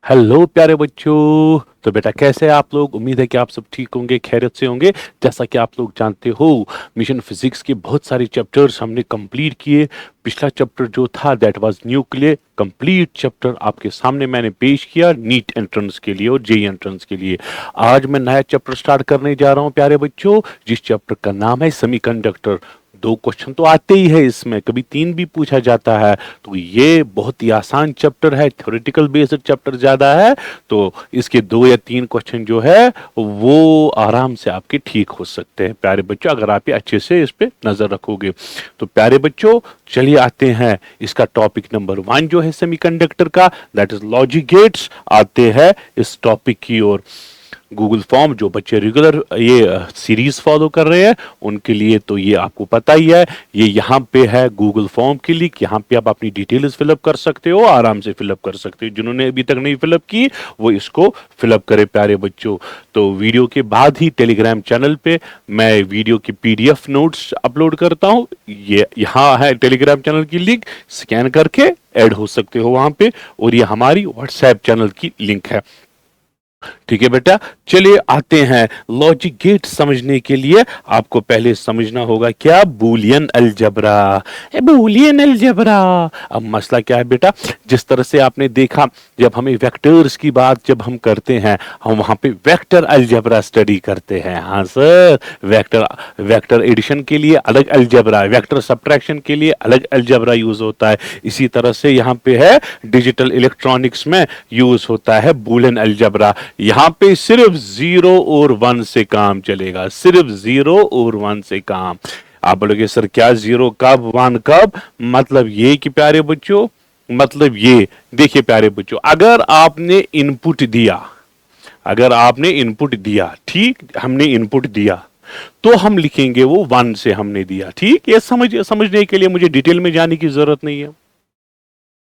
Hello प्यारे बच्चों। तो बेटा कैसे हैं आप लोग? उम्मीद है कि आप सब ठीक होंगे, खैरियत से होंगे। जैसा कि आप लोग जानते हो, मिशन फिजिक्स के बहुत सारे चैप्टर्स हमने कंप्लीट किए। पिछला चैप्टर जो था that was nuclear, complete chapter आपके सामने मैंने पेश किया नीट एंट्रेंस के लिए और जेई एंट्रेंस के लिए। आज मैं नया चैप्टर स्टार्ट करने जा रहा हूं प्यारे बच्चों, जिस चैप्टर का नाम है सेमीकंडक्टर। दो क्वेश्चन तो आते ही है इसमें, कभी तीन भी पूछा जाता है। तो ये बहुत ही आसान चैप्टर है, थ्योरेटिकल बेस्ड चैप्टर ज्यादा है। तो इसके दो या तीन क्वेश्चन जो है वो आराम से आपके ठीक हो सकते हैं प्यारे बच्चों, अगर आप ये अच्छे से इस पे नजर रखोगे। तो प्यारे बच्चों चलिए आते हैं इसका टॉपिक नंबर 1 जो है सेमीकंडक्टर का, दैट इज लॉजिक गेट्स। आते हैं इस टॉपिक की ओर। गूगल फॉर्म जो बच्चे रेगुलर ये सीरीज फॉलो कर रहे हैं उनके लिए तो ये आपको पता ही है, ये यहाँ पे है गूगल फॉर्म की लिंक। यहाँ पे आप अपनी डिटेल्स फिलअप कर सकते हो, आराम से फिलअप कर सकते हो। जिन्होंने अभी तक नहीं फिलअप की वो इसको फिलअप करे प्यारे बच्चों। तो वीडियो के बाद ही टेलीग्राम चैनल पे मैं वीडियो की पीडीएफ नोट्स अपलोड करता हूँ। ये यहाँ है टेलीग्राम चैनल की लिंक, स्कैन करके ऐड हो सकते हो वहां पे। और ये हमारी व्हाट्सएप चैनल की लिंक है। ठीक है बेटा, चलिए आते हैं लॉजिक गेट समझने के लिए। आपको पहले समझना होगा क्या बूलियन अलजबरा। बूलियन अलजबरा, अब मसला क्या है बेटा, जिस तरह से आपने देखा जब हमें वेक्टर्स की बात जब हम करते हैं, हम वहां पे वेक्टर अलजबरा स्टडी करते हैं। हाँ सर, वेक्टर एडिशन के लिए अलग अलजबरा, वेक्टर सब्ट्रैक्शन के लिए अलग अलजबरा यूज होता है। इसी तरह से यहाँ पे है डिजिटल इलेक्ट्रॉनिक्स में यूज होता है बूलियन अलजबरा। यहां पे सिर्फ 0 और 1 से काम चलेगा, सिर्फ 0 और 1 से काम। आप बोलोगे सर क्या 0 कब 1 कब? मतलब ये कि प्यारे बच्चों, मतलब ये देखिए प्यारे बच्चों, अगर आपने इनपुट दिया, अगर आपने इनपुट दिया, ठीक, हमने इनपुट दिया तो हम लिखेंगे वो 1 से हमने दिया। ठीक, ये समझने के लिए मुझे डिटेल में जाने की जरूरत नहीं है।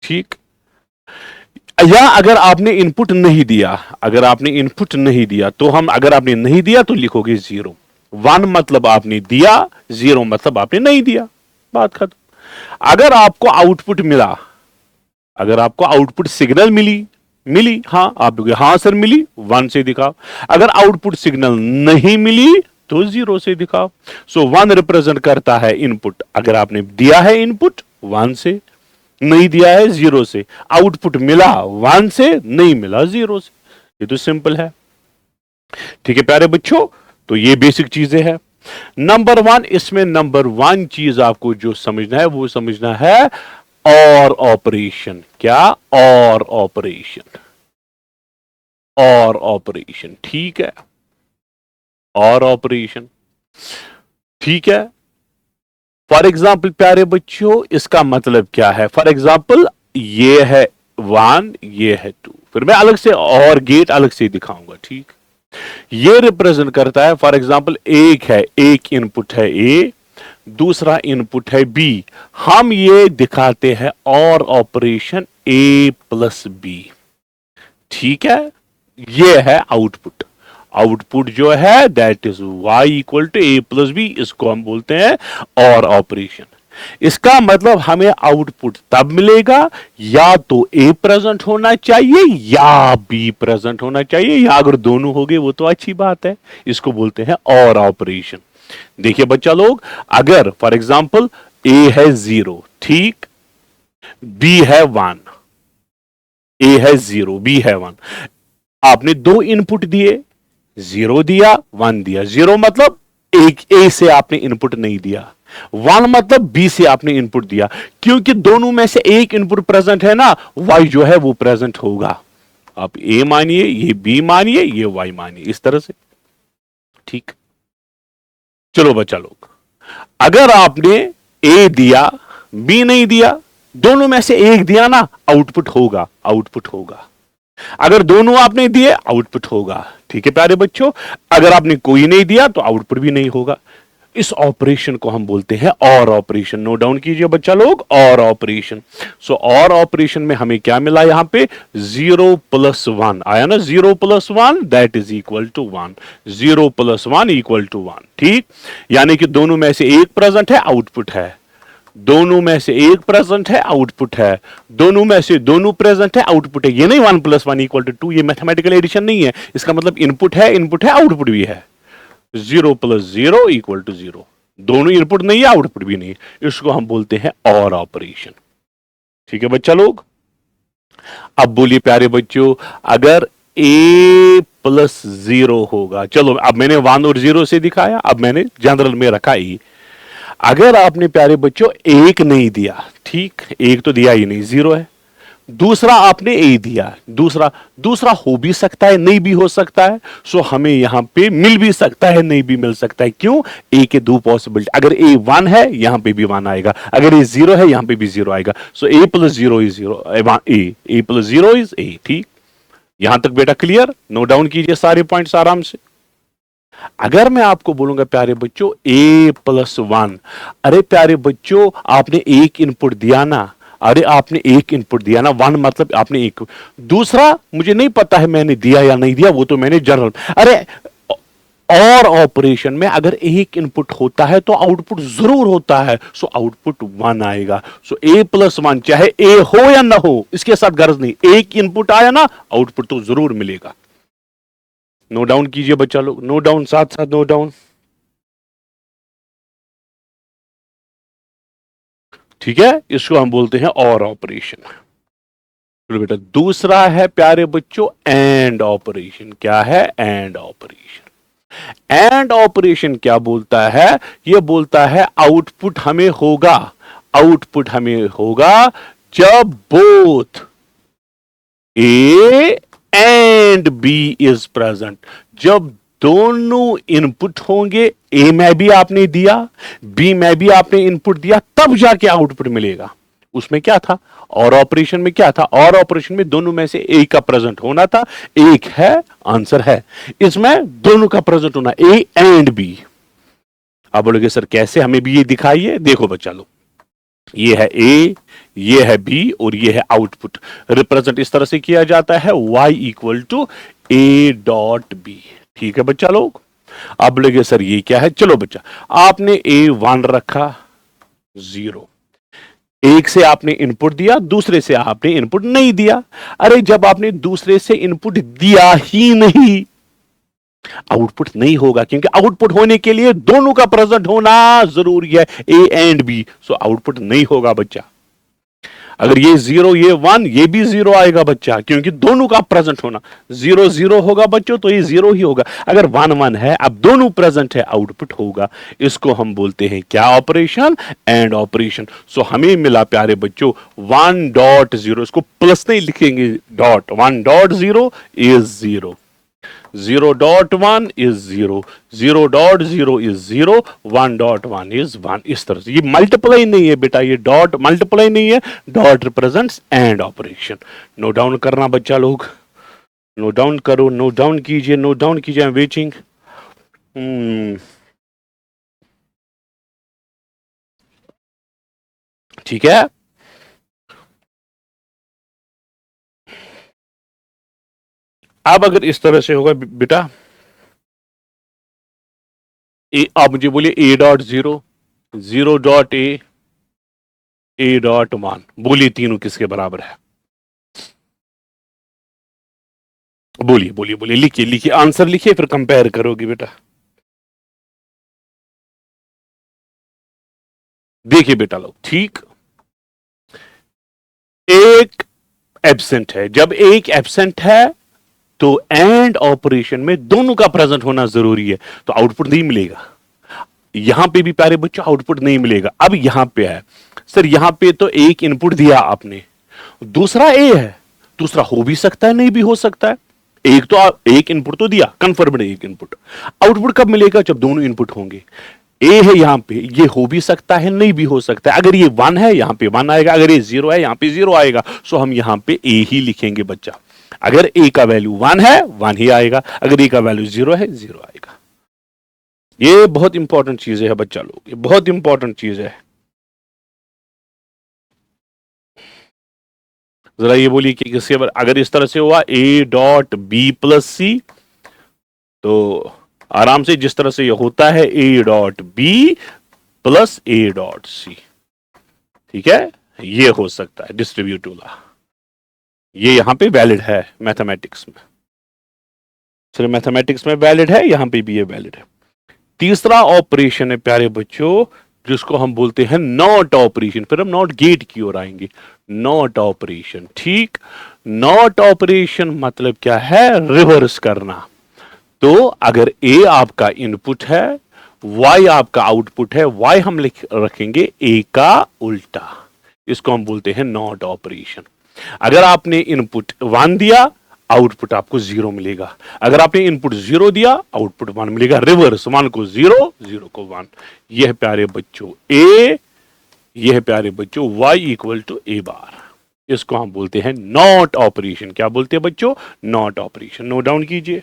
ठीक, या अगर आपने इनपुट नहीं दिया, अगर आपने इनपुट नहीं दिया तो हम, अगर आपने नहीं दिया तो लिखोगे 0। 1 मतलब आपने दिया, 0 मतलब आपने नहीं दिया, बात खत्म। अगर आपको आउटपुट मिला, अगर आपको आउटपुट सिग्नल मिली हाँ, आप हाँ सर मिली, 1 से दिखाओ। अगर आउटपुट सिग्नल नहीं मिली तो 0 से दिखाओ। सो 1 रिप्रेजेंट करता है इनपुट। अगर आपने दिया है इनपुट 1 से, नहीं दिया है 0 से, आउटपुट मिला 1 से, नहीं मिला 0 से। ये तो सिंपल है। ठीक है प्यारे बच्चों, तो ये बेसिक चीजें हैं। नंबर 1, इसमें नंबर 1 चीज आपको जो समझना है वो समझना है और ऑपरेशन। क्या? और ऑपरेशन, और ऑपरेशन, ठीक है, और ऑपरेशन, ठीक है। फॉर एग्जाम्पल प्यारे बच्चों इसका मतलब क्या है? फॉर एग्जाम्पल ये है 1, ये है 2, फिर मैं अलग से और गेट अलग से दिखाऊंगा। ठीक, ये रिप्रेजेंट करता है, फॉर एग्जाम्पल एक है, एक इनपुट है ए, दूसरा इनपुट है बी। हम ये दिखाते हैं और ऑपरेशन ए प्लस बी। ठीक है, ये है आउटपुट। आउटपुट जो है that is y equal to A plus B, इसको हम बोलते हैं और ऑपरेशन। इसका मतलब हमें आउटपुट तब मिलेगा या तो ए प्रेजेंट होना चाहिए या बी प्रेजेंट होना चाहिए, या अगर दोनों हो गए वो तो अच्छी बात है। इसको बोलते हैं और ऑपरेशन। देखिए बच्चा लोग, अगर फॉर एग्जाम्पल ए है 0, ठीक, बी है 1, ए है 0, बी है 1, आपने दो इनपुट दिए, 0 दिया, 1 दिया। 0 मतलब एक ए से आपने इनपुट नहीं दिया, 1 मतलब बी से आपने इनपुट दिया। क्योंकि दोनों में से एक इनपुट प्रेजेंट है ना, y जो है वो प्रेजेंट होगा। आप ए मानिए, ये बी मानिए, ये y मानिए, इस तरह से। ठीक, चलो बच्चा लोग, अगर आपने ए दिया, बी नहीं दिया, दोनों में से एक दिया ना, आउटपुट होगा, आउटपुट होगा। अगर दोनों आपने दिए आउटपुट होगा। ठीक है प्यारे बच्चों, अगर आपने कोई नहीं दिया तो आउटपुट भी नहीं होगा। इस ऑपरेशन को हम बोलते हैं और ऑपरेशन। नोट डाउन कीजिए बच्चा लोग, और ऑपरेशन। सो और ऑपरेशन में हमें क्या मिला? यहां पे 0 प्लस 1 आया ना, 0 plus 1 that is equal to 1, 0 plus 1 equal to 1। ठीक, यानी कि दोनों में से एक प्रेजेंट है, आउटपुट है। दोनों में से एक प्रेजेंट है, आउटपुट है। दोनों में से दोनों प्रेजेंट है, आउटपुट है। ये नहीं 1 + 1 = 2, ये मैथमेटिकल एडिशन नहीं है। इसका मतलब इनपुट है, आउटपुट भी है। 0 + 0 = 0। दोनों इनपुट नहीं है, आउटपुट भी नहीं है। इसको हम बोलते हैं और ऑपरेशन। ठीक है बच्चा लोग। अब बोलिए प्यारे बच्चों, अगर a + 0 होगा, चलो अब मैंने 1 और 0 से दिखाया, अब मैंने जनरल में रखा e। अगर आपने प्यारे बच्चों एक नहीं दिया, ठीक, एक तो दिया ही नहीं, 0 है। दूसरा आपने ए दिया, दूसरा हो भी सकता है, नहीं भी हो सकता है। सो हमें यहां पे मिल भी सकता है, नहीं भी मिल सकता है। क्यों? ए के दो पॉसिबिलिटी। अगर ए 1 है, यहां पे भी 1 आएगा। अगर ए 0 है, यहां पे भी 0 आएगा। सो a + 0 = 0, a + 0 = a। ठीक, यहां तक बेटा क्लियर? नोट डाउन कीजिए सारे पॉइंट्स आराम से। अगर मैं आपको बोलूंगा प्यारे बच्चों a + 1, अरे प्यारे बच्चों आपने एक इनपुट दिया ना, अरे आपने एक इनपुट दिया ना, 1 मतलब आपने एक। दूसरा मुझे नहीं पता है मैंने दिया या नहीं दिया, वो तो मैंने जनरल। अरे और ऑपरेशन में अगर एक इनपुट होता है तो आउटपुट जरूर होता है। सो आउटपुट 1 आएगा। सो a + 1 चाहे a हो या ना हो, इसके साथ गर्ज नहीं, एक इनपुट आया ना, आउटपुट तो जरूर मिलेगा। नो डाउन कीजिए बच्चा लोग, नो डाउन, साथ साथ नो डाउन। ठीक है, इसको हम बोलते हैं और ऑपरेशन। चलो बेटा, दूसरा है प्यारे बच्चों एंड ऑपरेशन। क्या है? And operation. एंड ऑपरेशन क्या बोलता है? यह बोलता है आउटपुट हमें होगा, आउटपुट हमें होगा जब both A and B is present. जब दोनों इनपुट होंगे, ए में भी आपने दिया, बी में भी आपने इनपुट दिया, तब जाके आउटपुट मिलेगा। उसमें क्या था? और ऑपरेशन में क्या था? और ऑपरेशन में दोनों में से एक का प्रेजेंट होना था। एक है, आंसर है। इसमें दोनों का प्रेजेंट होना, ए एंड बी। आप बोलोगे सर कैसे, हमें भी ये दिखाइए। देखो बच्चा लोग, ये है ए, ये है बी और ये है आउटपुट। रिप्रेजेंट इस तरह से किया जाता है, y = a.b। ठीक है बच्चा लोग। अब बोलेंगे सर ये क्या है? चलो बच्चा, आपने a 1 रखा, 0। एक से आपने इनपुट दिया, दूसरे से आपने इनपुट नहीं दिया। अरे जब आपने दूसरे से इनपुट दिया ही नहीं, आउटपुट नहीं होगा, क्योंकि आउटपुट होने के लिए दोनों का प्रेजेंट होना जरूरी है, A and B. So output नहीं होगा बच्चा। अगर ये 0, ये 1, ये भी 0 आएगा बच्चा, क्योंकि दोनों का प्रेजेंट होना। 0 0 होगा बच्चों, तो ये 0 ही होगा। अगर 1 1 है, अब दोनों प्रेजेंट है, आउटपुट होगा। इसको हम बोलते हैं क्या? Operation, and operation. सो हमें मिला प्यारे बच्चों 1.0। इसको प्लस नहीं लिखेंगे, डॉट। 1.0 = 0, 0.1 = 0, 0.0 = 0, 1.1 = 1। इस तरह से, ये मल्टीप्लाई नहीं है बेटा, ये डॉट मल्टीप्लाई नहीं है, dot represents and operation. Note down करना बच्चा लोग, नोट डाउन करो, नोट डाउन कीजिए, नोट डाउन कीजिए। I am waiting. ठीक है। अब अगर इस तरह से होगा बेटा, आप मुझे बोलिए a.0, 0.a, a.1, बोलिए तीनों किसके बराबर है? बोलिए बोलिए बोलिए, लिखिए लिखिए, आंसर लिखिए, फिर कंपेयर करोगे बेटा। देखिए बेटा लोग, ठीक, एक एब्सेंट है। जब एक एब्सेंट है तो एंड ऑपरेशन में दोनों का प्रेजेंट होना जरूरी है, तो आउटपुट नहीं मिलेगा। यहां पे भी प्यारे बच्चों आउटपुट नहीं मिलेगा। अब यहां पे है, सर यहां पे तो एक इनपुट दिया आपने, दूसरा ए है, दूसरा हो भी सकता है, नहीं भी हो सकता है। एक तो एक इनपुट तो दिया, कंफर्म्ड एक इनपुट। आउटपुट कब मिलेगा? जब दोनों इनपुट होंगे। ए है यहां पे, ये हो भी सकता है, नहीं भी हो सकता है। अगर ये 1 है, यहां पे 1 आएगा। अगर ये 0 है, यहां पे 0 आएगा। सो हम यहां पे ए ही लिखेंगे बच्चा। अगर ए का वैल्यू 1 है, 1 ही आएगा। अगर ए का वैल्यू 0 है, 0 आएगा। ये बहुत इंपॉर्टेंट चीज है बच्चा लोग, ये बहुत इंपॉर्टेंट चीज है। जरा ये बोलिए कि किसके अगर इस तरह से हुआ a.b + c, तो आराम से जिस तरह से ये होता है a.b + a.c, ठीक है, ये हो सकता है डिस्ट्रीब्यूटिव लॉ, ये यहां पे वैलिड है मैथमेटिक्स में। सिर्फ मैथमेटिक्स में वैलिड है, यहां पे भी ये वैलिड है। तीसरा ऑपरेशन है प्यारे बच्चों, जिसको हम बोलते हैं नॉट ऑपरेशन। फिर हम नॉट गेट की ओर आएंगे। नॉट ऑपरेशन, ठीक। नॉट ऑपरेशन मतलब क्या है? रिवर्स करना। तो अगर ए आपका इनपुट है, वाई आपका आउटपुट है, वाई हम लिख रखेंगे ए का उल्टा, इसको हम बोलते हैं नॉट ऑपरेशन। अगर आपने इनपुट 1 दिया, आउटपुट आपको 0 मिलेगा। अगर आपने इनपुट 0 दिया, आउटपुट 1 मिलेगा। रिवर्स, 1 को 0, 0 को 1। यह प्यारे बच्चों ए, यह प्यारे बच्चों y इक्वल टू ए बार, इसको हम बोलते हैं नॉट ऑपरेशन। क्या बोलते हैं बच्चों? Not operation. नोट डाउन कीजिए।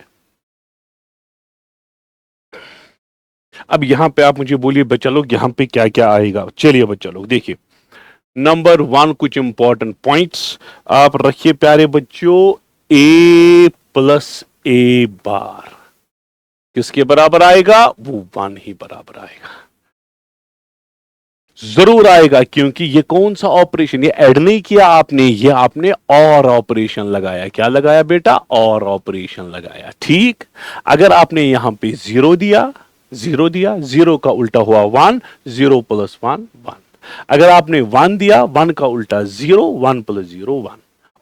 अब यहां पे आप मुझे बोलिए बच्चा लोग, यहां पे क्या क्या आएगा। चलिए बच्चा लोग देखिए, नंबर 1 कुछ इंपॉर्टेंट पॉइंट्स आप रखिए प्यारे बच्चों। ए प्लस ए बार किसके बराबर आएगा? वो 1 ही बराबर आएगा, जरूर आएगा, क्योंकि ये कौन सा ऑपरेशन, ये ऐड नहीं किया आपने, ये आपने और ऑपरेशन लगाया। क्या लगाया बेटा? और ऑपरेशन लगाया, ठीक। अगर आपने यहां पे 0 दिया, 0 दिया, 0 का उल्टा हुआ 1, 0 प्लस 1, 1। अगर आपने 1 दिया, 1 का उल्टा 0, 1 प्लस 0, 1।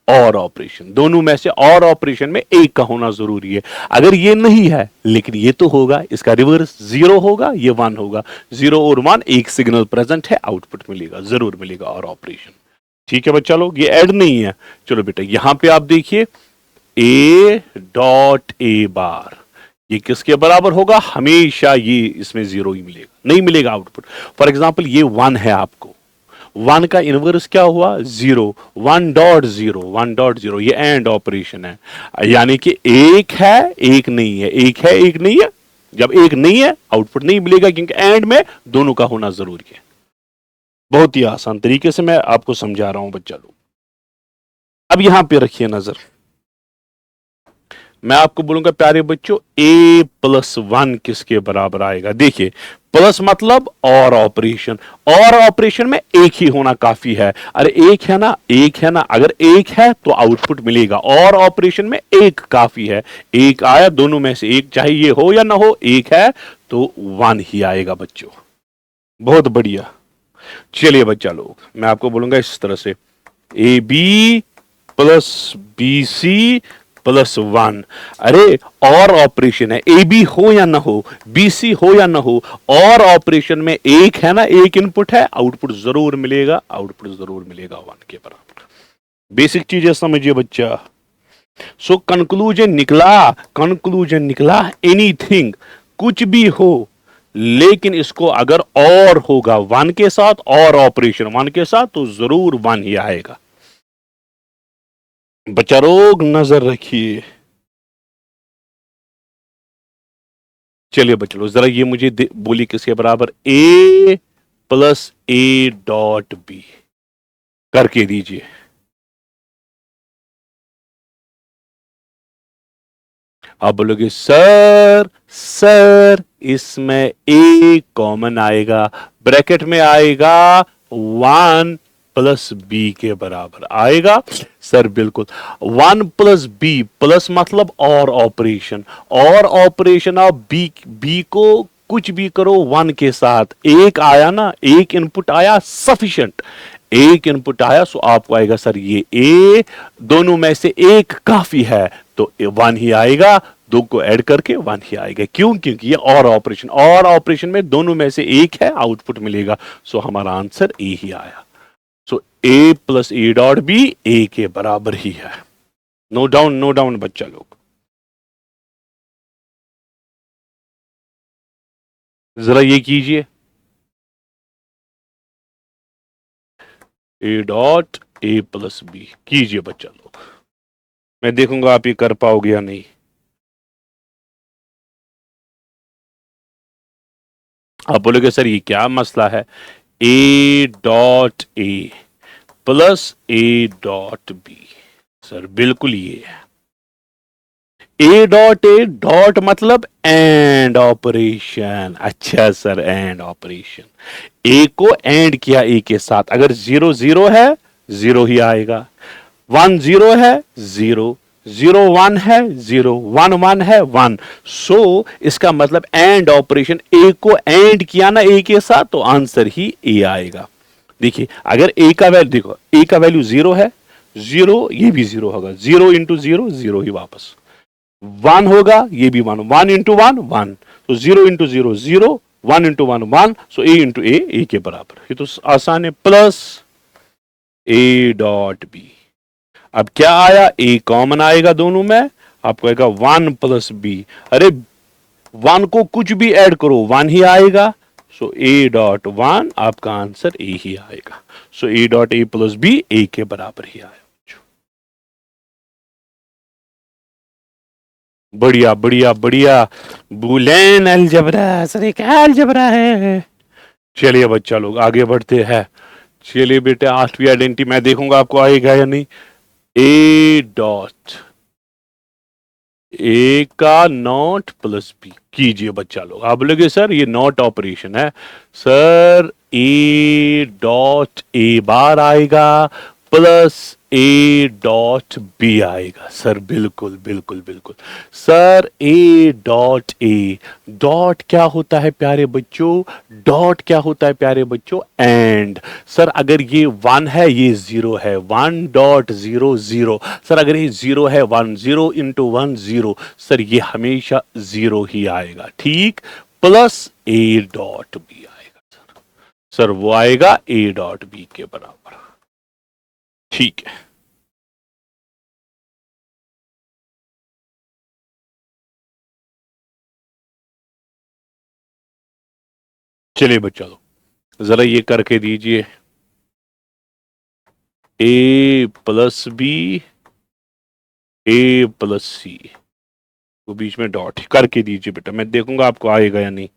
और ऑपरेशन, दोनों में से और ऑपरेशन में एक का होना जरूरी है। अगर ये नहीं है, लेकिन ये तो होगा, इसका रिवर्स 0 होगा, ये 1 होगा। 0 और 1 एक सिग्नल प्रेजेंट है, आउटपुट मिलेगा, जरूर मिलेगा और ऑपरेशन। ठीक है बच्चा लोग, ये ऐड नहीं है। चलो बेटा यहां पे आप देखिए, ए डॉट ए बार, ये किसके बराबर होगा? हमेशा ये इसमें 0 ही मिलेगा, नहीं मिलेगा आउटपुट। फॉर एग्जाम्पल ये 1 है, आपको 1 का इनवर्स क्या हुआ? 0। 1 डॉट 0, 1 डॉट 0, ये एंड ऑपरेशन है, यानी कि एक है एक नहीं है, एक है एक नहीं है। जब एक नहीं है, आउटपुट नहीं मिलेगा, क्योंकि एंड में दोनों का होना जरूरी है। बहुत ही आसान तरीके से मैं आपको समझा रहा हूं बच्चा लोग। अब यहां पे रखिए नजर, मैं आपको बोलूंगा प्यारे बच्चों, a प्लस 1 किसके बराबर आएगा? देखिए, प्लस मतलब और ऑपरेशन, और ऑपरेशन में एक ही होना काफी है। अरे एक है ना, एक है ना, अगर एक है तो आउटपुट मिलेगा, और ऑपरेशन में एक काफी है। एक आया, दोनों में से एक, चाहे ये हो या ना हो, एक है तो 1 ही आएगा बच्चों। बहुत बढ़िया। चलिए बच्चा लोग, मैं आपको बोलूंगा इस तरह से, A B plus B C plus 1। अरे और ऑपरेशन है, ए बी हो या ना हो, बी सी हो या ना हो, और ऑपरेशन में एक है ना, एक इनपुट है, आउटपुट जरूर मिलेगा, आउटपुट जरूर मिलेगा 1 के बराबर। बेसिक चीजें समझिए बच्चा। सो कंक्लूजन निकला, कंक्लूजन निकला, एनीथिंग, कुछ भी हो, लेकिन इसको अगर और होगा 1 के साथ, और ऑपरेशन 1 के साथ, तो जरूर 1 ही आएगा। बच्चा लोग नजर रखिए। चलिए बच्चा लोग, जरा ये मुझे बोलिए किसके बराबर? ए प्लस ए डॉट बी करके दीजिए। आप बोलोगे सर, सर इसमें ए कॉमन आएगा, ब्रैकेट में आएगा 1 प्लस बी के बराबर आएगा। सर बिल्कुल, 1 प्लस बी, प्लस मतलब और ऑपरेशन, और ऑपरेशन ऑफ बी, बी को कुछ भी करो 1 के साथ, एक आया ना, एक इनपुट आया, सफिशिएंट, एक इनपुट आया, सो आपको आएगा सर ये ए, दोनों में से एक काफी है, तो 1 ही आएगा। दो को ऐड करके 1 ही आएगा। क्यों? क्योंकि ये और ऑपरेशन, और ऑपरेशन में दोनों में से एक है, आउटपुट मिलेगा, सो हमारा आंसर ए ही आया। सो ए plus A dot B A के बराबर ही है। नो डाउन, नो डाउन बच्चा लोग। जरा ये कीजिए, A dot A plus B कीजिए बच्चा लोग, मैं देखूंगा आप ये कर पाओगे या नहीं। आप बोलोगे सर ये क्या मसला है? A dot A plus A dot B, sir बिल्कुल ये है, ए डॉट मतलब एंड ऑपरेशन। अच्छा सर, एंड ऑपरेशन। ए को एंड किया ए के साथ, अगर 0 0 है 0 ही आएगा, 1 0 है 0, 0 1 है 0, 1 1 है 1। सो इसका मतलब एंड ऑपरेशन, ए को एंड किया ना ए के साथ, तो आंसर ही ए आएगा। देखिए अगर ए का वैल्यू देखो, ए का वैल्यू 0 है, 0 ये भी 0 होगा, 0 इंटू 0 0 ही वापस, 1 होगा ये भी 1, 1 इंटू 1 1, तो 0 इंटू 0 0, 1 इंटू 1 1, सो ए इंटू ए के बराबर। ये तो आसान है, प्लस ए डॉट बी। अब क्या आया, ए कॉमन आएगा दोनों में, आपको आएगा 1 प्लस बी। अरे 1 को कुछ भी ऐड करो 1 ही आएगा, सो ए डॉट 1 आपका आंसर ए ही आएगा। So A dot A plus B A के बराबर ही आया। बढ़िया बढ़िया बढ़िया। बुलेन अलजबरा, सर एक अलजबरा है। चलिए बच्चा लोग आगे बढ़ते हैं। चलिए बेटे, आठवीं आइडेंटिटी मैं देखूंगा आपको आएगा या नहीं। ए डॉट, ए का नॉट प्लस बी कीजिए बच्चा लोग। आप बोलोगे सर ये नॉट ऑपरेशन है। सर ए डॉट ए बार आएगा प्लस ए डॉट बी आएगा। सर बिल्कुल बिल्कुल बिल्कुल। Sir A dot A, dot क्या होता है प्यारे बच्चों, डॉट क्या होता है प्यारे बच्चों, एंड। सर अगर ये 1 है ये 0 है, 1 डॉट 0 0। सर अगर ये 0 है 1, 0 इंटू 1 0, सर ये हमेशा 0 ही आएगा, ठीक। प्लस ए डॉट बी आएगा सर। सर वो आएगा ए डॉट बी के बराबर, ठीक है। चलिए बच्चा लोग जरा ये करके दीजिए, ए प्लस बी, ए प्लस सी, तो बीच में डॉट करके दीजिए बेटा, मैं देखूंगा आपको आएगा या नहीं।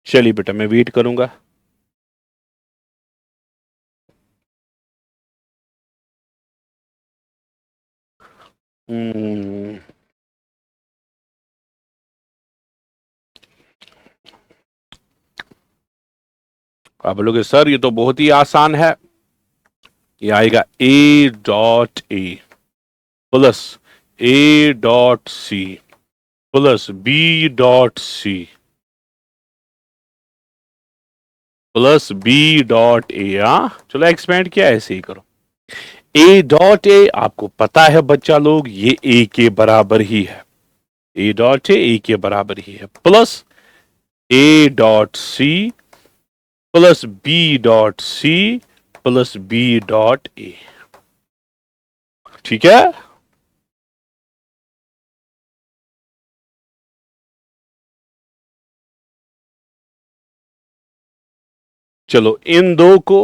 चलिए बेटा मैं वेट करूंगा। हम्म, आप बोलोगे सर ये तो बहुत ही आसान है। ये आएगा A dot A plus A dot C plus B dot C plus B dot A. चलो एक्सपेंड किया, ऐसे ही करो। ए डॉट ए आपको पता है बच्चा लोग ये ए के बराबर ही है, ए डॉट ए के बराबर ही है, plus A dot C plus B dot C plus B dot A, ठीक है। चलो इन दो को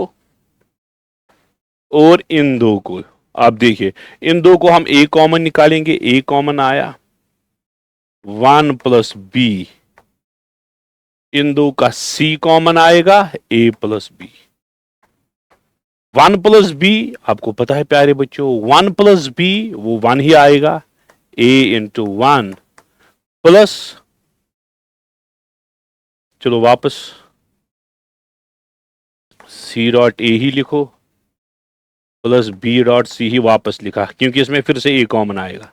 और इन दो को आप देखिए, इन दो को हम ए कॉमन निकालेंगे, ए कॉमन आया, 1 प्लस बी, इन दो का सी कॉमन आएगा, A plus B. 1 plus B आपको पता है प्यारे बच्चों, 1 प्लस बी वो 1 ही आएगा, ए इंटू 1 प्लस, चलो वापस सी डॉट ए ही लिखो प्लस बी डॉट सी ही वापस लिखा, क्योंकि इसमें फिर से ए कॉमन आएगा।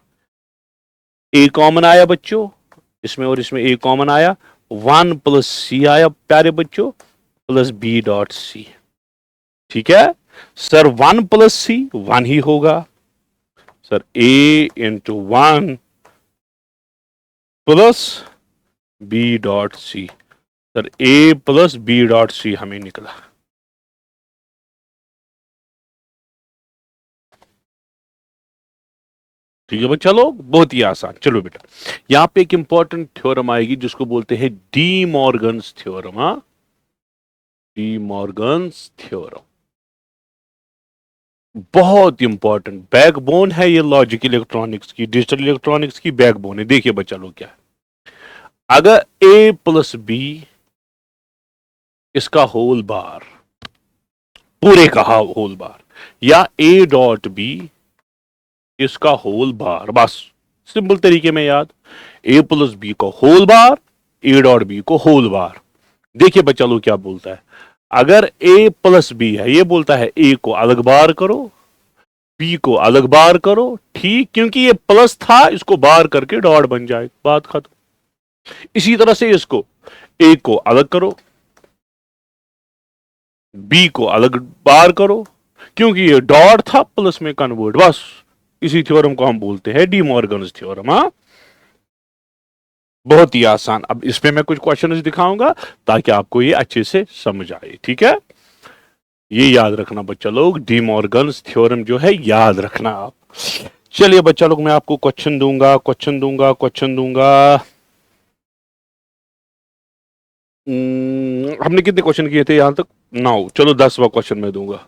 ए कॉमन आया बच्चों इसमें, और इसमें ए कॉमन आया, 1 प्लस सी आया प्यारे बच्चों प्लस बी डॉट सी, ठीक है। सर 1 प्लस सी 1 ही होगा, sir A into 1 plus B dot C, sir A plus B dot C हमें निकला। ठीक है बच्चा लोग, बहुत ही आसान। चलो बेटा यहां पे एक इंपॉर्टेंट थ्योरम आएगी जिसको बोलते हैं De Morgan's theorem. De Morgan's theorem बहुत इंपॉर्टेंट बैकबोन है, ये लॉजिक इलेक्ट्रॉनिक्स की, डिजिटल इलेक्ट्रॉनिक्स की बैकबोन है। देखिए बच्चा लोग क्या है, अगर ए प्लस बी इसका होल बार, पूरे का होल बार, या ए डॉट बी इसका होल बार, बस सिंपल तरीके में याद, ए प्लस बी को whole bar, A dot B को होल बार। देखिए बच्चा लोग क्या बोलता है, अगर ए प्लस बी है, ये बोलता है ए को अलग बार करो, बी को अलग बार करो, ठीक, क्योंकि ये प्लस था, इसको बार करके डॉट बन जाए, बात खत्म। इसी तरह से इसको ए को अलग करो, बी को अलग बार करो, क्योंकि ये डॉट था, प्लस में कन्वर्ट, बस इसी थ्योरम को हम बोलते हैं डी मॉर्गन्स थ्योरम। हाँ, बहुत ही आसान। अब इसमें मैं कुछ क्वेश्चंस दिखाऊंगा ताकि आपको ये अच्छे से समझ आए, ठीक है। ये याद रखना बच्चा लोग, डी मॉर्गन्स थ्योरम जो है याद रखना आप। चलिए बच्चा लोग, मैं आपको क्वेश्चन दूंगा, क्वेश्चन दूंगा। हमने कितने क्वेश्चन किए थे यहां तक? 9। चलो 10वां क्वेश्चन मैं दूंगा।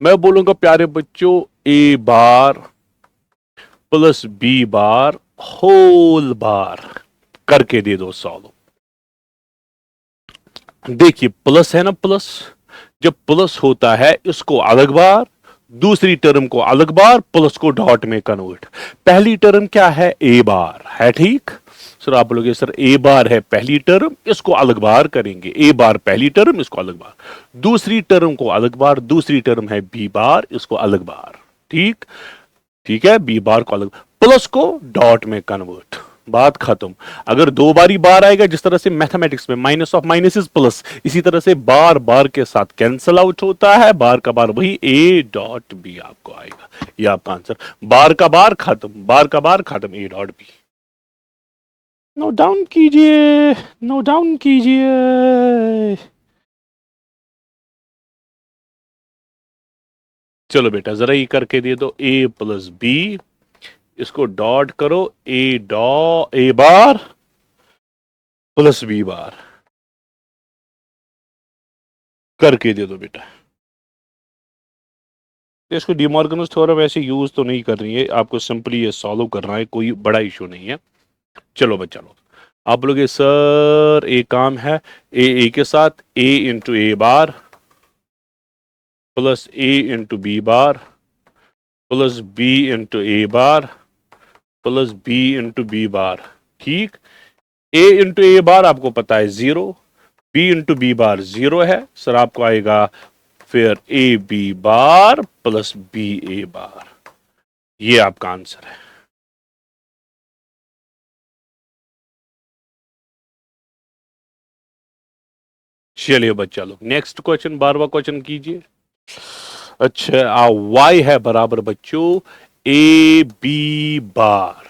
मैं बोलूंगा प्यारे बच्चों, A bar plus B bar whole bar करके दे दो सॉल्व। देखिए प्लस है ना, प्लस, जब प्लस होता है इसको अलग बार, दूसरी टर्म को अलग बार, प्लस को डॉट में कन्वर्ट। पहली टर्म क्या है? ए बार है, ठीक। सर आप बोलोगे सर ए बार है पहली टर्म, इसको अलग बार करेंगे, ए बार पहली टर्म, इसको अलग बार, दूसरी टर्म को अलग बार, दूसरी टर्म है बी बार, इसको अलग बार, ठीक। ठीक है, बी बार को अलग, प्लस को डॉट में कन्वर्ट, बात खत्म। अगर दो बारी बार आएगा, जिस तरह से मैथमेटिक्स में minus of minus is plus, इसी तरह से बार बार के साथ कैंसल आउट होता है, बार का बार वही ए डॉट बी आपको आएगा, ये आपका आंसर। बार का बार खत्म, बार का बार खत्म, A dot B. Note down कीजिए, नोट डाउन कीजिए। चलो बेटा जरा ये करके दे दो, ए प्लस बी, इसको डॉट करो, ए बार प्लस बी बार करके दे दो बेटा। इसको डिमॉर्गन्स थ्योरम वैसे यूज तो नहीं कर रही है, आपको सिंपली ये सॉल्व करना है, कोई बड़ा इशू नहीं है। चलो बच्चा लोग, आप बोलोगे सर एक काम है, ए के साथ A into A bar plus A into B bar plus B into A bar plus B into B bar, ठीक। ए इंटू ए बार आपको पता है 0, बी इंटू बी बार 0 है, सर आपको आएगा फिर A B bar plus B A bar, ये आपका आंसर है। चलिए बच्चा लोग नेक्स्ट क्वेश्चन, 12वां क्वेश्चन कीजिए। अच्छा, वाई है बराबर बच्चों A B bar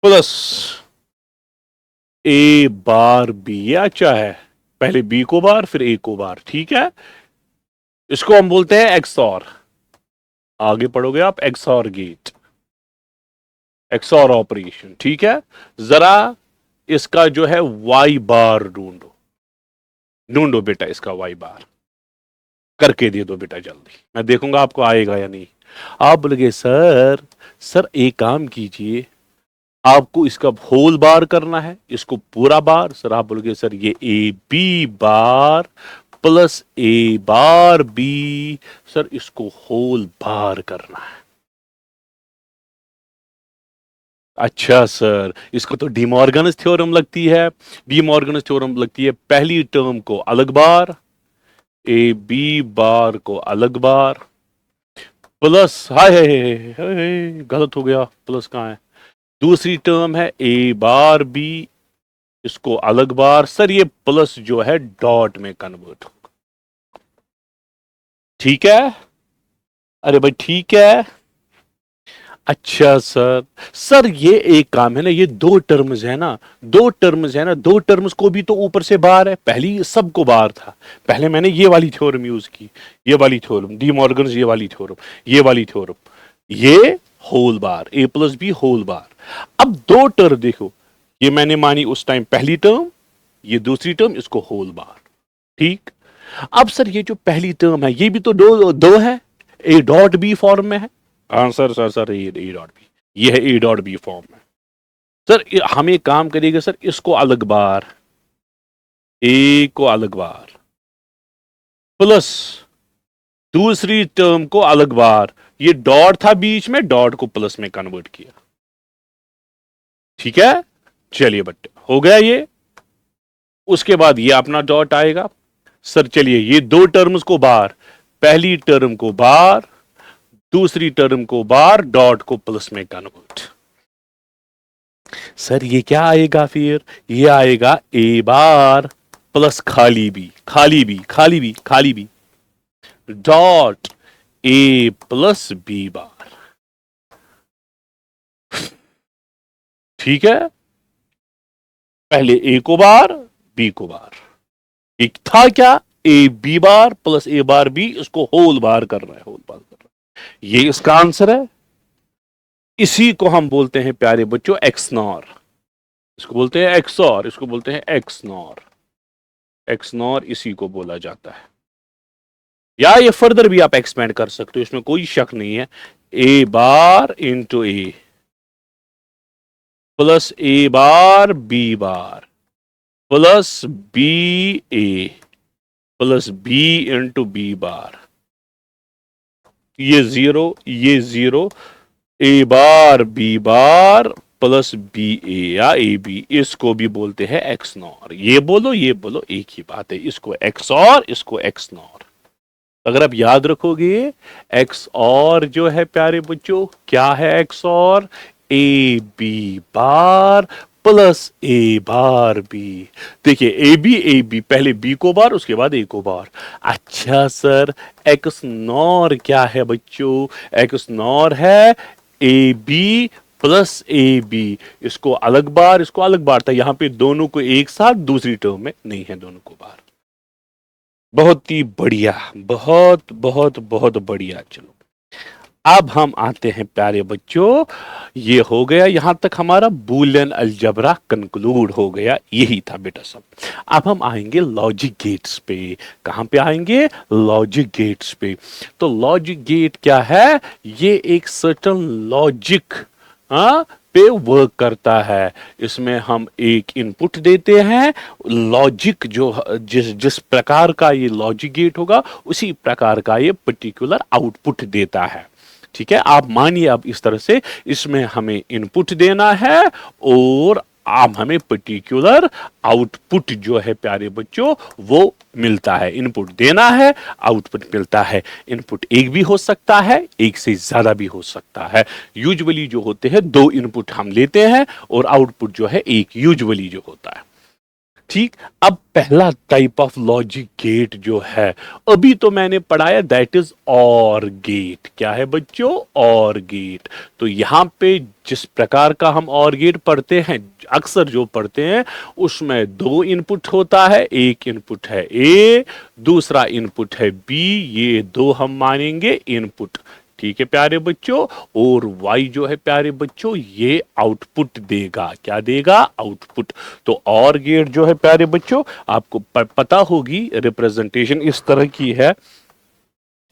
plus A bar B, या अच्छा है, पहले बी को बार फिर ए को बार, ठीक है। इसको हम बोलते हैं एक्सॉर, आगे पढ़ोगे आप, एक्सॉर गेट, एक्सॉर ऑपरेशन, ठीक है। जरा इसका जो है वाई बार ढूंढो, ढूंढो बेटा इसका वाई बार, करके दे दो बेटा जल्दी, मैं देखूंगा आपको आएगा या नहीं। आप बोलोगे सर, सर एक काम कीजिए, आपको इसका होल बार करना है, इसको पूरा बार। सर आप बोलोगे सर ये A B bar plus A bar B, sir इसको होल बार करना है। अच्छा सर, इसको तो डिमॉर्गन्स थ्योरम लगती है, डिमॉर्गन्स थ्योरम लगती है, पहली टर्म को अलग बार, ए बी बार को अलग बार प्लस, हाय गलत हो गया, प्लस कहाँ है, दूसरी टर्म है ए बार बी, इसको अलग बार, सर ये प्लस जो है डॉट में कन्वर्ट होगा, ठीक है। अरे भाई ठीक है। अच्छा सर, सर ये एक काम है ना, ये दो टर्म्स है ना, दो टर्म्स है ना, दो टर्म्स को भी तो ऊपर से बार है, पहली सबको बार था, पहले मैंने ये वाली थ्योरम यूज की, ये वाली थ्योरम डी मॉर्गन्स, ये वाली थ्योरम, ये वाली थ्योरम, ये whole bar, A plus B whole बार। अब दो टर्म देखो, ये मैंने मानी उस टाइम पहली टर्म, ये दूसरी टर्म, इसको होल बार, ठीक। अब सर ये जो पहली टर्म है, ये भी तो दो दो है, ए डॉट बी फॉर्म में है। आंसर सर सर ये ए डॉट बी, ये है ए डॉट बी फॉर्म में। सर हम एक काम करिएगा सर, इसको अलग बार, ए को अलग बार प्लस दूसरी टर्म को अलग बार, ये डॉट था बीच में, डॉट को प्लस में कन्वर्ट किया, ठीक है, चलिए बट्टे हो गया ये। उसके बाद ये अपना डॉट आएगा। सर चलिए ये दो टर्म्स को बाहर, पहली टर्म को बाहर, दूसरी टर्म को बाहर, डॉट को प्लस में कन्वर्ट। सर ये क्या आएगा फिर? ये आएगा ए बार प्लस खाली बी, खाली बी, खाली बी, खाली B, dot A plus B bar. ठीक है, पहले ए को बार, बी को बार। एक था क्या? A B bar plus A bar B, इसको होल बार कर रहा है, होल बार कर रहा है। ये इसका आंसर है। इसी को हम बोलते हैं प्यारे बच्चों एक्स नॉर। इसको बोलते हैं एक्स और, इसको बोलते हैं एक्स नॉर। एक्स नॉर इसी को बोला जाता है। या ये फर्दर भी आप एक्सपेंड कर सकते हो, इसमें कोई शक नहीं है। A bar into A plus A bar B bar plus B A plus B into B bar. ये zero, A bar B bar plus B A या ए बी, इसको भी बोलते हैं एक्स नॉर। ये बोलो एक ही बात है। इसको एक्स और, इसको एक्स नॉर। अगर आप याद रखोगे एक्स और जो है प्यारे बच्चों, क्या है XOR? A B bar plus A bar B. देखिए ए बी, पहले बी को बार, उसके बाद ए को बार। अच्छा सर एक्स नॉर क्या है बच्चों? एक्स नॉर है A B plus A B. इसको अलग बार, इसको अलग बार था, यहां पे दोनों को एक साथ, दूसरी टर्म में नहीं है दोनों को बार। बहुत ही बढ़िया, बहुत बहुत बहुत बढ़िया। चलो अब हम आते हैं प्यारे बच्चों, ये हो गया यहां तक हमारा बूलियन अलजबरा कंक्लूड हो गया। यही था बेटा सब। अब हम आएंगे लॉजिक गेट्स पे। कहां पे आएंगे? लॉजिक गेट्स पे। तो लॉजिक गेट क्या है? ये एक सर्टेन लॉजिक पे वर्क करता है। इसमें हम एक इनपुट देते हैं, लॉजिक जो जिस जिस प्रकार का ये लॉजिक गेट होगा उसी प्रकार का ये पर्टिकुलर आउटपुट देता है। ठीक है, आप मानिए अब इस तरह से इसमें हमें इनपुट देना है और आप हमें पर्टिकुलर आउटपुट जो है प्यारे बच्चों वो मिलता है। इनपुट देना है, आउटपुट मिलता है। इनपुट एक भी हो सकता है, एक से ज्यादा भी हो सकता है। यूजुअली जो होते हैं दो इनपुट हम लेते हैं और आउटपुट जो है एक यूजुअली जो होता है। ठीक, अब पहला टाइप ऑफ लॉजिक गेट जो है अभी तो मैंने पढ़ाया, दैट इज और गेट। क्या है बच्चों? और गेट। तो यहां पे जिस प्रकार का हम और गेट पढ़ते हैं, अक्सर जो पढ़ते हैं, उसमें दो इनपुट होता है। एक इनपुट है ए, दूसरा इनपुट है बी। ये दो हम मानेंगे इनपुट। ठीक है प्यारे बच्चों, और y जो है प्यारे बच्चों ये आउटपुट देगा। क्या देगा? आउटपुट। तो और गेट जो है प्यारे बच्चों आपको पता होगी, रिप्रेजेंटेशन इस तरह की है।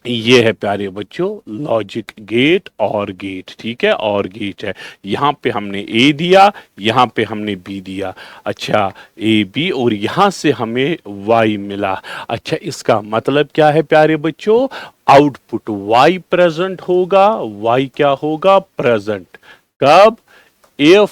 ये है प्यारे बच्चों लॉजिक गेट, और गेट। ठीक है, और गेट है। यहां पे हमने ए दिया, यहां पे हमने बी दिया। अच्छा, ए बी, और यहां से हमें वाई मिला। अच्छा, इसका मतलब क्या है प्यारे बच्चों? आउटपुट वाई प्रेजेंट होगा। वाई क्या होगा? प्रेजेंट। कब? इफ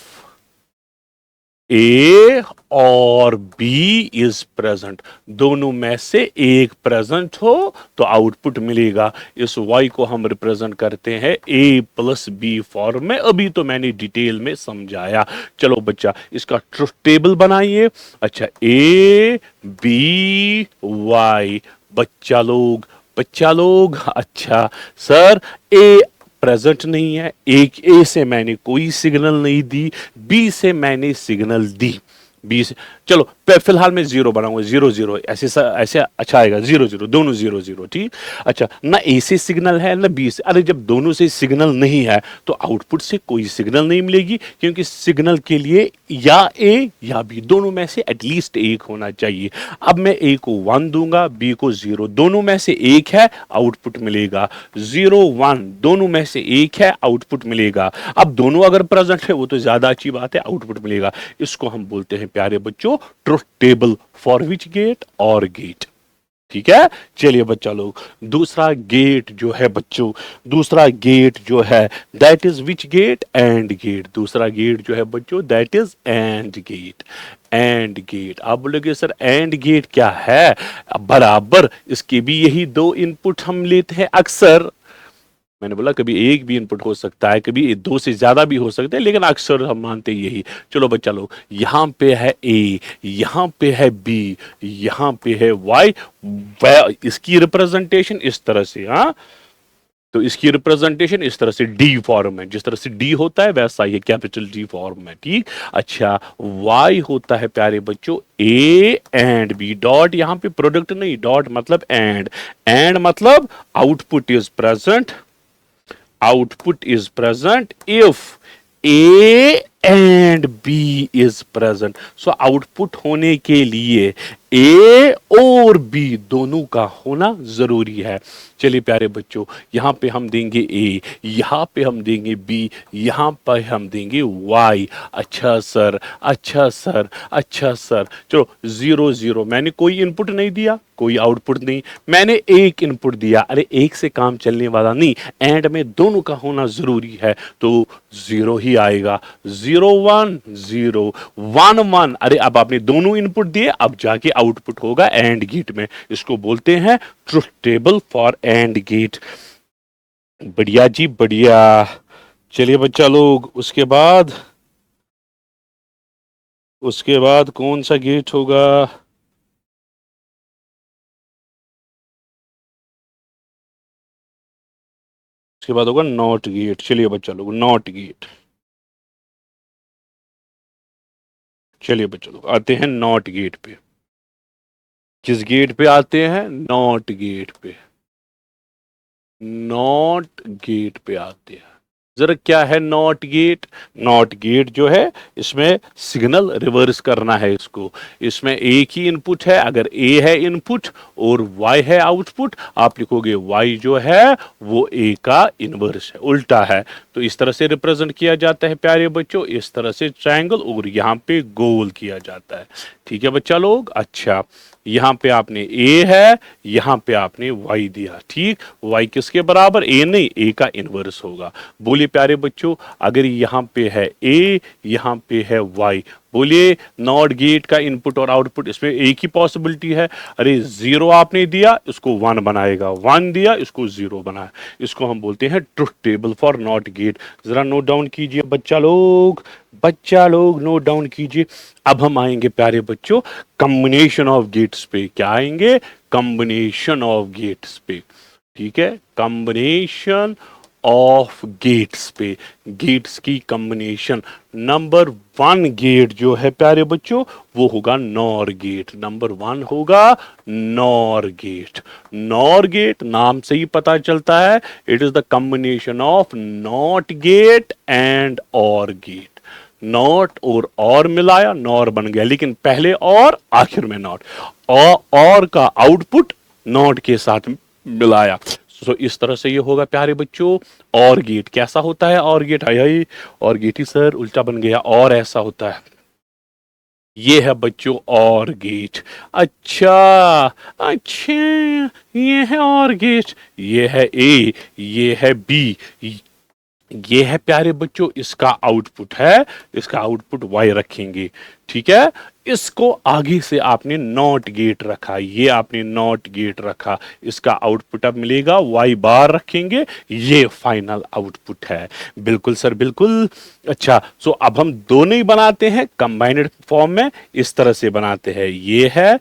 ए और बी इज प्रेजेंट, दोनों में से एक प्रेजेंट हो तो आउटपुट मिलेगा। इस y को हम रिप्रेजेंट करते हैं a प्लस बी फॉर्म में। अभी तो मैंने डिटेल में समझाया। चलो बच्चा इसका ट्रुथ टेबल बनाइए। अच्छा, a b y, बच्चा लोग अच्छा सर a प्रेजेंट नहीं है, एक ए से मैंने कोई सिग्नल नहीं दी, बी से मैंने सिग्नल दी। बी से चलो फिलहाल मैं जीरो बनाऊंगा, जीरो जीरो ऐसे ऐसे अच्छा आएगा, जीरो जीरो, दोनों जीरो जीरो। ठीक, अच्छा ना ए से सिग्नल है ना बी से। अरे जब दोनों से सिग्नल नहीं है तो आउटपुट से कोई सिग्नल नहीं मिलेगी, क्योंकि सिग्नल के लिए या ए या बी, दोनों में से एटलीस्ट एक होना चाहिए। अब मैं ए को 1 दूंगा, बी को 0, दोनों में से एक है, आउटपुट मिलेगा। 0 1 दोनों में से एक है, आउटपुट मिलेगा। अब दोनों अगर प्रेजेंट है वो तो ज्यादा अच्छी बात है, आउटपुट मिलेगा। इसको हम बोलते हैं प्यारे बच्चों truth table for which gate? OR gate. ठीक है। चलिए बच्चा लोग, दूसरा गेट जो है बच्चों, दूसरा गेट जो है that is which gate? And gate. दूसरा गेट जो है बच्चों that is and gate. And gate. आप बोलोगे सर एंड गेट क्या है? बराबर इसके भी यही दो इनपुट हम लेते हैं अक्सर। मैंने बोला कभी एक भी इनपुट हो सकता है, कभी दो से ज्यादा भी हो सकते हैं, लेकिन अक्सर हम मानते हैं यही। चलो बच्चा लोग, यहां पे है ए, यहां पे है बी, यहां पे है वाई। इसकी रिप्रेजेंटेशन इस तरह से, हाँ, तो इसकी रिप्रेजेंटेशन इस तरह से डी फॉर्म है। जिस तरह से डी होता है वैसा ये कैपिटल डी फॉर्म है, ठीक। अच्छा, वाई होता है प्यारे बच्चों ए एंड बी। डॉट यहां पे प्रोडक्ट नहीं, डॉट मतलब एंड। एंड मतलब output is present, output is present if A and B is present. So output होने के लिए A और B दोनों का होना जरूरी है। चलिए प्यारे बच्चों, यहाँ पे हम देंगे A, यहाँ पे हम देंगे B, यहाँ पे हम देंगे Y। अच्छा सर, अच्छा सर, अच्छा सर। चलो 0 0, मैंने कोई इनपुट नहीं दिया, कोई आउटपुट नहीं, मैंने एक इनपुट दिया। अरे एक से काम चलने वाला नहीं, एंड में दोनों का होना जरूरी है, तो 0 ही आएगा। 0 1 0 1 1। अरे अब आपने दोनों इनपुट दिए, अब जाके आउटपुट होगा एंड गेट में। इसको बोलते हैं truth table for AND gate. बढ़िया जी बढ़िया। चलिए बच्चा लोग, उसके बाद कौन सा गेट होगा? उसके बाद होगा नॉट गेट। चलिए बच्चा लोग, नॉट गेट। चलिए बच्चा लोग, आते हैं नॉट गेट पे। किस गेट पे आते हैं? नॉट गेट पे। नॉट गेट पे आते हैं। जरा क्या है नॉट गेट? नॉट गेट जो है, इसमें सिग्नल रिवर्स करना है इसको। इसमें एक ही इनपुट है, अगर ए है इनपुट और वाई है आउटपुट, आप लिखोगे वाई जो है वो ए का इनवर्स है, उल्टा है। तो इस तरह से रिप्रेजेंट किया जाता है प्यारे बच्चों, इस तरह से ट्रायंगल, और यहाँ पे गोल किया जाता है। ठीक है बच्चा लोग। अच्छा, यहां पे आपने ए है, यहां पे आपने वाई दिया, ठीक। वाई किसके बराबर? ए नहीं, ए का इनवर्स होगा। बोलिए प्यारे बच्चों, अगर यहां पे है ए, यहां पे है वाई, बोलिए नॉट गेट का इनपुट और आउटपुट इसमें एक ही पॉसिबिलिटी है। अरे 0 आपने दिया, इसको 1 बनाएगा, 1 दिया, इसको 0 बनाया। इसको हम बोलते हैं truth table for not gate. जरा नोट डाउन कीजिए बच्चा लोग, बच्चा लोग नोट डाउन कीजिए। अब हम आएंगे प्यारे बच्चों कॉम्बिनेशन ऑफ गेट्स पे। क्या आएंगे? कॉम्बिनेशन ऑफ गेट्स पे, ठीक है। कॉम्बिनेशन ऑफ गेट्स पे, गेट्स की कॉम्बिनेशन। नंबर 1 गेट जो है प्यारे बच्चों वो होगा नॉर गेट। नंबर 1 होगा नॉर गेट। नॉर गेट नाम से ही पता चलता है, it is the combination of NOT gate and और गेट। नॉट और मिलाया, नॉर बन गया, लेकिन पहले और आखिर में नॉट। और का आउटपुट नॉट के साथ मिलाया। सो इस तरह से ये होगा प्यारे बच्चों और गेट। कैसा होता है और गेट? हाय और गेट ही सर उल्टा बन गया, और ऐसा होता है। ये है बच्चों और गेट। अच्छा, अच्छा, ये है और गेट, ये है ए, ये है बी, ये है प्यारे बच्चों इसका आउटपुट है, इसका आउटपुट वाई रखेंगे, ठीक है। इसको आगे से आपने नॉट गेट रखा, ये आपने नॉट गेट रखा, इसका आउटपुट अब मिलेगा वाई बार रखेंगे, ये फाइनल आउटपुट है। बिल्कुल सर, बिल्कुल। अच्छा, सो अब हम दोनों ही बनाते हैं कंबाइंड फॉर्म में, इस तरह से बनाते हैं। ये है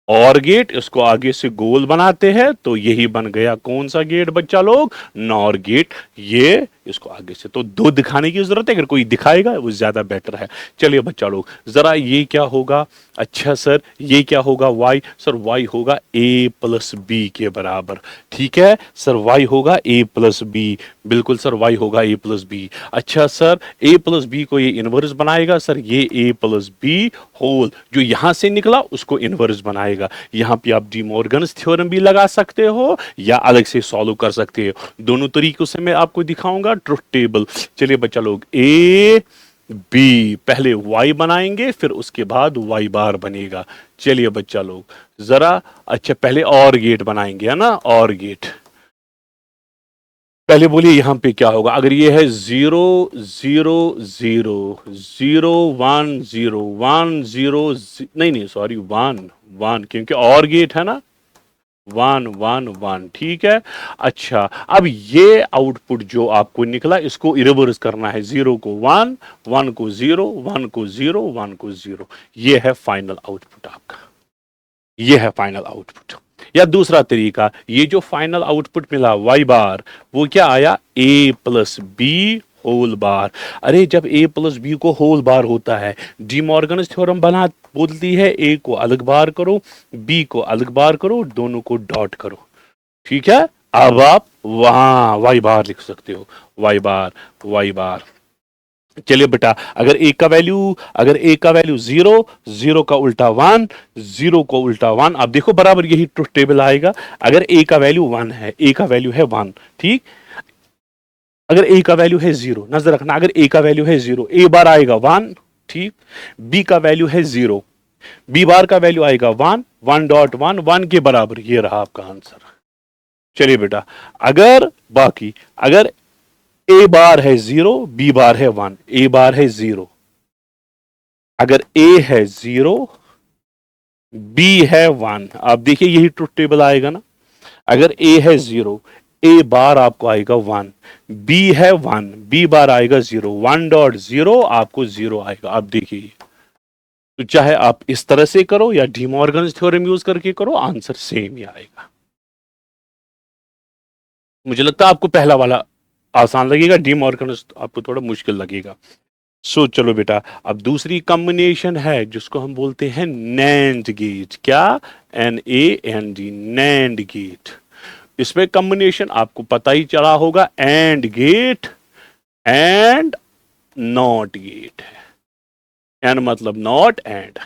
और गेट, इसको आगे से गोल बनाते हैं, तो यही बन गया कौन सा गेट बच्चा लोग? NOR gate. ये इसको आगे से तो 2 दिखाने की जरूरत है, अगर कोई दिखाएगा वो ज्यादा बेटर है। चलिए बच्चा लोग, जरा ये क्या होगा? अच्छा सर, ये क्या होगा? वाई। सर वाई होगा a प्लस बी के बराबर, ठीक है सर। वाई होगा a प्लस बी, बिल्कुल सर, वाई होगा a प्लस बी। अच्छा सर, a प्लस बी को ये इनवर्स बनाएगा सर, ये a प्लस बी होल जो यहां से निकला उसको इनवर्स बनाएगा। यहां पे आप डी मॉर्गन्स थ्योरम भी लगा सकते हो या अलग से सॉल्व कर सकते हो, दोनों तरीकों से मैं आपको दिखाऊंगा ट्रुथ टेबल। चलिए बच्चा लोग, ए बी, पहले वाई बनाएंगे फिर उसके बाद वाई बार बनेगा। चलिए बच्चा लोग जरा, अच्छा पहले और गेट बनाएंगे है ना, और गेट। पहले बोलिए यहां पे क्या होगा, अगर ये है 0 0 0 0 1 0 1 0 नहीं नहीं सॉरी 1 1, क्योंकि और गेट है ना, 1 1 1, ठीक है। अच्छा अब ये आउटपुट जो आपको निकला इसको रिवर्स करना है, 0 को 1 1 को 0 1 को 0 1 को 0, ये है फाइनल आउटपुट आपका, ये है फाइनल आउटपुट। या दूसरा तरीका, ये जो फाइनल आउटपुट मिला वाई बार, वो क्या आया, ए प्लस बी होल बार। अरे जब ए प्लस बी को होल बार होता है, डी मॉर्गन्स थ्योरम बना बोलती है ए को अलग बार करो, बी को अलग बार करो, दोनों को डॉट करो, ठीक है। अब आप वहां वाई बार लिख सकते हो, वाई बार वाई बार। चलिए बेटा, अगर ए का वैल्यू 0, 0 का उल्टा 1, 0 को उल्टा 1, आप देखो बराबर यही ट्रुथ टेबल आएगा। अगर ए का वैल्यू 1 है, ए का वैल्यू है 1, ठीक। अगर ए का वैल्यू है 0, नजर रखना, अगर ए का वैल्यू है 0, ए बार आएगा 1, ठीक। बी का वैल्यू है 0, बी बार का वैल्यू आएगा 1, 1.1, 1 के बराबर, ये रहा आपका आंसर। चलिए बेटा, अगर बाकी अगर ए बार है 0, बी बार है 1, ए बार है 0, अगर ए है 0, बी है 1, आप देखिए यही ट्रुथ टेबल आएगा ना। अगर ए है 0, ए बार आपको आएगा 1, बी है 1, बी बार आएगा 0, 1.0 आपको 0 आएगा। आप देखिए, तो चाहे आप इस तरह से करो या डी मॉर्गन्स थ्योरम यूज करके करो, आंसर सेम ही आएगा। मुझे लगता है आपको पहला वाला आसान लगेगा, डी मॉर्गन्स आपको थोड़ा मुश्किल लगेगा। सो चलो बेटा, अब दूसरी कॉम्बिनेशन है जिसको हम बोलते हैं नैंड गेट। क्या, NAND, नैंड गेट। इसमें कॉम्बिनेशन आपको पता ही चला होगा, AND gate AND NOT gate है, एंड मतलब नॉट एंड।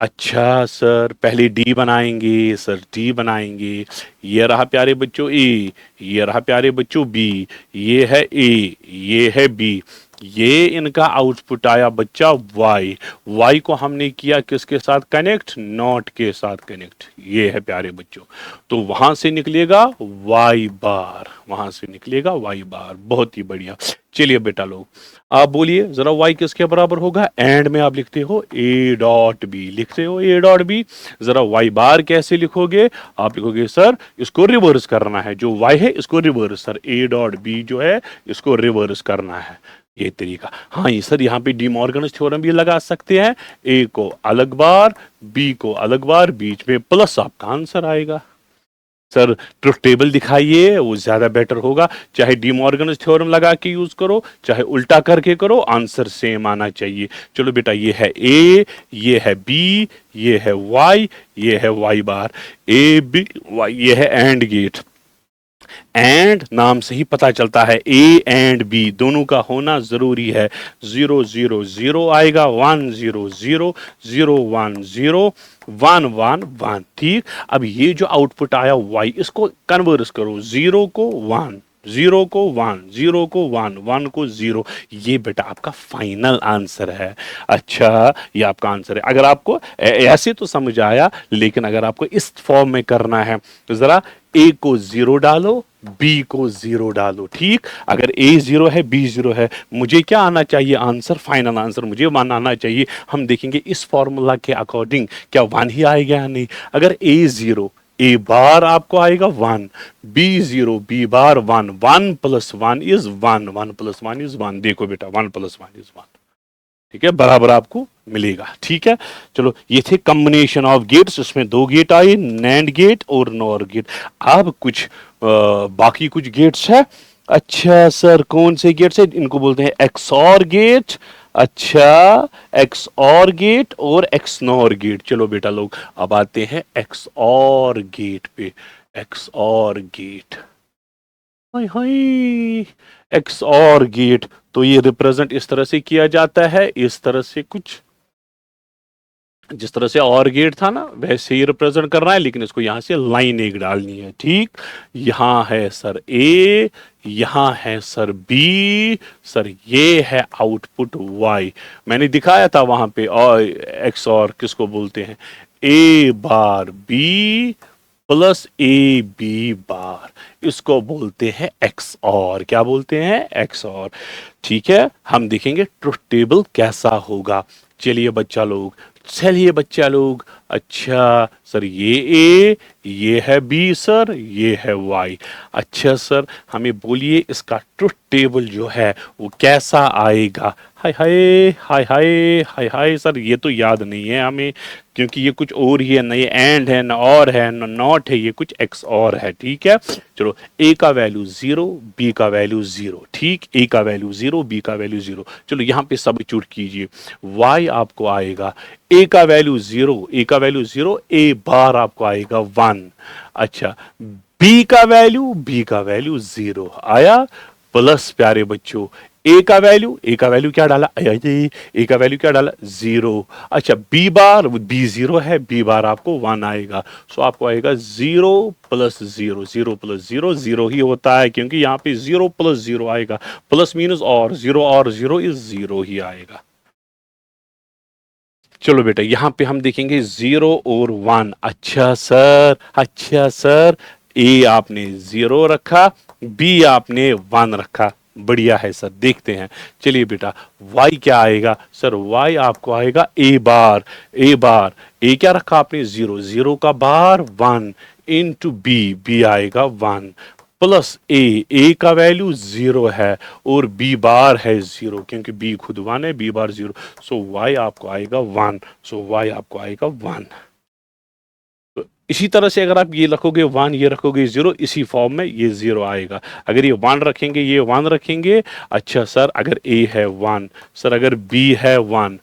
अच्छा सर पहले डी बनाएंगे, सर डी बनाएंगे, ये रहा प्यारे बच्चों ए, ये रहा प्यारे बच्चों बी, ये है ए, ये है बी, ये इनका आउटपुट आया बच्चा वाई, वाई को हमने किया किसके साथ कनेक्ट, नॉट के साथ कनेक्ट, ये है प्यारे बच्चों। तो वहां से निकलेगा वाई बार, वहां से निकलेगा वाई बार, बहुत ही बढ़िया। चलिए बेटा लोग, आप बोलिए जरा वाई किसके बराबर होगा, एंड में आप लिखते हो ए डॉट बी, लिखते हो ए डॉट बी। जरा वाई बार कैसे लिखोगे, आप लिखोगे सर इसको रिवर्स करना है, जो वाई है इसको reverse, sir A dot B जो है इसको रिवर्स करना है, ये तरीका। हाँ ये सर यहाँ पे डी मॉर्गन्स थ्योरम भी लगा सकते हैं, ए को अलग बार, बी को अलग बार, बीच में प्लस, आपका आंसर आएगा। सर ट्रुथ टेबल दिखाइए, वो ज्यादा बेटर होगा, चाहे डी मॉर्गन्स थ्योरम लगा के यूज करो चाहे उल्टा करके करो, आंसर सेम आना चाहिए। चलो बेटा, ये है ए, ये है बी, ये है वाई, ये है Y bar, A B Y, ये है एंड गेट। एंड नाम से ही पता चलता है ए एंड बी दोनों का होना जरूरी है। 0 0 0 आएगा, 1 0 0 0 1 0 1 1 1, ठीक। अब ये जो आउटपुट आया वाई, इसको कन्वर्स करो, 0 को 1, 0 को 1, 0 को 1, 1 को 0, ये बेटा आपका फाइनल आंसर है। अच्छा ये आपका आंसर है। अगर आपको ऐसे तो समझ आया, लेकिन अगर आपको इस फॉर्म में करना है तो जरा ए को 0 डालो, बी को 0 डालो, ठीक। अगर ए 0 है, बी 0 है, मुझे क्या आना चाहिए आंसर, फाइनल आंसर मुझे आना चाहिए। हम देखेंगे इस फॉर्मूला के अकॉर्डिंग क्या 1 ही आएगा या नहीं। अगर ए 0, ए बार आपको आएगा 1, B 0, B bar 1, 1 plus 1 is 1, 1 plus 1 is 1। देखो बेटा 1 प्लस 1 इज 1, ठीक है, बराबर आपको मिलेगा, ठीक है। चलो ये थे कॉम्बिनेशन ऑफ गेट्स, इसमें 2 गेट आए, नैंड गेट और नॉर गेट। अब कुछ बाकी कुछ गेट्स है। अच्छा सर कौन से गेट्स है, इनको बोलते हैं एक्सऑर गेट। अच्छा एक्सऑर गेट और एक्सनॉर गेट। चलो बेटा लोग, अब आते हैं एक्सऑर गेट पे। एक्सऑर गेट, हाय हाय, एक्सऑर गेट, तो ये रिप्रेजेंट इस तरह से किया जाता है, इस तरह से कुछ, जिस तरह से और गेट था ना वैसे ही रिप्रेजेंट कर रहा है, लेकिन इसको यहां से लाइन एक डालनी है। ठीक, यहां है सर ए, यहां है सर बी, सर ये है आउटपुट वाई। मैंने दिखाया था वहां पे, और एक्स और किसको बोलते हैं, A bar B plus A B bar, इसको बोलते हैं एक्स और। क्या बोलते हैं, एक्स और। ठीक है, हम देखेंगे ट्रुथ टेबल कैसा होगा। चलिए बच्चा लोग, चलिए बच्चा लोग, अच्छा सर ये ए, ये है बी सर, ये है वाई। अच्छा सर हमें बोलिए इसका ट्रुथ टेबल जो है वो कैसा आएगा। हाय हाय हाय हाय हाय हाय सर, ये तो याद नहीं है हमें, क्योंकि ये कुछ और ही है, न ये एंड है, न और है, न नॉट है, ये कुछ एक्स और है। ठीक है, चलो ए का वैल्यू 0, बी का वैल्यू 0। ठीक, ए का वैल्यू 0, बी का वैल्यू 0। चलो यहाँ पे सब्स्टिट्यूट कीजिए, y आपको आएगा ए का वैल्यू 0, ए का वैल्यू 0, ए बार आपको आएगा 1। अच्छा, बी का वैल्यू 0 आया, प्लस प्यारे बच्चों ए का वैल्यू क्या डाला, ए का वैल्यू क्या डाला 0। अच्छा बी 0 है, बी बार आपको 1 आएगा। सो आपको आएगा 0 प्लस 0, 0 प्लस 0 0 ही होता है, क्योंकि यहाँ पे 0 प्लस 0 आएगा, प्लस मीनस और 0 इज 0 ही आएगा। चलो बेटा यहाँ पे हम देखेंगे 0 और 1। अच्छा सर ए आपने 0 रखा, बी आपने 1 रखा, बढ़िया है सर, देखते हैं। चलिए बेटा y क्या आएगा, सर y आपको आएगा ए बार ए क्या रखा आपने 0, 0 का बार 1 इंटू बी आएगा 1, प्लस ए का वैल्यू 0 है और बी बार है 0, क्योंकि बी खुद 1 है, बी बार 0। सो y आपको आएगा 1, सो y आपको आएगा 1। तो इसी तरह से अगर आप ये रखोगे 1, ये रखोगे 0, इसी फॉर्म में ये 0 आएगा। अगर ये 1 रखेंगे, ये 1 रखेंगे। अच्छा सर अगर a है 1, सर अगर b है 1,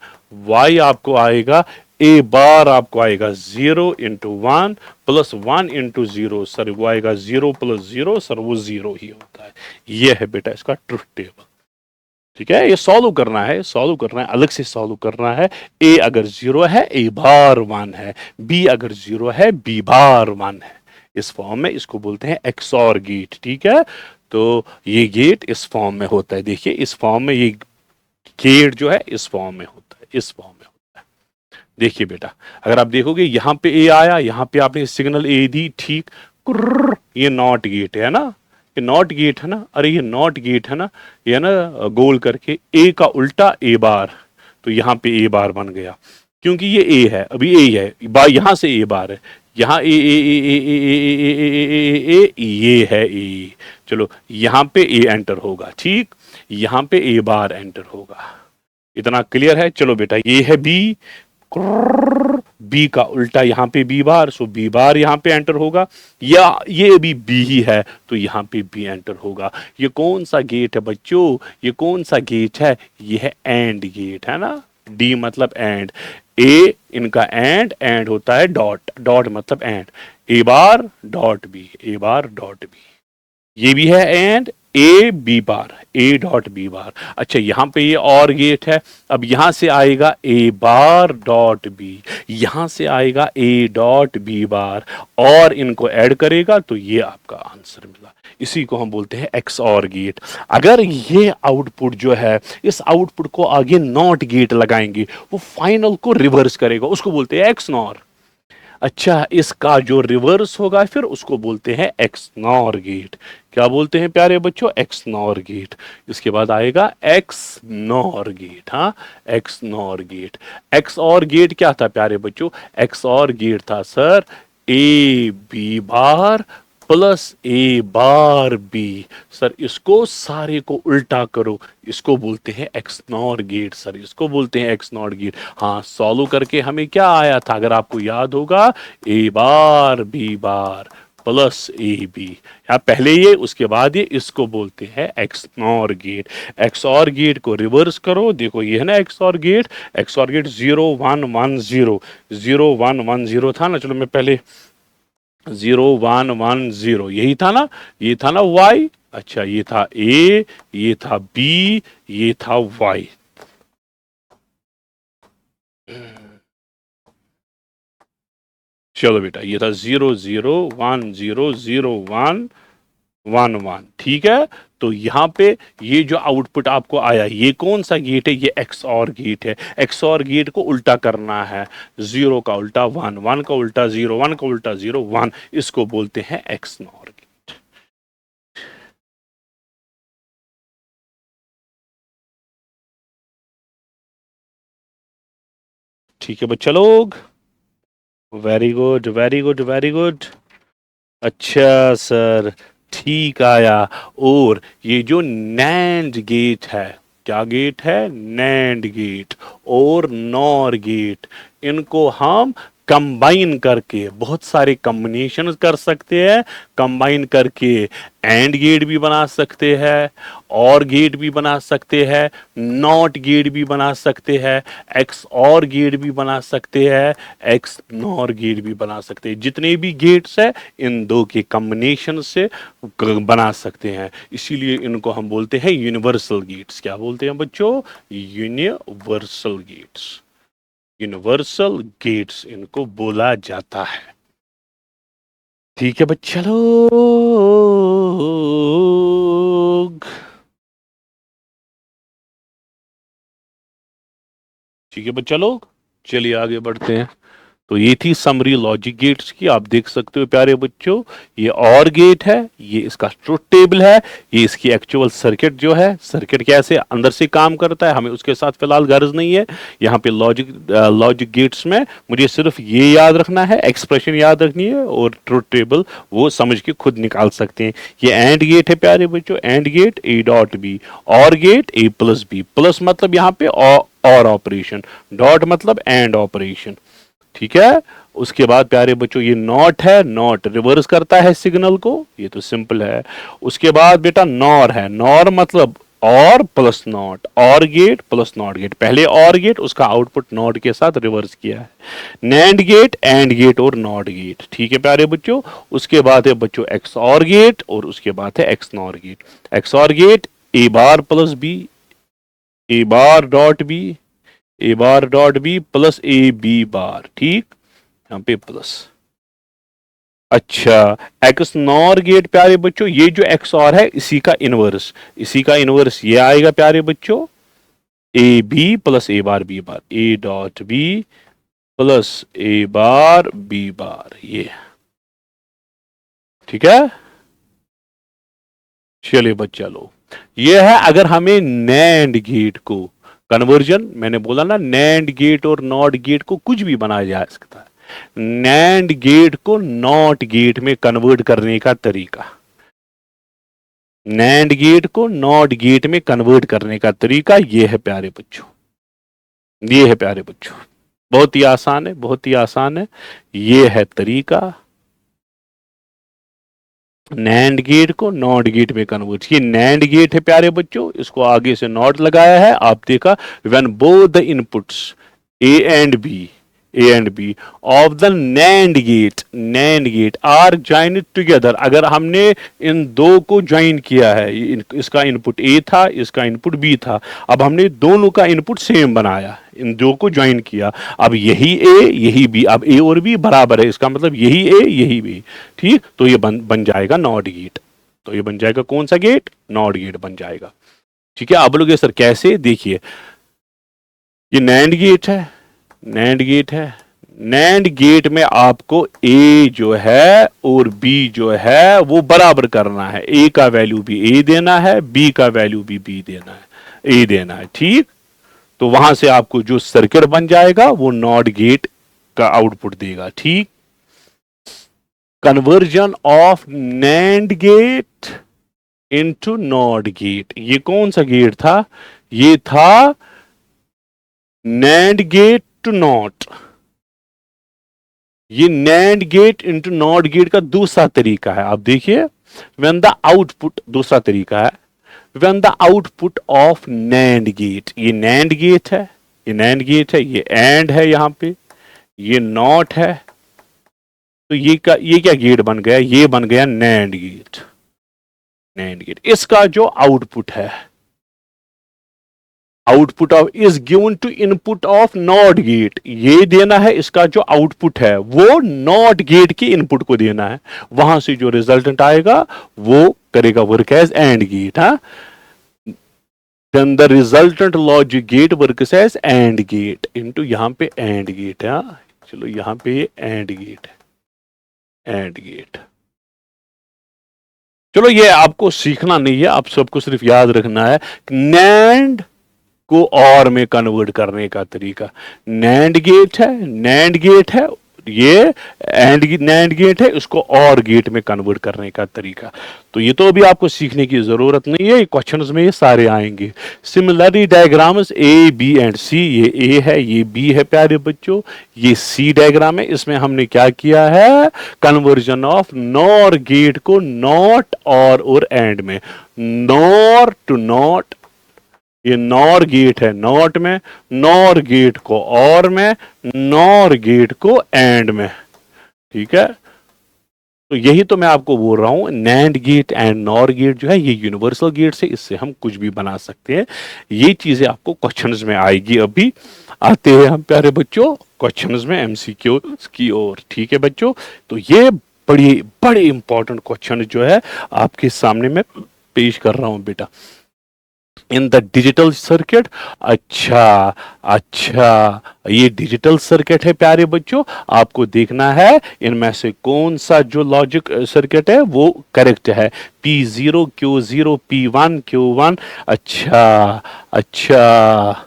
y आपको आएगा, ए बार आपको आएगा 0 इंटू 1 प्लस 1 इंटू 0, सर वो आएगा 0 प्लस 0, सर वो 0 ही होता है। ये है बेटा इसका ट्रुथ टेबल। ठीक है, ये सॉल्व करना है, अलग से सॉल्व करना है। ए अगर 0 है, ए बार 1 है, बी अगर 0 है, बी बार 1 है। इस फॉर्म में इसको बोलते हैं एक्सऑर गेट। ठीक है, तो ये गेट इस फॉर्म में होता है। देखिए इस फॉर्म में ये गेट जो है इस फॉर्म में होता है, इस फॉर्म में होता है। देखिए बेटा अगर आप देखोगे यहाँ पे ए आया, यहाँ पे आपने सिग्नल ए दी, ठीक, ये नॉट गेट है ना, ये नॉट गेट है ना, अरे ये नॉट गेट है ना, ये ना गोल करके ए का उल्टा ए बार, तो यहाँ पे ए बार बन गया, क्योंकि ये ए है, अभी ए है, बा यहाँ से ए बार है, यहाँ ए ये है ए। चलो यहाँ पे ए एंटर होगा, ठीक, यहाँ पे ए बार एंटर होगा। इतना क्लियर है। चलो बेटा ये है बी, बी का उल्टा यहाँ पे बी बार, सो बी बार यहाँ पे एंटर होगा, या ये भी बी ही है तो यहाँ पे बी एंटर होगा। ये कौन सा गेट है बच्चों, ये कौन सा गेट है, ये है एंड गेट है ना, डी मतलब एंड, ए इनका एंड होता है डॉट, डॉट मतलब AND, A bar dot B, A bar dot B, ये भी है AND, A B bar, A dot B bar. अच्छा यहाँ पे ये और गेट है, अब यहां से आएगा ए बार डॉट बी, यहां से आएगा ए डॉट बी बार, और इनको ऐड करेगा तो ये आपका आंसर मिला। इसी को हम बोलते हैं एक्स और गेट। अगर ये आउटपुट जो है, इस आउटपुट को आगे नॉट गेट लगाएंगे, वो फाइनल को रिवर्स करेगा, उसको बोलते हैं एक्स नॉर। अच्छा इसका जो रिवर्स होगा फिर उसको बोलते हैं एक्स नॉर गेट। क्या बोलते हैं प्यारे बच्चों, एक्स नॉर गेट। इसके बाद आएगा एक्स नॉर गेट। हाँ, XNOR gate. XOR gate क्या था प्यारे बच्चों, एक्स और गेट था sir A B bar plus A bar B. Sir इसको सारे को उल्टा करो, इसको बोलते हैं एक्स नॉर गेट। सर इसको बोलते हैं एक्स नॉट गेट। हाँ, सॉल्व करके हमें क्या आया था अगर आपको याद होगा, A bar B bar plus A B. यहाँ पहले ये उसके बाद ये, इसको बोलते हैं XNOR gate. XOR gate को रिवर्स करो, देखो ये है ना एक्स और गेट, एक्स और गेट 0 1 1 0, 0 1 1 0 था ना। चलो मैं पहले 0 1 1 0 यही था ना, ये था ना y। अच्छा ये था a, ये था b, ये था y। चलो बेटा, ये था 00100111, ठीक है। तो यहाँ पे ये जो आउटपुट आपको आया, ये कौन सा गेट है? ये एक्स और गेट है। एक्स और गेट को उल्टा करना है, 0 का उल्टा 1, 1 का उल्टा 0, 1 का उल्टा 0, 1, इसको बोलते हैं एक्स नॉर गेट। ठीक है बच्चा लोग, very good very good very good. अच्छा सर, ठीक आया। और ये जो नैंड गेट है, क्या गेट है? नैंड गेट और नॉर गेट, इनको हम कंबाइन करके बहुत सारे कॉम्बिनेशन कर सकते हैं। कंबाइन करके एंड गेट भी बना सकते हैं, और गेट भी बना सकते हैं, नॉट गेट भी बना सकते हैं, एक्स और गेट भी बना सकते हैं, एक्स नॉर गेट भी बना सकते हैं। जितने भी गेट्स है, इन दो के कॉम्बिनेशन से बना सकते हैं। इसीलिए इनको हम बोलते हैं यूनिवर्सल गेट्स। क्या बोलते हैं बच्चों? Universal gets. यूनिवर्सल गेट्स इनको बोला जाता है। ठीक है बच्चा लोग, ठीक है बच्चा लोग, चलिए आगे बढ़ते हैं। तो ये थी समरी लॉजिक गेट्स की। आप देख सकते हो प्यारे बच्चों, ये और गेट है, ये इसका ट्रुथ टेबल है, ये इसकी एक्चुअल सर्किट जो है, सर्किट कैसे अंदर से काम करता है हमें उसके साथ फिलहाल गर्ज नहीं है। यहाँ पे लॉजिक गेट्स में मुझे सिर्फ ये याद रखना है, एक्सप्रेशन याद रखनी है, और ट्रुथ टेबल वो समझ के खुद निकाल सकते हैं। ये एंड गेट है प्यारे बच्चों, and gate A dot B, or gate A plus B. Plus मतलब यहाँ पे और ऑपरेशन, डॉट मतलब एंड ऑपरेशन, ठीक है। उसके बाद प्यारे बच्चों ये नॉट है, नॉट रिवर्स करता है सिग्नल को, ये तो सिंपल है। उसके बाद बेटा नॉर है, नॉर मतलब और प्लस नॉट, और गेट प्लस नॉट गेट, पहले और गेट उसका आउटपुट नॉट के साथ रिवर्स किया है। नैंड गेट, एंड गेट और नॉट गेट, ठीक है प्यारे बच्चों। उसके बाद है बच्चों एक्स और गेट, और उसके बाद है XNOR gate. XOR gate A bar plus B, A bar dot B, A bar dot B plus A B bar, ठीक, यहाँ पे प्लस। अच्छा, एक्स नॉर गेट प्यारे बच्चों, ये जो एक्स और है इसी का इनवर्स, इसी का इनवर्स ये आएगा प्यारे बच्चों, A B plus A bar B bar, A dot B plus A bar B bar, ये ठीक है। चलिए बच्चा लो, ये है अगर हमें नैंड गेट को कन्वर्जन, मैंने बोला ना नैंड गेट और नॉट गेट को कुछ भी बनाया जा सकता है। नैंड गेट को नॉट गेट में कन्वर्ट करने का तरीका, नैंड गेट को नॉट गेट में कन्वर्ट करने का तरीका ये है प्यारे बच्चों, ये है प्यारे बच्चों, बहुत ही आसान है, बहुत ही आसान है। ये है तरीका, नैंड गेट को नॉट गेट में कन्वर्ट। ये नैंड गेट है प्यारे बच्चों, इसको आगे से नॉट लगाया है, आप देखा, when both the inputs A and B, A and B of the NAND gate, NAND gate are joined together, अगर हमने इन दो को ज्वाइन किया है, इसका इनपुट ए था, इसका इनपुट बी था, अब हमने दोनों का इनपुट सेम बनाया, इन दो को ज्वाइन किया, अब यही ए यही बी, अब ए और बी बराबर है, इसका मतलब यही ए यही बी, ठीक, तो ये बन जाएगा नॉट गेट। तो ये बन जाएगा कौन सा गेट? नॉट गेट बन जाएगा, ठीक है। अब लोग ये सर कैसे, देखिए, ये नैंड गेट है, नैंड गेट है, नैंड गेट में आपको ए जो है और बी जो है वो बराबर करना है, ए का वैल्यू भी ए देना है, बी का वैल्यू भी बी देना है, ए देना है, ठीक। तो वहां से आपको जो सर्किट बन जाएगा वो नॉट गेट का आउटपुट देगा, ठीक। Conversion of NAND get into not gate, ये कौन सा गेट था? ये था नैंड गेट टू नॉट, ये NAND gate into not gate का दूसरा तरीका है। आप देखिए, व्हेन द आउटपुट, दूसरा तरीका है, when the output of NAND gate, ये नैंड गेट है, ये नैंड गेट है, ये एंड है, यहां पे ये नॉट है, तो ये क्या गेट बन गया? ये बन गया नैंड गेट, नैंड गेट। इसका जो आउटपुट है, output of is given to input of NOT gate, ये देना है, इसका जो आउटपुट है वो नॉट गेट के इनपुट को देना है, वहां से जो रिजल्टेंट आएगा वो करेगा वर्क एज एंड गेट। हाँ, then the resultant logic gate works as AND gate into यहाँ पे AND gate है। हाँ, चलो यहाँ पे ये AND gate है, AND gate। चलो ये आपको सीखना नहीं है, आप सबको सिर्फ याद रखना है NAND को और में कन्वर्ट करने का तरीका। NAND गेट है, NAND गेट है, ये NAND गेट है, इसको और गेट में कन्वर्ट करने का तरीका। तो ये तो अभी आपको सीखने की जरूरत नहीं है, क्वेश्चंस में ये सारे आएंगे। Similarly diagrams A B and C, ये ए है, ये बी है प्यारे बच्चों, ये सी डायग्राम है। इसमें हमने क्या किया है, कन्वर्जन ऑफ नॉर गेट को नॉट और एंड में, नॉर टू नॉट, ये नॉर गेट है नॉट में, नॉर गेट को और में, नॉर गेट को एंड में। ठीक है, तो यही तो मैं आपको बोल रहा हूं, NAND gate and NOR gate जो है ये यूनिवर्सल गेट से, इससे हम कुछ भी बना सकते हैं। ये चीजें आपको क्वेश्चंस में आएगी। अभी आते हैं हम प्यारे बच्चों क्वेश्चंस में, एमसीक्यू की ओर। ठीक है बच्चों, तो ये बड़े इंपॉर्टेंट क्वेश्चन जो है आपके सामने मैं पेश कर रहा हूं बेटा। इन द डिजिटल सर्किट, अच्छा ये डिजिटल सर्किट है प्यारे बच्चों, आपको देखना है इनमें से कौन सा जो लॉजिक सर्किट है वो करेक्ट है। P0 Q0 P1 Q1। अच्छा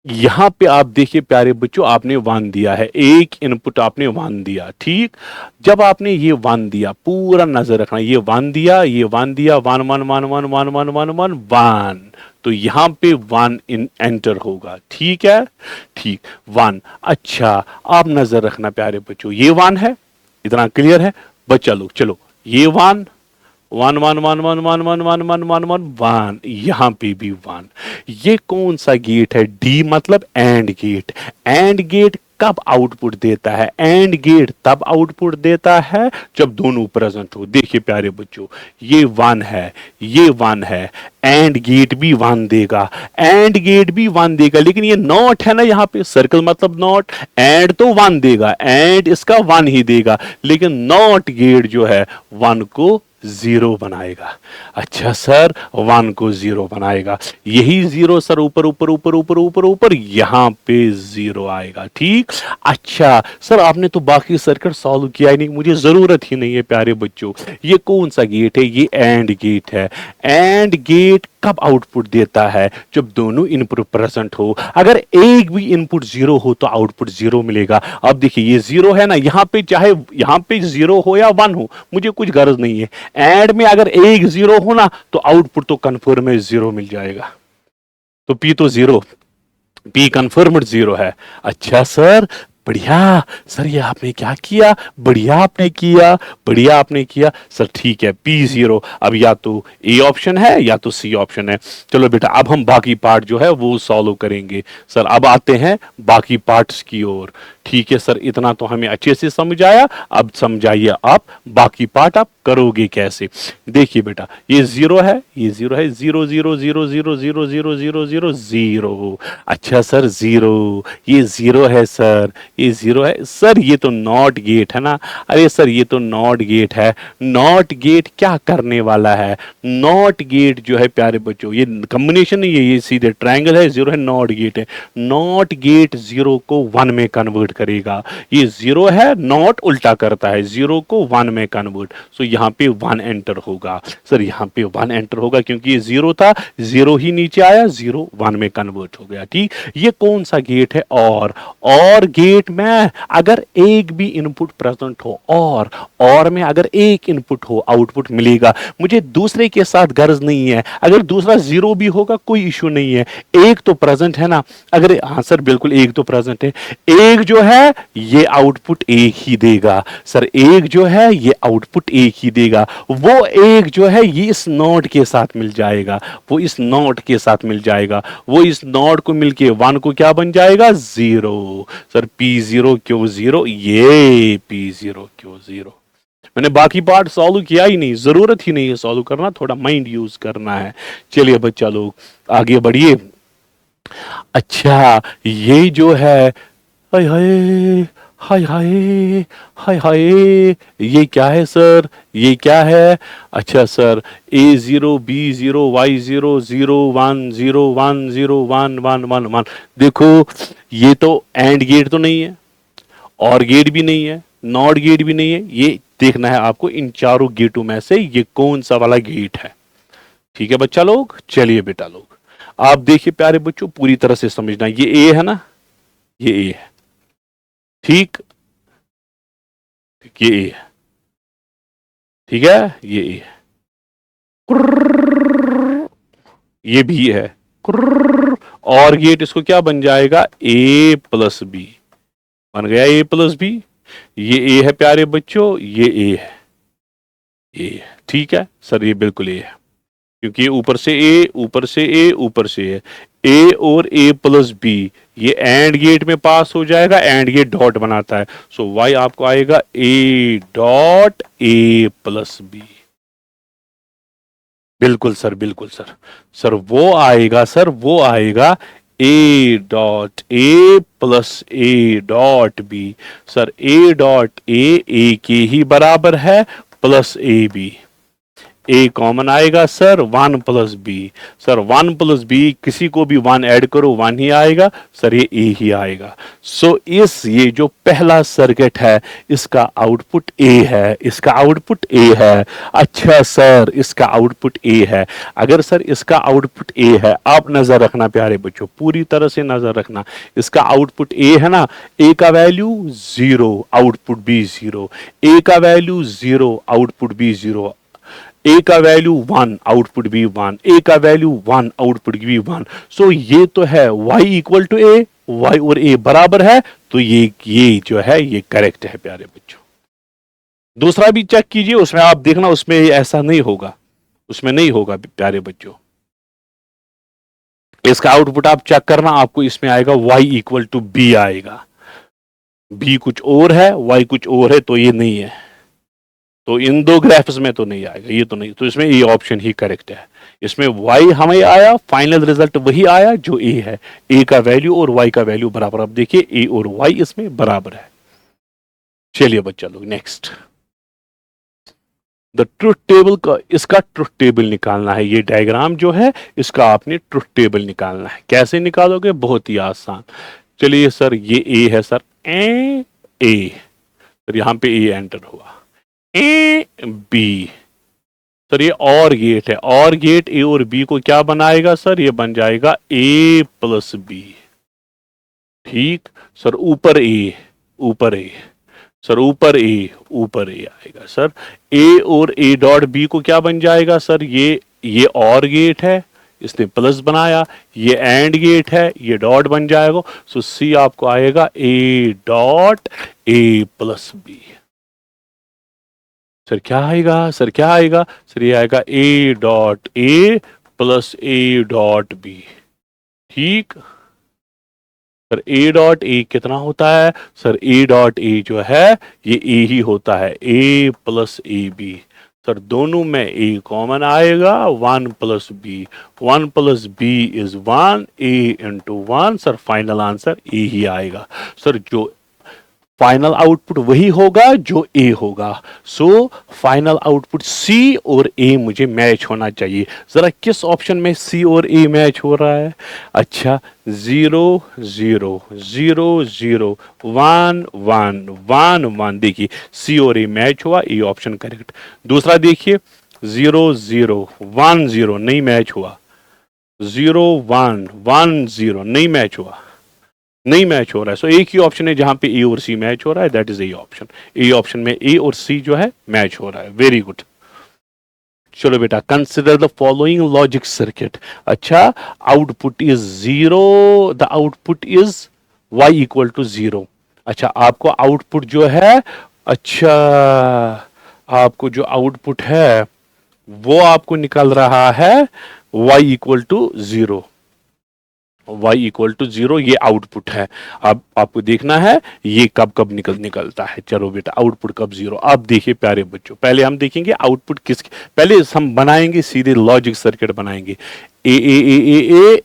यहां पे आप देखिए प्यारे बच्चों, आपने 1 दिया है, एक इनपुट आपने 1 दिया। ठीक, जब आपने ये 1 दिया, पूरा नजर रखना, ये 1 दिया, ये 1 दिया, 1 1 1 1 1 1 1 1 1, तो यहां पे 1 एंटर होगा। ठीक है, ठीक 1। अच्छा आप नजर रखना प्यारे बच्चों, ये 1 है, इतना क्लियर है बच्चा लोग। चलो ये 1 1 1 1 1 1 1 1 1 1 1 1, यहां पे भी 1। ये कौन सा गेट है, डी मतलब एंड गेट। एंड गेट कब आउटपुट देता है, एंड गेट तब आउटपुट देता है जब दोनों प्रेजेंट हो। देखिए प्यारे बच्चों, ये 1 है, ये 1 है, एंड गेट भी 1 देगा, एंड गेट भी 1 देगा, लेकिन ये नॉट है ना, यहाँ पे सर्कल मतलब नॉट, एंड तो 1 देगा, एंड इसका 1 ही देगा, लेकिन नॉट गेट जो है 1 को 0 बनाएगा। अच्छा सर 1 को 0 बनाएगा, यही 0 सर ऊपर ऊपर ऊपर ऊपर ऊपर ऊपर यहां पे 0 आएगा। ठीक, अच्छा सर आपने तो बाकी सर्किट सॉल्व किया ही नहीं, मुझे जरूरत ही नहीं है प्यारे बच्चों। ये कौन सा गेट है, ये एंड गेट है। एंड गेट कब आउटपुट देता है, जब दोनों इनपुट प्रेजेंट हो। अगर एक भी इनपुट 0 हो तो आउटपुट 0 मिलेगा। अब देखिए ये 0 है ना, यहां पे चाहे यहां पे 0 हो या 1 हो, मुझे कुछ गर्ज नहीं है। एंड में अगर एक 0 हो ना तो आउटपुट तो कन्फर्म है 0 मिल जाएगा। तो P तो 0, P कन्फर्म्ड 0 है। अच्छा सर बढ़िया, सर ये आपने क्या किया, बढ़िया आपने किया, बढ़िया आपने किया सर। ठीक है P0 अब या तो ए ऑप्शन है या तो सी ऑप्शन है। चलो बेटा अब हम बाकी पार्ट जो है वो सॉल्व करेंगे। सर अब आते हैं बाकी पार्ट्स की ओर। ठीक है सर, इतना तो हमें अच्छे से समझ आया, अब समझाइए आप बाकी पार्ट आप करोगे कैसे। देखिए बेटा ये 0 है, ये 0 है, 0 0 0 0 0 0 0 0 0। अच्छा सर 0, ये 0 है सर, ये 0 है सर, ये तो नॉट गेट है ना। अरे सर ये तो नॉट गेट है। नॉट गेट क्या करने वाला है, नॉट गेट जो है प्यारे बच्चों ये कॉम्बिनेशन नहीं है, ये सीधे ट्रायंगल है, 0 है, नॉट गेट है। नॉट गेट 0 को 1 में कन्वर्ट करेगा। ये 0 है, नॉट उल्टा करता है, 0 को 1 में कन्वर्ट। सो यहाँ पे 1 एंटर होगा सर, यहाँ पे 1 एंटर होगा क्योंकि ये 0 था, 0 ही नीचे आया, 0 1 में कन्वर्ट हो गया। ठीक, ये कौन सा गेट है, और गेट में अगर एक भी इनपुट प्रेजेंट हो, और में अगर एक इनपुट हो आउटपुट मिलेगा। मुझे दूसरे के साथ गर्ज नहीं है, अगर दूसरा 0 भी होगा कोई इश्यू नहीं है, एक तो प्रेजेंट है ना। अगर हाँ सर बिल्कुल एक तो प्रेजेंट है, एक जो है ये आउटपुट एक ही देगा सर, एक जो है ये आउटपुट एक ही देगा। वो एक जो है ये इस नॉट के साथ मिल जाएगा, वो इस नॉट के साथ मिल जाएगा, वो इस नॉट को मिलके 1 को क्या बन जाएगा 0 सर। P0 Q0, ये P0 Q0। मैंने बाकी पार्ट सॉल्व किया ही नहीं, जरूरत ही नहीं है सॉल्व करना, थोड़ा माइंड यूज करना है। चलिए बच्चा लोग आगे बढ़िए। अच्छा ये जो है, हाय हाय, हाय हाय, हाय हाय, ये क्या है सर, ये क्या है? अच्छा सर, A0 B0 Y0 0 1 0 1 0 1 1 1। देखो ये तो एंड गेट तो नहीं है, और गेट भी नहीं है, नॉट गेट भी नहीं है। ये देखना है आपको इन चारों गेटों में से ये कौन सा वाला गेट है। ठीक है बच्चा लोग, चलिए बेटा लोग, आप देखिए प्यारे बच्चों, पूरी तरह से समझना। ये ए है ना, ये ए है, ठीक, ये ए है, ठीक है, ये ए है, ये भी है, और गेट इसको क्या बन जाएगा, ए प्लस बी, बन गया ए प्लस बी। ये ए है प्यारे बच्चों, ये ए है, ए है, ठीक है सर, ये बिल्कुल ए है, क्योंकि ये ऊपर से ए, ऊपर से ए, ऊपर से ए और ए प्लस बी, ये एंड गेट में पास हो जाएगा, एंड गेट डॉट बनाता है, सो वाई आपको आएगा A dot A plus B. बिल्कुल सर, बिल्कुल सर, सर वो आएगा, सर वो आएगा A dot A plus A dot B. Sir A dot A के ही बराबर है, plus A B, A common आएगा sir, 1 plus B. Sir 1 plus B, किसी को भी 1 ऐड करो 1 ही आएगा सर, ये ए ही आएगा। सो इस ये जो पहला सर्किट है इसका आउटपुट ए है, इसका आउटपुट ए है। अच्छा सर इसका आउटपुट ए है, अगर सर इसका आउटपुट ए है, आप नजर रखना प्यारे बच्चों, पूरी तरह से नजर रखना, इसका आउटपुट ए है ना, ए का वैल्यू 0, आउटपुट बी 0, ए का वैल्यू 0, आउटपुट बी 0, ए का वैल्यू 1, आउटपुट भी 1, ए का वैल्यू 1, आउटपुट भी 1। सो ये तो है y equal to A, y और a बराबर है, तो ये जो है ये करेक्ट है प्यारे बच्चों। दूसरा भी चेक कीजिए, उसमें आप देखना, उसमें ऐसा नहीं होगा, उसमें नहीं होगा प्यारे बच्चों। इसका आउटपुट आप चेक करना, आपको इसमें आएगा y इक्वल टू बी आएगा, b कुछ और है, y कुछ और है, तो ये नहीं है, तो इन दो ग्राफ्स में तो नहीं आएगा, ये तो नहीं, तो इसमें ये ऑप्शन ही करेक्ट है। इसमें y हमें आया, फाइनल रिजल्ट वही आया जो a है, a का वैल्यू और y का वैल्यू बराबर, अब देखिए a और y इसमें बराबर है। चलिए बच्चा लोग नेक्स्ट, द ट्रुथ टेबल का, इसका ट्रुथ टेबल निकालना है। ये डायग्राम जो है इसका आपने ट्रुथ टेबल निकालना है। कैसे निकालोगे, बहुत ही आसान। चलिए सर ये a है सर, ए सर, यहां पे a एंटर हुआ, ए बी सर, ये और गेट है, और गेट ए और बी को क्या बनाएगा सर, ये बन जाएगा ए प्लस बी, ठीक सर, ऊपर ए, ऊपर ए सर, ऊपर ए, ऊपर ए आएगा सर, ए और ए डॉट बी को क्या बन जाएगा सर, ये और गेट है, इसने प्लस बनाया, ये एंड गेट है, ये डॉट बन जाएगा, सो सी आपको आएगा A dot A plus B. Sir क्या आएगा, सर क्या आएगा सर, ये आएगा A dot A plus A dot B, ठीक सर। ए डॉट ए कितना होता है सर, ए डॉट ए जो है ये ए ही होता है, A plus A B sir, दोनों में ए कॉमन आएगा, 1 plus B, 1 plus B is 1, A into 1 sir, final answer A ही आएगा सर। जो फाइनल आउटपुट वही होगा जो ए होगा, सो फाइनल आउटपुट सी और ए मुझे मैच होना चाहिए। जरा किस ऑप्शन में सी और ए मैच हो रहा है, अच्छा 0 0 0 0 1 1 1 1, देखिए सी और ए मैच हुआ, ए ऑप्शन करेक्ट। दूसरा देखिए 0 0 1 0 नहीं मैच हुआ, 0 1 1 0 नहीं मैच हुआ, नहीं मैच हो रहा है, सो एक ही ऑप्शन है जहां पे ए और सी मैच हो रहा है, that is A option. A option में ए और सी जो है मैच हो रहा है, वेरी गुड। चलो बेटा, consider the following logic circuit. अच्छा, output is 0, the output is y equal to 0। अच्छा, आपको आउटपुट जो है, अच्छा आपको जो आउटपुट है वो आपको निकल रहा है y equal to 0, y equal to 0, ये आउटपुट है। अब आपको देखना है ये कब कब निकलता है। चलो बेटा आउटपुट कब 0। अब देखिए प्यारे बच्चों, पहले हम देखेंगे आउटपुट किस, पहले हम बनाएंगे सीधे लॉजिक सर्किट बनाएंगे। ए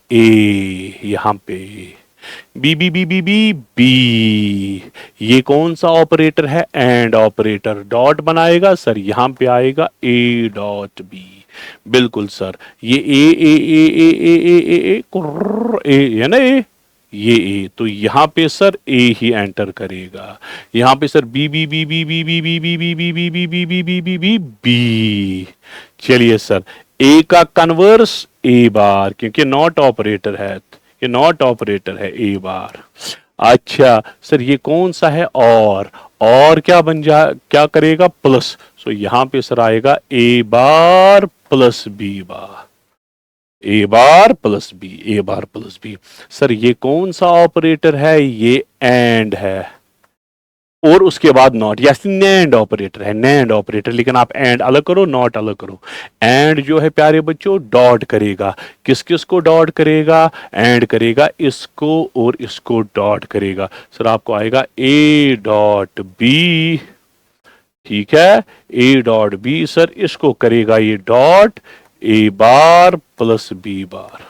यहाँ पे बी, ये कौन सा ऑपरेटर है, एंड ऑपरेटर। डॉट बनाएगा सर, यहां पे आएगा ए डॉट बी। बिल्कुल सर, ये ए है ना, ये ए, तो यहाँ पे सर ए ही एंटर करेगा। यहाँ पे सर बी। चलिए सर, ए का कन्वर्स ए बार, क्योंकि नॉट ऑपरेटर है, ये नॉट ऑपरेटर है ए बार। अच्छा सर, ये कौन सा है, और क्या बन जा, क्या करेगा, प्लस। सो यहां पे सर आएगा A bar plus B bar, A bar plus B, A bar plus B. Sir ये कौन सा ऑपरेटर है, ये एंड है, और उसके बाद नॉट, या नैंड ऑपरेटर है, नैंड ऑपरेटर। लेकिन आप एंड अलग करो, नॉट अलग करो। एंड जो है प्यारे बच्चों डॉट करेगा, किस किस को डॉट करेगा, एंड करेगा इसको और इसको डॉट करेगा। सर आपको आएगा ए डॉट बी, ठीक है, ए डॉट बी। सर इसको करेगा ये dot A bar plus B bar,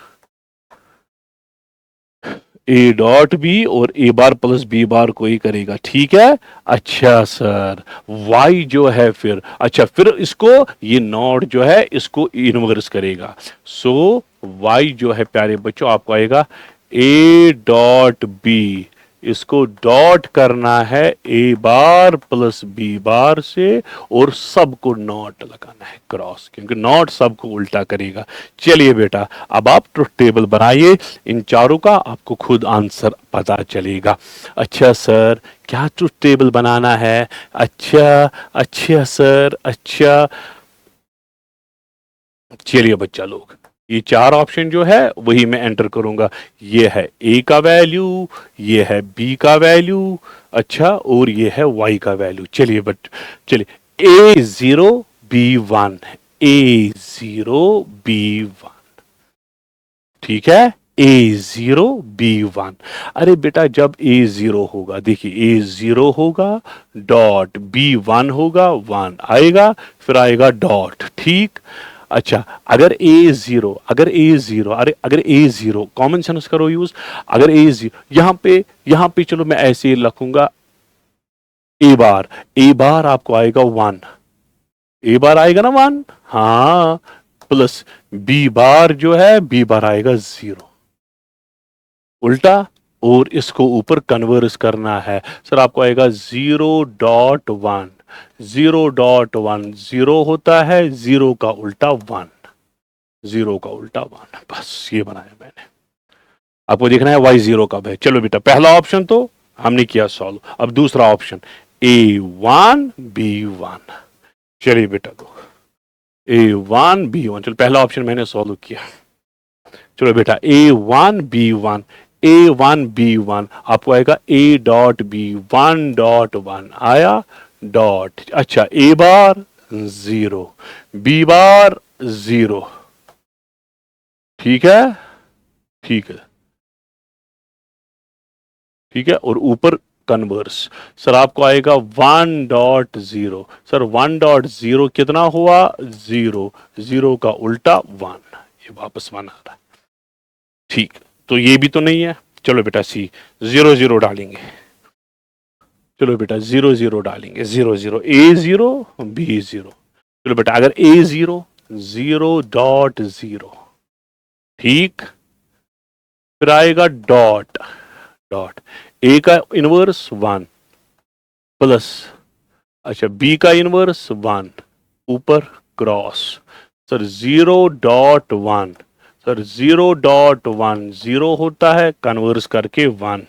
A dot B और ए बार प्लस बी बार को ही करेगा, ठीक है। अच्छा सर, वाई जो है फिर, अच्छा फिर इसको, ये नॉट जो है इसको इनवर्स करेगा। सो वाई जो है प्यारे बच्चों आपको आएगा ए डॉट बी, इसको डॉट करना है ए बार प्लस बी बार से, और सबको नॉट लगाना है क्रॉस, क्योंकि नॉट सबको उल्टा करेगा। चलिए बेटा अब आप ट्रुथ टेबल बनाइए इन चारों का, आपको खुद आंसर पता चलेगा। अच्छा सर, क्या ट्रुथ टेबल बनाना है, अच्छा अच्छा सर, अच्छा। चलिए बच्चा लोग, ये चार ऑप्शन जो है वही मैं एंटर करूंगा। ये है ए का वैल्यू, ये है बी का वैल्यू, अच्छा, और ये है वाई का वैल्यू। चलिए बट चलिए, ए जीरो बी वन, ए जीरो बी वन, ठीक है, ए जीरो बी वन। अरे बेटा जब ए जीरो होगा, देखिए ए जीरो होगा डॉट, बी वन होगा, वन आएगा, फिर आएगा डॉट, ठीक। अच्छा अगर ए जीरो, अगर ए जीरो, कॉमन सेंस करो यूज, अगर ए जीरो यहां पे चलो मैं ऐसे ही लिखूंगा ए बार आपको आएगा वन, ए बार आएगा ना वन, हाँ, प्लस बी बार जो है, बी बार आएगा जीरो, उल्टा, और इसको ऊपर कन्वर्स करना है। सर आपको आएगा 0.1, 0.1 जीरो होता है, जीरो का उल्टा वन, जीरो का उल्टा वन, बस ये बनाया मैंने। आपको देखना है वाई जीरो कब है। चलो बेटा पहला ऑप्शन तो हमने किया सॉल्व, अब दूसरा option A one B one. चलिए बेटा दो, ए वन बी वन, चलो पहला ऑप्शन मैंने सॉल्व किया। चलो बेटा A one B one, A one B one आपको आएगा A dot B one dot one आया, डॉट, अच्छा A bar zero, B bar zero, ठीक है, ठीक है, ठीक है, और ऊपर कन्वर्स। सर आपको आएगा 1.0, सर 1.0 कितना हुआ, जीरो, जीरो का उल्टा वन, ये वापस वन आ रहा है, ठीक। तो ये भी तो नहीं है, चलो बेटा सी, जीरो जीरो डालेंगे, चलो बेटा जीरो जीरो डालेंगे, जीरो जीरो, ए जीरो बी जीरो। चलो बेटा अगर ए जीरो, 0.0, ठीक, फिर आएगा डॉट, डॉट, ए का इनवर्स वन, प्लस, अच्छा बी का इनवर्स वन, ऊपर क्रॉस, सर 0.1, सर 0.1 जीरो होता है, कन्वर्स करके वन,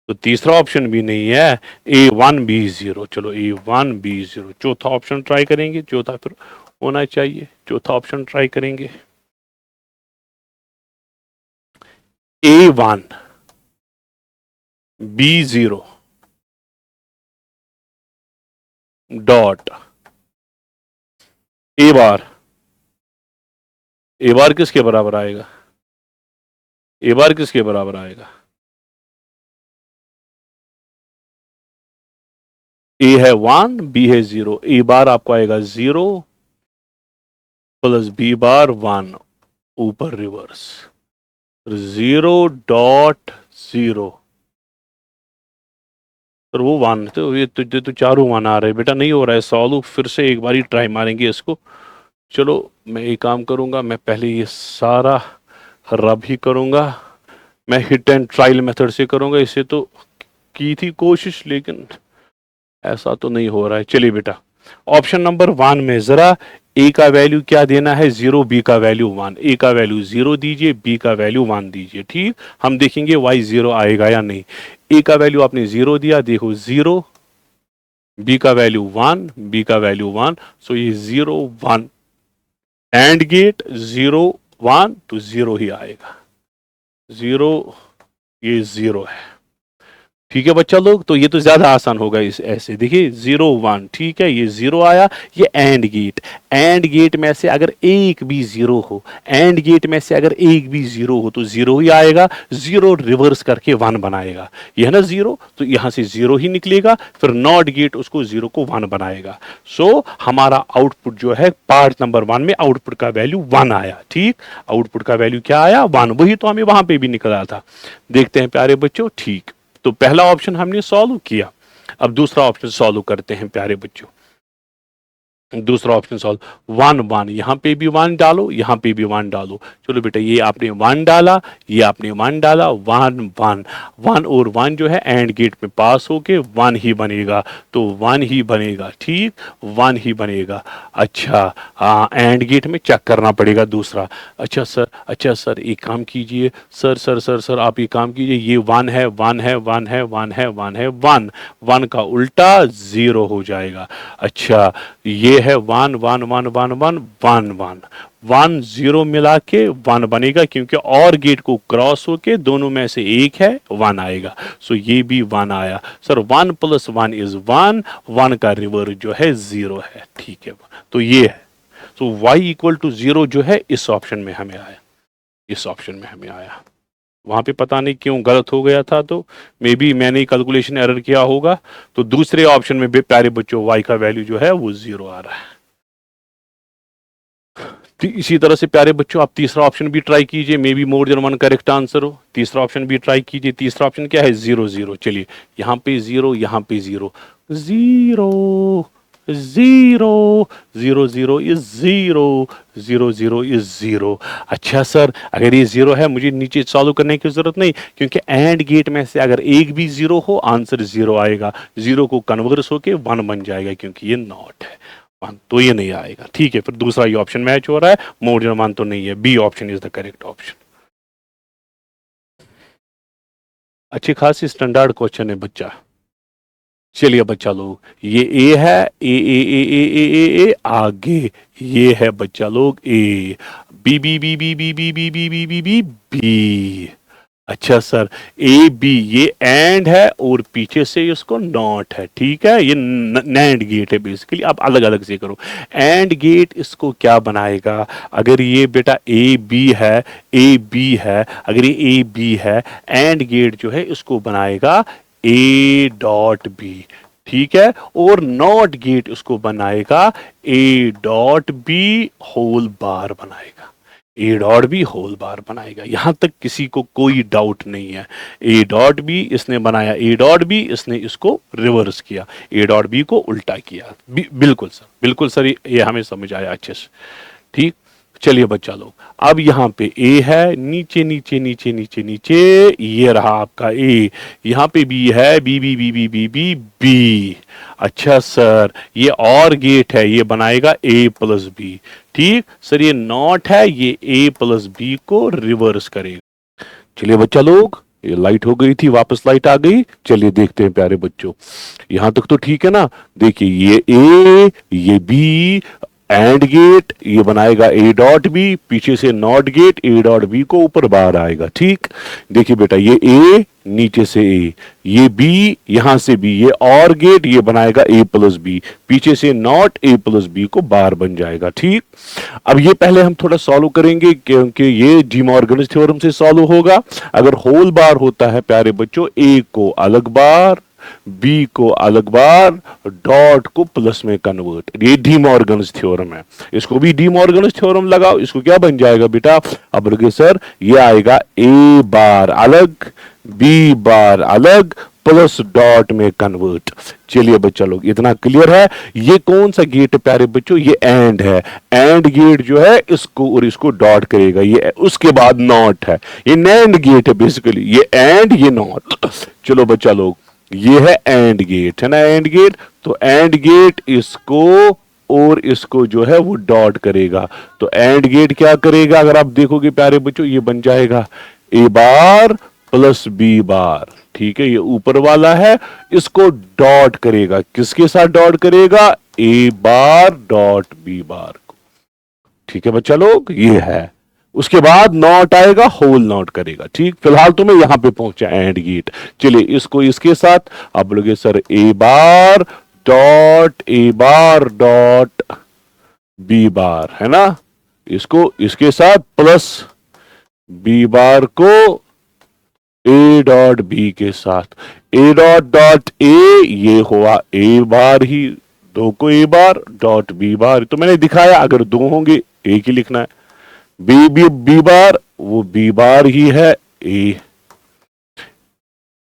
तो तीसरा ऑप्शन भी नहीं है, ए वन बी जीरो। चलो ए वन बी जीरो, चौथा ऑप्शन ट्राई करेंगे, चौथा फिर होना चाहिए, चौथा ऑप्शन ट्राई करेंगे, A one B zero dot, A bar, A bar किसके बराबर आएगा, ए बार किसके बराबर आएगा? ए है 1, बी है 0, ए बार आपको आएगा 0 प्लस बी बार 1, ऊपर रिवर्स 0.0। पर वो 1 तो ये तो चारों 1 आ रहे हैं बेटा, नहीं हो रहा है सॉल्व। फिर से एक बार ट्राई मारेंगे इसको। चलो मैं एक काम करूंगा, मैं पहले ये सारा रब ही करूंगा। मैं हिट एंड ट्रायल मेथड से करूंगा। इसे तो की थी कोशिश, लेकिन ऐसा तो नहीं हो रहा है। चलिए बेटा, ऑप्शन नंबर 1 में जरा ए का वैल्यू क्या देना है? 0, बी का वैल्यू 1। ए का वैल्यू 0 दीजिए, बी का वैल्यू 1 दीजिए। ठीक, हम देखेंगे वाई 0 आएगा या नहीं। ए का वैल्यू आपने 0 दिया, देखो 0, बी का वैल्यू 1, बी का वैल्यू 1, सो ये 0 1 एंड गेट 0 1 तो 0 ही आएगा। 0, ये 0 है। ठीक है बच्चा लोग, तो ये तो ज्यादा आसान होगा। इस ऐसे देखिए 0 1, ठीक है, ये 0 आया। ये एंड गेट में से अगर एक भी 0 हो, एंड गेट में से अगर एक भी 0 हो तो 0 ही आएगा। 0 रिवर्स करके 1 बनाएगा। ये है ना 0, तो यहां से 0 ही निकलेगा। फिर नॉट गेट उसको 0 को 1 बनाएगा। सो हमारा आउटपुट जो है पार्ट नंबर 1 में आउटपुट का वैल्यू 1 आया। ठीक, आउटपुट का वैल्यू क्या आया? 1। वही तो हमें वहां पे भी निकला था। देखते हैं प्यारे बच्चों। ठीक, तो पहला ऑप्शन हमने सॉल्व किया। अब दूसरा ऑप्शन सॉल्व करते हैं प्यारे बच्चों। दूसरा ऑप्शन सॉल्व 1 1, यहां पे भी 1 डालो, यहां पे भी 1 डालो। चलो बेटा, ये आपने 1 डाला, ये आपने 1 डाला, 1 1 1 और 1 जो है एंड गेट में पास होके 1 ही बनेगा। तो 1 ही बनेगा। ठीक, 1 ही बनेगा। अच्छा, हाँ, एंड गेट में चेक करना पड़ेगा दूसरा। अच्छा सर एक काम कीजिए सर आप एक काम कीजिए, ये 1 है 1 है 1 है 1 है 1 है 1 1 का उल्टा 0 हो जाएगा। अच्छा, ये है 1 1 1 1 1 1 1 1 0 मिला के 1 बनेगा, क्योंकि और गेट को क्रॉस होके दोनों में से एक है, 1 आएगा। सो ये भी 1 आया। सर 1 + 1 इज 1, 1 का रिवर्स जो है 0 है। ठीक है, तो ये है। तो y = 0 जो है इस ऑप्शन में हमें आया, इस ऑप्शन में हमें आया। वहां पे पता नहीं क्यों गलत हो गया था, तो मे बी मैंने कैलकुलेशन एरर किया होगा। तो दूसरे ऑप्शन में प्यारे बच्चों y का वैल्यू जो है वो 0 आ रहा है। इसी तरह से प्यारे बच्चों आप तीसरा ऑप्शन भी ट्राई कीजिए, may be more than 1 correct answer हो। तीसरा ऑप्शन भी ट्राई कीजिए। तीसरा ऑप्शन क्या है? 0 0। चलिए, यहाँ पे 0, यहाँ पे 0 0 0 0 0 इज 0 0 0 इज 0। अच्छा सर, अगर ये 0 है, मुझे नीचे सॉल्व करने की जरूरत नहीं, क्योंकि एंड गेट में से अगर एक भी 0 हो, आंसर 0 आएगा। 0 को कन्वर्स होके 1 बन जाएगा, क्योंकि ये नॉट है 1, तो ये नहीं आएगा। ठीक है, फिर दूसरा ये ऑप्शन मैच हो रहा है, मोर देन 1 तो नहीं है। B option is the correct option. अच्छी खासी स्टैंडर्ड क्वेश्चन है बच्चा। चलिए बच्चा लोग, ये ए है, ए आगे ये है बच्चा लोग A. B B B B B B B B B B B B. अच्छा सर, ए बी ये एंड है और पीछे से इसको नॉट है। ठीक है, ये नैंड गेट है बेसिकली। आप अलग अलग से करो। एंड गेट इसको क्या बनाएगा? अगर ये बेटा ए बी है, ए बी है, अगर ये ए बी है, एंड गेट जो है इसको बनाएगा ए डॉट बी। ठीक है, और नॉट गेट उसको बनाएगा A dot B whole bar बनाएगा। A dot B whole bar बनाएगा। यहां तक किसी को कोई डाउट नहीं है। ए डॉट बी इसने बनाया, ए डॉट बी इसने इसको रिवर्स किया, ए डॉट बी को उल्टा किया। बिल्कुल सर, बिल्कुल सर, ये हमें समझ आया अच्छे से। ठीक, चलिए बच्चा लोग, अब यहाँ पे ए है, नीचे नीचे नीचे नीचे नीचे ये रहा आपका ए। यहाँ पे बी है, B B B B B B B. अच्छा सर, ये और गेट है, ये बनाएगा ए प्लस बी। ठीक सर, ये नॉट है, ये ए प्लस बी को रिवर्स करेगा। चलिए बच्चा लोग, ये लाइट हो गई थी, वापस लाइट आ गई। चलिए देखते हैं प्यारे बच्चों, यहां तक तो ठीक है ना। देखिए, ये ए, ये बी, एंड गेट, ये बनाएगा ए डॉट बी, पीछे से NOT gate, A dot B को ऊपर बाहर आएगा। ठीक, देखिए बेटा ये ए, नीचे से ए, ये बी, यहां से बी, ये और गेट, ये बनाएगा ए प्लस बी, पीछे से नॉट, ए प्लस बी को बार बन जाएगा। ठीक, अब ये पहले हम थोड़ा सॉल्व करेंगे क्योंकि ये डी मॉर्गन्स थ्योरम से सॉल्व होगा। अगर होल बार होता है प्यारे बच्चों, ए को अलग बार, बी को अलग बार, डॉट को प्लस में कन्वर्ट, ये डी मॉर्गन्स थ्योरम है। इसको भी डी मॉर्गन्स थ्योरम लगाओ, इसको क्या बन जाएगा बेटा, अब लगे सर ये आएगा ए बार अलग, बी बार अलग, प्लस डॉट में कन्वर्ट। चलिए बच्चा लोग इतना क्लियर है। ये कौन सा गेट है प्यारे बच्चों, ये एंड है। एंड गेट जो है इसको और इसको डॉट करेगा, ये उसके बाद नॉट है, ये नैंड गेट है बेसिकली, ये एंड ये नॉट। चलो बच्चा लोग ये है एंड गेट, है ना एंड गेट, तो एंड गेट इसको और इसको जो है वो डॉट करेगा। तो एंड गेट क्या करेगा, अगर आप देखोगे प्यारे बच्चों, ये बन जाएगा ए बार प्लस बी बार। ठीक है, ये ऊपर वाला है, इसको डॉट करेगा, किसके साथ डॉट करेगा, ए बार डॉट बी बार को। ठीक है बच्चा लोग, ये है। उसके बाद नॉट आएगा, होल नॉट करेगा। ठीक, फिलहाल तो मैं यहां पे पहुंचा एंड गेट। चलिए इसको इसके साथ, अब लोगे sir A bar dot A bar dot B bar, है ना, इसको इसके साथ प्लस बी बार को ए डॉट बी के साथ, ए डॉट डॉट ए, ये हुआ ए बार ही, दो को ए बार डॉट बी बार, तो मैंने दिखाया अगर दो होंगे एक ही लिखना है। बी बी बी बार, वो बी बार ही है, A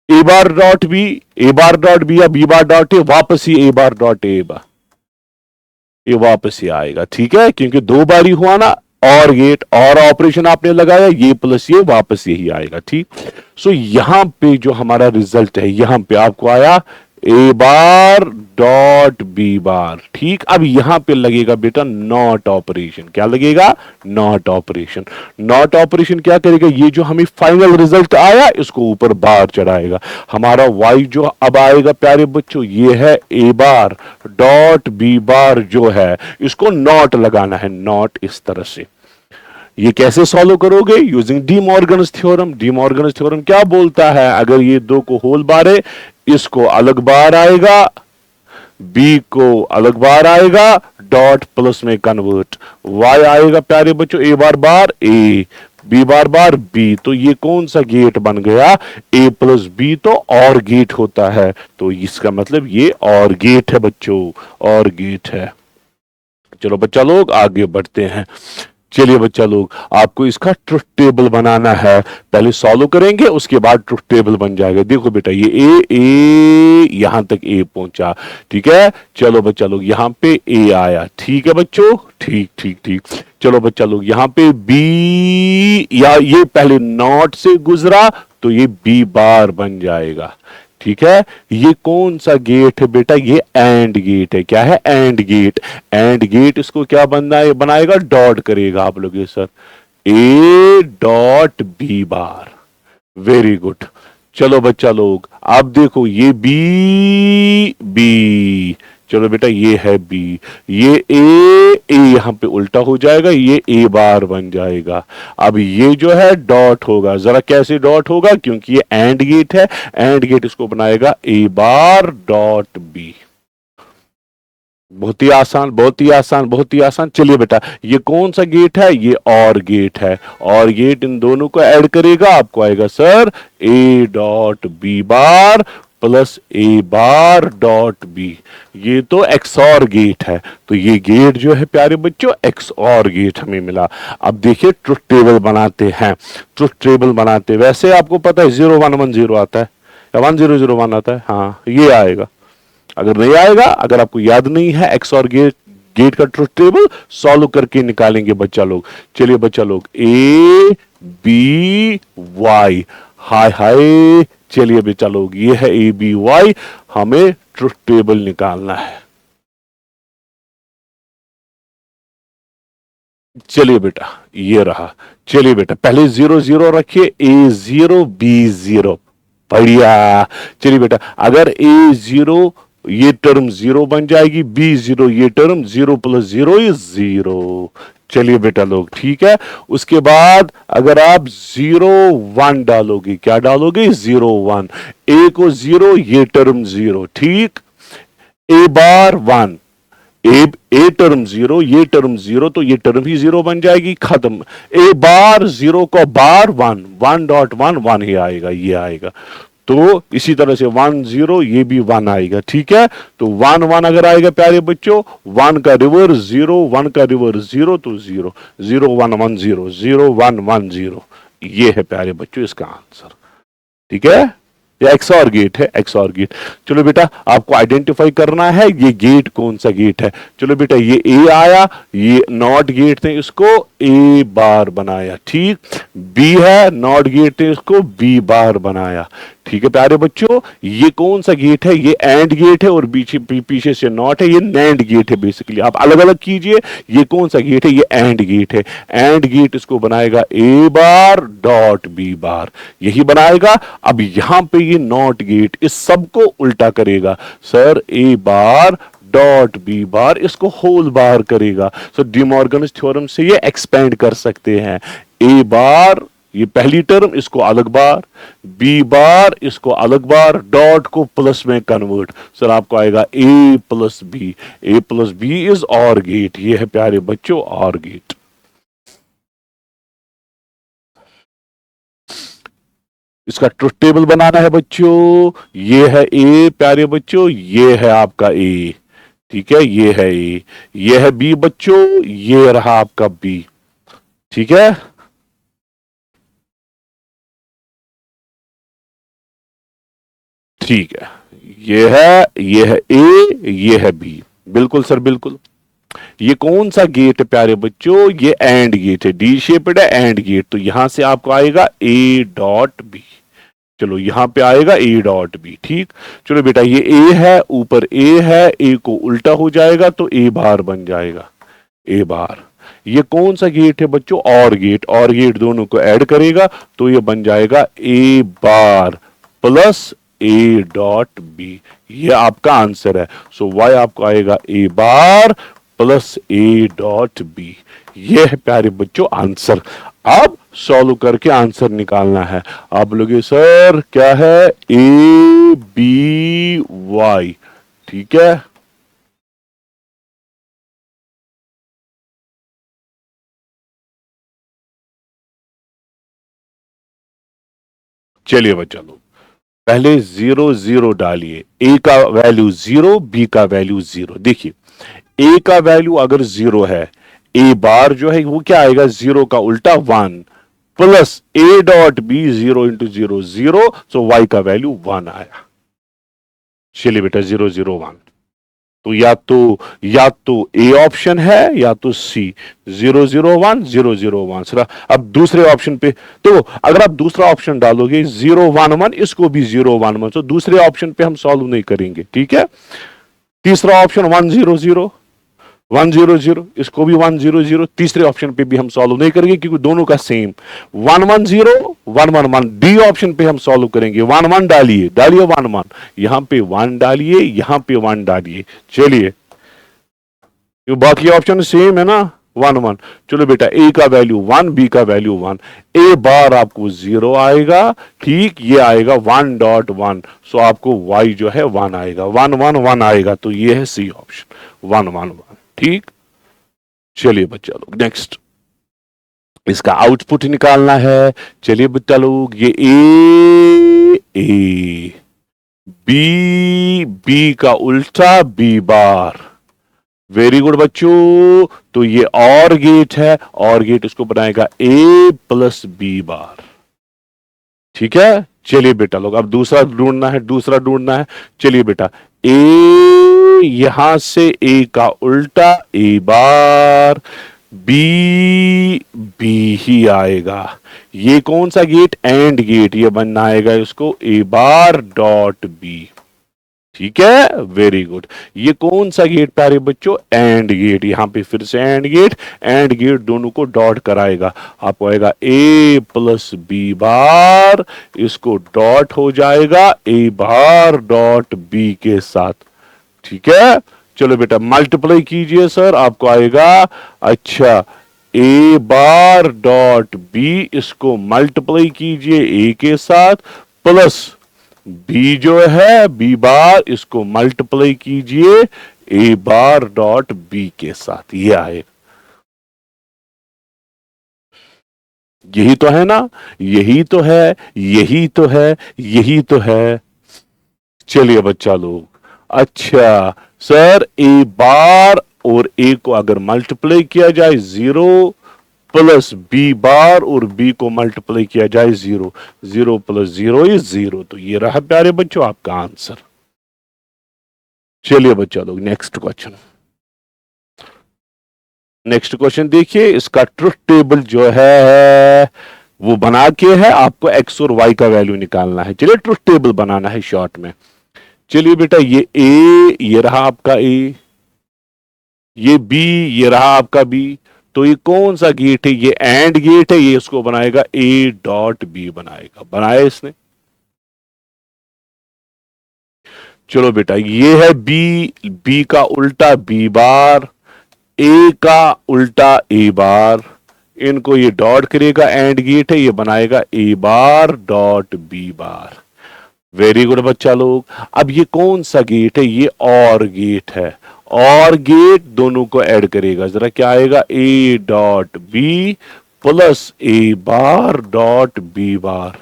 bar dot B, A bar dot B या बी बार डॉट ए, वापस ही ए बार डॉट ए बार, ये वापस ही आएगा। ठीक है, क्योंकि दो बार ही हुआ ना, और गेट और ऑपरेशन आपने लगाया, ये प्लस ये वापस यही आएगा। ठीक, सो यहां पे जो हमारा रिजल्ट है, यहां पे आपको आया A bar dot B bar. ठीक, अब यहां पे लगेगा बेटा नॉट ऑपरेशन। क्या लगेगा, नॉट ऑपरेशन। नॉट ऑपरेशन क्या करेगा, ये जो हमें फाइनल रिजल्ट आया इसको ऊपर बार चढ़ाएगा। हमारा वाई जो अब आएगा प्यारे बच्चों, ये है ए बार डॉट बी बार, जो है इसको नॉट लगाना है, नॉट इस तरह से। ये कैसे सॉल्व करोगे, using D Morgan's theorem. De Morgan's theorem क्या बोलता है, अगर ये दो को होल बार है, इसको अलग बार आएगा, बी को अलग बार आएगा, डॉट प्लस में कन्वर्ट, वाई आएगा प्यारे बच्चों A bar bar A, B bar bar B, तो ये कौन सा गेट बन गया, ए प्लस बी तो और गेट होता है, तो इसका मतलब ये और गेट है बच्चों, और गेट है। चलो बच्चा लोग आगे बढ़ते हैं। चलिए बच्चा लोग, आपको इसका ट्रुथ टेबल बनाना है, पहले सॉल्व करेंगे उसके बाद ट्रुथ टेबल बन जाएगा। देखो बेटा ये ए यहां तक ए पहुंचा, ठीक है। चलो बच्चा लोग यहां पे ए आया, ठीक है बच्चों, ठीक ठीक ठीक। चलो बच्चा लोग यहां पे बी, या ये पहले नॉट से गुजरा तो ये बी बार बन जाएगा, ठीक है। ये कौन सा गेट है बेटा, ये एंड गेट है। क्या है, एंड गेट। एंड गेट इसको क्या बनाएगा, डॉट करेगा। आप लोग ये sir A dot B bar, very good. चलो बच्चा लोग अब देखो ये बी बी, चलो बेटा ये है बी, ये ए यहां पे उल्टा हो जाएगा, ये ए बार बन जाएगा। अब ये जो है डॉट होगा, जरा कैसे डॉट होगा, क्योंकि ये एंड गेट है, एंड गेट इसको बनाएगा ए बार डॉट बी। बहुत ही आसान, बहुत ही आसान, बहुत ही आसान। चलिए बेटा ये कौन सा गेट है, ये और गेट है, और गेट इन दोनों को ऐड करेगा, आपको आएगा sir A dot B bar plus A bar dot B. ये तो एक्स और गेट है, तो ये गेट जो है प्यारे बच्चों एक्स और गेट हमें मिला। अब देखिए ट्रुथ टेबल बनाते हैं। ट्रुथ टेबल बनाते, वैसे आपको पता है 0110 आता है या 1001 आता है, हाँ ये आएगा। अगर नहीं आएगा, अगर आपको याद नहीं है एक्स और गेट का ट्रुथ टेबल, सॉल्व करके निकालेंगे बच्चा लोग। चलिए बच्चा लोग ए बी वाई, हाय हाय। चलिए बच्चा लोग ये है ए बी वाई, हमें ट्रुथ टेबल निकालना है। चलिए बेटा ये रहा। चलिए बेटा पहले 0 0 रखिए, ए 0 बी 0, बढ़िया। चलिए बेटा अगर ए 0 ये टर्म जीरो बन जाएगी, बी जीरो, ये term zero plus zero is zero. चलिए बेटा लोग ठीक है। उसके बाद अगर आप 0 1 डालोगे, क्या डालोगे 0 1, ए को जीरो, ये टर्म जीरो, ठीक, ए बार 1, ए टर्म जीरो, ये टर्म जीरो, तो ये टर्म ही जीरो बन जाएगी, खत्म। ए बार जीरो को बार 1, 1.1 1 ही आएगा, ये आएगा। तो इसी तरह से 1 0, ये भी 1 आएगा, ठीक है। तो 1 1 अगर आएगा प्यारे बच्चों, 1 का रिवर्स 0, 1 का रिवर्स 0, तो 0 0 1 1 0 0 1 1 0, ये है प्यारे बच्चों इसका आंसर, ठीक है। ये एक्सऑर गेट है, एक्सऑर गेट। चलो बेटा आपको आइडेंटिफाई करना है ये गेट कौन सा गेट है। चलो बेटा ये ए आया, ये नॉट गेट ने इसको ए बार बनाया, ठीक। बी है, नॉट गेट ने इसको बी बार बनाया, ठीक है प्यारे बच्चों। ये कौन सा गेट है, ये एंड गेट है, और पीछे से नॉट है, ये नैंड गेट है। बेसिकली आप अलग अलग कीजिए, ये कौन सा गेट है, ये एंड गेट है। एंड गेट इसको बनाएगा ए बार डॉट बी बार, यही बनाएगा। अब यहां पे ये नॉट गेट इस सब को उल्टा करेगा, sir A bar dot B bar, इसको होल बार करेगा। सो डी मॉर्गन्स थ्योरम से ये एक्सपेंड कर सकते हैं। ए बार ये पहली टर्म, इसको अलग बार, बी बार इसको अलग बार, डॉट को प्लस में कन्वर्ट, सर आपको आएगा A plus B. A plus B is or gate, ये है प्यारे बच्चों ऑर गेट। इसका ट्रुथ टेबल बनाना है बच्चों, ये है ए प्यारे बच्चों, ये है आपका ए, ठीक है, ये है ए, ये है बी बच्चों, ये रहा आपका बी, ठीक है। ठीक है, ये है ए, ये है बी, बिल्कुल सर बिल्कुल। ये कौन सा गेट है प्यारे बच्चों, ये एंड गेट है, डी शेप्ड है एंड गेट, तो यहां से आपको आएगा ए डॉट बी। चलो यहां पे आएगा ए डॉट बी, ठीक। चलो बेटा ये ए है, ऊपर ए है, ए को उल्टा हो जाएगा तो ए बार बन जाएगा, ए बार। ये कौन सा गेट है बच्चों, और गेट, और गेट दोनों को ऐड करेगा तो ये बन जाएगा ए bar plus A dot B, ये आपका आंसर है। सो वाई आपको आएगा A bar plus A dot B, ये है प्यारे बच्चों आंसर। अब सॉल्व करके आंसर निकालना है। आप बोलोगे सर क्या है, ए बी वाई, ठीक है। चलिए बच्चा लोग पहले 0 0 डालिए, ए का वैल्यू 0, बी का वैल्यू 0। देखिए ए का वैल्यू अगर 0 है, ए बार जो है वो क्या आएगा, 0 का उल्टा 1 plus A dot B 0 into 0 0, so Y का वैल्यू 1 आया। चलिए बेटा 0 0 1, तो या तो ए ऑप्शन है या तो सी, 0 0 1 0 0 1। सर अब दूसरे ऑप्शन पे, तो अगर आप दूसरा ऑप्शन डालोगे 0 1 1, इसको भी 0 1 1, तो दूसरे ऑप्शन पे हम सॉल्व नहीं करेंगे, ठीक है। तीसरा ऑप्शन 1 0 0 1 0 0, इसको भी 1 0 0, तीसरे ऑप्शन पे भी हम सॉल्व नहीं करेंगे क्योंकि दोनों का सेम 1 1 0 1 1 1। डी ऑप्शन पे हम सॉल्व करेंगे, 1 1 डालिए, 1 1, यहां पे 1 डालिए, यहां पे 1 डालिए। चलिए ये बाकी ऑप्शन सेम है ना, 1 1। चलो बेटा ए का वैल्यू 1, बी का वैल्यू 1, ए बार आपको 0 आएगा, ठीक, ये आएगा 1.1, सो आपको वाई जो है 1 आएगा, 1 1 1 आएगा, तो ये है सी ऑप्शन 1 1 1, ठीक। चलिए बच्चा लोग नेक्स्ट इसका आउटपुट निकालना है। चलिए बच्चा लोग ये ए बी, बी का उल्टा बी बार, वेरी गुड बच्चों। तो ये और गेट है, और गेट इसको बनाएगा ए प्लस बी बार, ठीक है। चलिए बेटा लोग अब दूसरा ढूंढना है, दूसरा ढूंढना है। चलिए बेटा ए, यहां से ए का उल्टा ए बार, बी बी ही आएगा। ये कौन सा गेट, एंड गेट, ये बनना आएगा इसको ए बार डॉट बी, ठीक है, वेरी गुड। ये कौन सा गेट प्यारे बच्चों, एंड गेट, यहां पे फिर से एंड गेट दोनों को डॉट कराएगा, आपको आएगा ए प्लस बी बार, इसको डॉट हो जाएगा ए बार डॉट बी के साथ, ठीक है, चलो बेटा मल्टीप्लाई कीजिए सर, आपको आएगा अच्छा ए बार डॉट बी, इसको मल्टीप्लाई कीजिए ए के साथ, प्लस बी जो है बी बार, इसको मल्टीप्लाई कीजिए ए बार डॉट बी के साथ, ये आएगा। यही तो है ना, यही तो है, यही तो है, यही तो है। चलिए बच्चा लोग, अच्छा सर ए बार और ए को अगर मल्टीप्लाई किया जाए 0 प्लस बी बार और बी को मल्टीप्लाई किया जाए 0, 0 प्लस 0 इज 0, तो ये रहा प्यारे बच्चों आपका आंसर। चलिए बच्चा लोग नेक्स्ट क्वेश्चन, नेक्स्ट क्वेश्चन देखिए, इसका ट्रुथ टेबल जो है वो बना के है, आपको एक्स और वाई का वैल्यू निकालना है। चलिए ट्रुथ टेबल बनाना है शॉर्ट में। चलिए बेटा ये ए, ये रहा आपका ए, ये बी, ये रहा आपका बी, तो ये कौन सा गेट है, ये एंड गेट है, ये इसको बनाएगा ए डॉट बी बनाएगा, बनाया इसने। चलो बेटा ये है बी, बी का उल्टा बी बार, ए का उल्टा ए बार, इनको ये डॉट करेगा, एंड गेट है, ये बनाएगा A bar dot B bar. Very good बच्चा लोग। अब ये कौन सा गेट है, ये और गेट है, और गेट दोनों को ऐड करेगा, जरा क्या आएगा A dot B plus A bar dot B bar.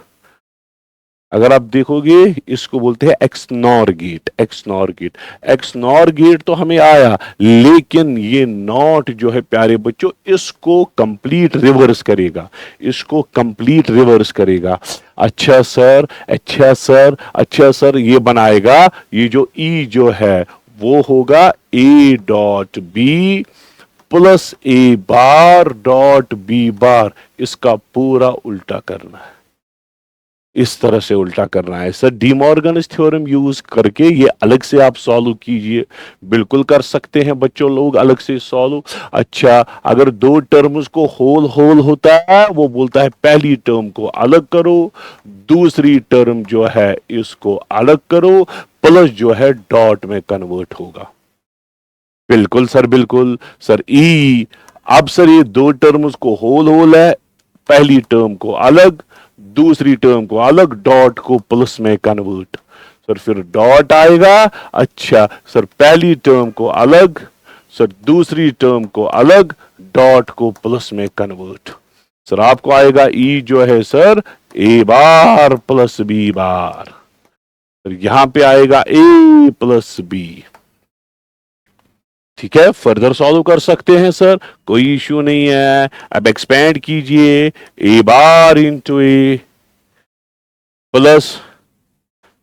अगर आप देखोगे इसको बोलते हैं XNOR gate, XNOR gate, XNOR gate तो हमें आया, लेकिन ये नॉट जो है प्यारे बच्चों इसको कंप्लीट रिवर्स करेगा, इसको कंप्लीट रिवर्स करेगा। अच्छा सर, अच्छा सर, अच्छा सर, ये बनाएगा, ये जो ई जो है वो होगा A dot B plus A bar dot B bar, इसका पूरा उल्टा करना है, इस तरह से उल्टा करना है सर। डिमॉर्गन्स थ्योरम यूज करके ये अलग से आप सॉल्व कीजिए, बिल्कुल कर सकते हैं बच्चों लोग अलग से सॉल्व। अच्छा अगर दो टर्म्स को होल होल होता है, वो बोलता है पहली टर्म को अलग करो, दूसरी टर्म जो है इसको अलग करो, प्लस जो है डॉट में कन्वर्ट होगा। बिल्कुल सर, बिल्कुल सर। ई, अब सर ये दो टर्म्स को होल होल है, पहली टर्म को अलग, दूसरी टर्म को अलग, डॉट को प्लस में कन्वर्ट, सर फिर डॉट आएगा। अच्छा सर पहली टर्म को अलग, सर दूसरी टर्म को अलग, डॉट को प्लस में कन्वर्ट, सर आपको आएगा ई जो है sir A bar plus B bar, sir यहां पे आएगा ए प्लस बी। ठीक है, फर्दर सॉल्व कर सकते हैं सर, कोई इश्यू नहीं है। अब एक्सपेंड कीजिए, A bar into A plus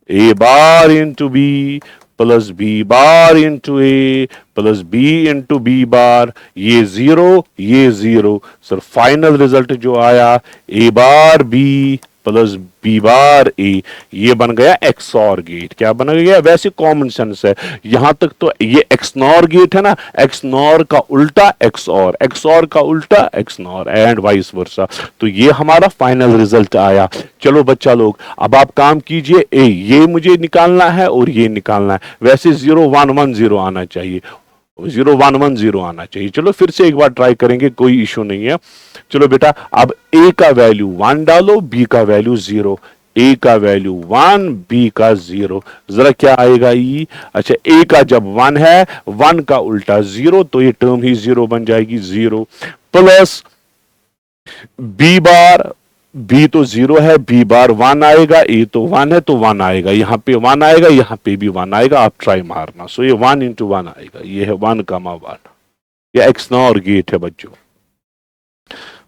A bar into B plus B bar into A plus B into B bar, ये जीरो, ये जीरो, सर फाइनल रिजल्ट जो आया A bar B plus B bar A, ये बन गया XOR gate. क्या बन गया, वैसे कॉमन सेंस है, यहां तक तो ये एक्सनॉर गेट है ना, एक्सनॉर का उल्टा एक्सऑर, एक्सऑर का उल्टा एक्सनॉर, एंड वाइस वर्सा, तो ये हमारा फाइनल रिजल्ट आया। चलो बच्चा लोग अब आप काम कीजिए, ए ये मुझे निकालना है और ये निकालना है, वैसे 0110 आना चाहिए, 0110 आना चाहिए। चलो फिर से एक बार ट्राई करेंगे, कोई इशू नहीं है। चलो बेटा अब ए का वैल्यू 1 डालो, बी का वैल्यू 0, ए का वैल्यू 1, बी का 0, जरा क्या आएगा ई। अच्छा ए का जब 1 है, 1 का उल्टा 0, तो ये टर्म ही 0 बन जाएगी, 0 प्लस बी बार, बी तो 0 है, बी बार 1 आएगा, ए तो 1 है तो 1 आएगा, यहां पे 1 आएगा, यहां पे भी 1 आएगा, आप ट्राई मारना। सो ये 1 इंटू 1 आएगा, ये है 1 कामा 1, ये एक्सनॉर गेट है बच्चों।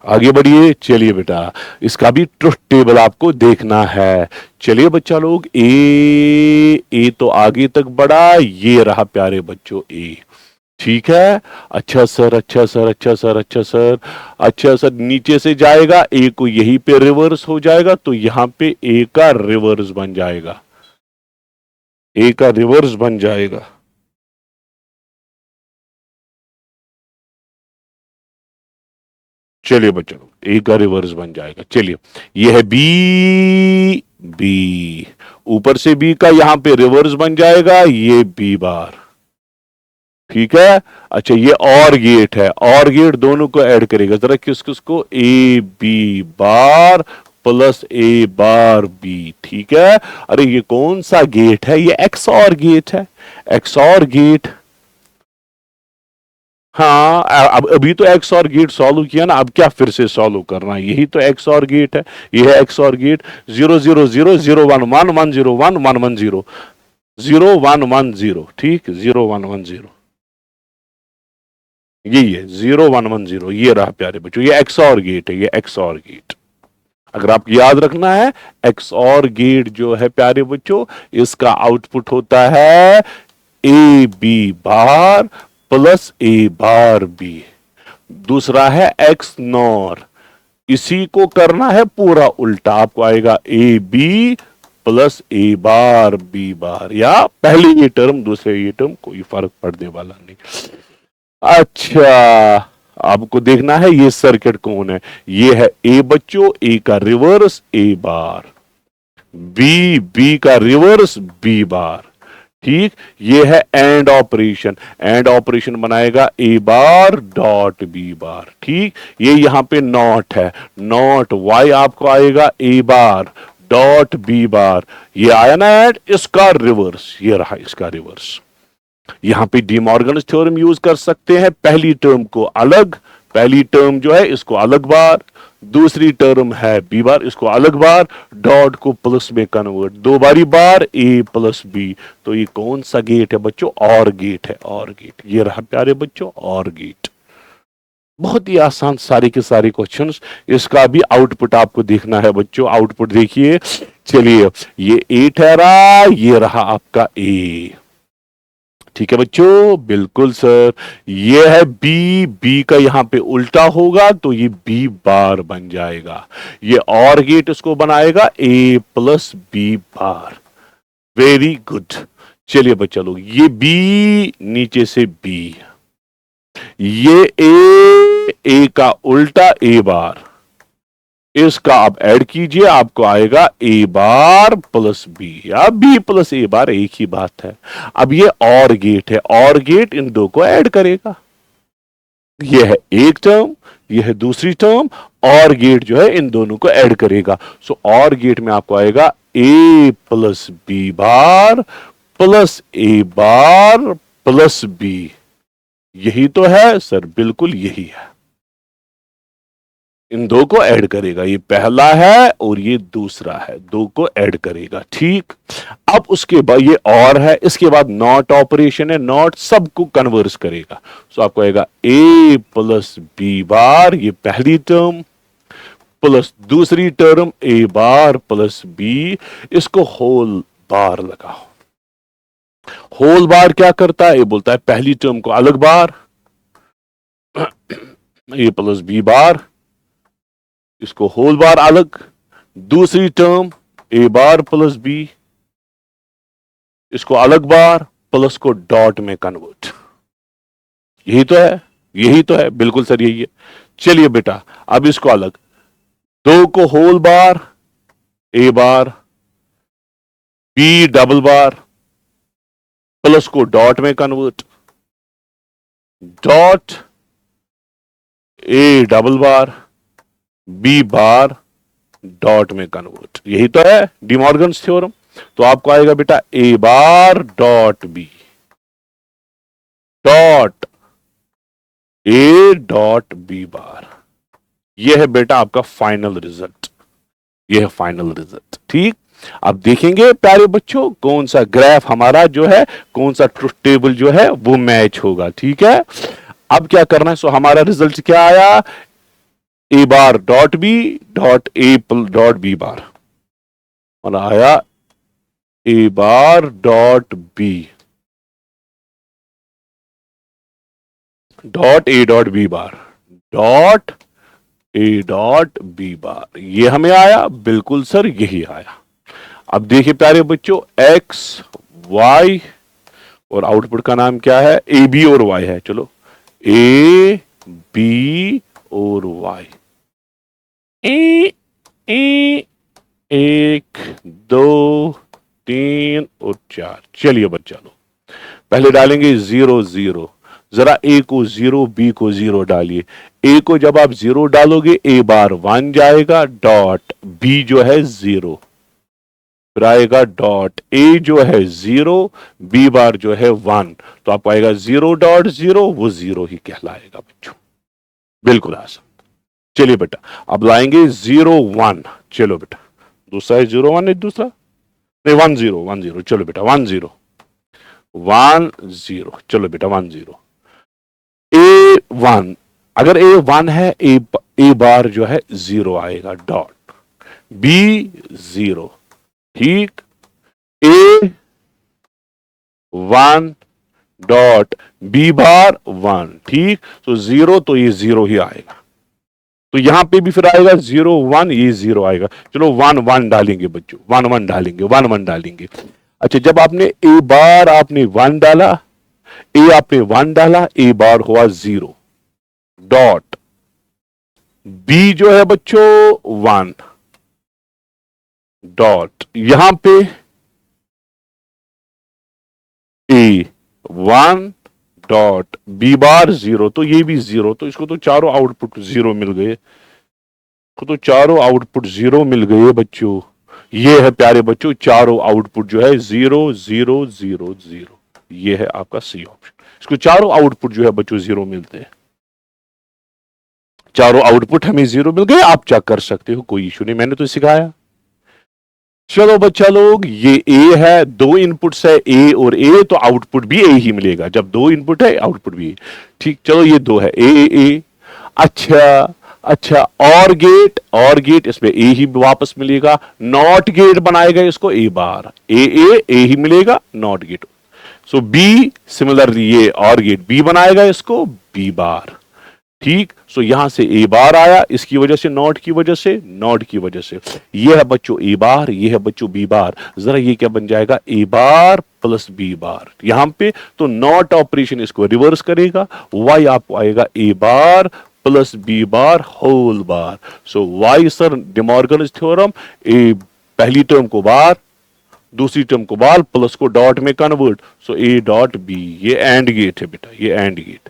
आगे बढ़िए, चलिए बेटा इसका भी ट्रुथ टेबल आपको देखना है। चलिए बच्चा लोग, ए तो आगे तक बढ़ा, ये रहा प्यारे बच्चों ए, ठीक है। अच्छा सर, अच्छा सर, अच्छा सर, अच्छा सर, अच्छा सर, नीचे से जाएगा ए को यहीं पे रिवर्स हो जाएगा, तो यहां पे ए का रिवर्स बन जाएगा, ए का रिवर्स बन जाएगा। चलिए बच्चों ए का रिवर्स बन जाएगा। चलिए ये है बी, बी ऊपर से बी का यहां पे रिवर्स बन जाएगा, ये बी बार, ठीक है। अच्छा ये और गेट है, और गेट दोनों को ऐड करेगा जरा, किस किस को, A B bar plus A bar B. ठीक है। अरे ये कौन सा गेट है, ये एक्स और गेट है, एक्स और गेट। हाँ अब अभी तो एक्स और गेट सॉल्व किया ना, अब क्या फिर से सॉल्व करना है, यही तो एक्स और गेट है, ये है एक्स और गेट। 0 0 0 0 1 1 1 0 0 1 1 0, ठीक, 0 1 1 0 यही है, 0 1 1 0 ये रहा प्यारे बच्चों, ये एक्स और गेट है, ये एक्स और गेट। अगर आपको याद रखना है, एक्स और गेट जो है प्यारे बच्चों, इसका आउटपुट होता है A B bar plus A bar B. दूसरा है एक्स नॉर, इसी को करना है पूरा उल्टा, आपको आएगा A B plus A bar B bar, या पहले ये टर्म दूसरे ये टर्म, कोई फर्क पड़ने वाला नहीं। अच्छा आपको देखना है ये सर्किट कौन है, ये है ए बच्चों, ए का रिवर्स ए बार, बी बी का रिवर्स बी बार। ठीक, ये है एंड ऑपरेशन, एंड ऑपरेशन बनाएगा A bar dot B bar. ठीक, ये यहां पे नॉट है, नॉट वाई आपको आएगा A bar dot B bar, ये आया ना एड, इसका रिवर्स, ये रहा इसका रिवर्स। यहां पे डी मॉर्गन्स थ्योरम यूज कर सकते हैं, पहली टर्म को अलग, पहली टर्म जो है इसको अलग बार, दूसरी टर्म है बी बार, इसको अलग बार, डॉट को प्लस में कन्वर्ट, दो बारी बार ए प्लस बी। तो ये कौन सा गेट है बच्चों, और गेट है, और गेट, ये रहा प्यारे बच्चों और गेट। बहुत ही आसान सारे के सारे क्वेश्चंस, इसका भी आउटपुट आपको देखना है बच्चों, आउटपुट देखिए। चलिए ये ए ठहरा, ये रहा आपका ए। ठीक है बच्चों, बिल्कुल सर, ये है बी, बी का यहां पे उल्टा होगा तो ये बी बार बन जाएगा, ये और गेट इसको बनाएगा A plus B bar. Very good. चलिए बच्चा लोग, ये बी नीचे से बी, ये ए का उल्टा ए बार, इसका आप ऐड कीजिए, आपको आएगा ए बार प्लस बी, या बी प्लस ए बार, एक ही बात है। अब ये और गेट है, और गेट इन दो को ऐड करेगा, ये है एक टर्म, ये है दूसरी टर्म, और गेट जो है इन दोनों को ऐड करेगा। सो और गेट में आपको आएगा A plus B bar plus A bar plus B. यही तो है सर, बिल्कुल यही है, इन दो को ऐड करेगा, ये पहला है और ये दूसरा है, दो को ऐड करेगा। ठीक, अब उसके बाद ये और है, इसके बाद नॉट ऑपरेशन है, नॉट सबको कन्वर्स करेगा। सो आपको आएगा ए प्लस बी बार, ये पहली टर्म, प्लस दूसरी term A bar plus B, इसको होल बार लगाओ। होल बार क्या करता है, ये बोलता है पहली टर्म को अलग बार, ए प्लस बी बार, इसको होल बार अलग, दूसरी term A bar plus B, इसको अलग बार, प्लस को डॉट में कन्वर्ट। यही तो है, यही तो है, बिल्कुल सर यही है। चलिए बेटा अब इसको अलग, दो को whole bar A bar, B double bar, plus को डॉट में convert, dot A double bar B bar dot में कन्वर्ट। यही तो है डी मॉर्गन्स थ्योरम। तो आपको आएगा बेटा A bar dot B dot A dot B bar. यह है बेटा आपका फाइनल रिजल्ट, यह है फाइनल रिजल्ट। ठीक, अब देखेंगे प्यारे बच्चों कौन सा ग्राफ हमारा जो है, कौन सा ट्रुथ टेबल जो है वो मैच होगा। ठीक है, अब क्या करना है, सो हमारा रिजल्ट क्या आया, A bar dot B dot A dot B bar, और आया A bar dot B dot A dot B bar dot A dot B bar, ये हमें आया, बिल्कुल सर यही आया। अब देखिए प्यारे बच्चों, एक्स वाई और आउटपुट का नाम क्या है, ए बी और वाई है। चलो ए बी और वाई, ए ए एक दो तीन और चार। चलिए बच्चा लो, पहले डालेंगे 0 0, जरा ए को 0, बी को 0 डालिए। ए को जब आप 0 डालोगे ए बार 1 जाएगा डॉट, बी जो है 0, फिर आएगा डॉट, ए जो है 0, बी बार जो है 1, तो आपको आएगा 0 डॉट 0, वो 0 ही कहलाएगा बच्चों। बिल्कुल आसान। चलिए बेटा अब लाएंगे 0 1। चलो बेटा दूसरा है 0 1, दूसरा नहीं 1 0 1 0। चलो बेटा 1 0 1 0। चलो बेटा 1 0। ए 1, अगर ए 1 है ए बार जो है 0 आएगा डॉट, बी 0, ठीक, ए 1 डॉट, बी बार 1, ठीक, तो 0 तो ये 0 ही आएगा। तो यहां पे भी फिर आएगा 0 1, ये 0 आएगा। चलो 1 1 डालेंगे बच्चों, 1 1 डालेंगे, 1 1 डालेंगे। अच्छा जब आपने ए बार आपने 1 डाला, ए आपने 1 डाला, ए बार हुआ 0 डॉट, बी जो है बच्चों 1 डॉट, यहां पे ए 1 डॉट, बी बार 0, तो ये भी 0, तो इसको तो चारों आउटपुट 0 मिल गए, तो चारों आउटपुट 0 मिल गए बच्चों। ये है प्यारे बच्चों चारों आउटपुट जो है 0 0 0 0, ये है आपका सी ऑप्शन। इसको चारों आउटपुट जो है बच्चों 0 मिलते हैं, चारों आउटपुट हमें 0 मिल गए। आप चेक कर सकते हो, कोई इशू नहीं, मैंने तो सिखाया। चलो बच्चा लोग ये ए है, 2 इनपुट्स है ए और ए, तो आउटपुट भी ए ही मिलेगा। जब 2 इनपुट है आउटपुट भी ए, ठीक। चलो ये 2 है ए। अच्छा अच्छा और गेट इसमें ए ही वापस मिलेगा, नॉट गेट बनाएगा इसको ए बार, ए ही मिलेगा, not gate. So B similarly ये और गेट बी बनाएगा इसको बी बार, ठीक। सो यहां से ए बार आया, इसकी वजह से नॉट की वजह से ये है बच्चों ए बार, ये है बच्चों बी बार। जरा ये क्या बन जाएगा, ए बार प्लस बी बार यहां पे, तो नॉट ऑपरेशन इसको रिवर्स करेगा, वाई आपको आएगा A bar plus B bar whole bar. So Y sir De Morgan's theorem, A पहली टर्म को बार, दूसरी टर्म को बार, प्लस को डॉट में convert, so A dot B. ये एंड गेट है बेटा, ये एंड गेट,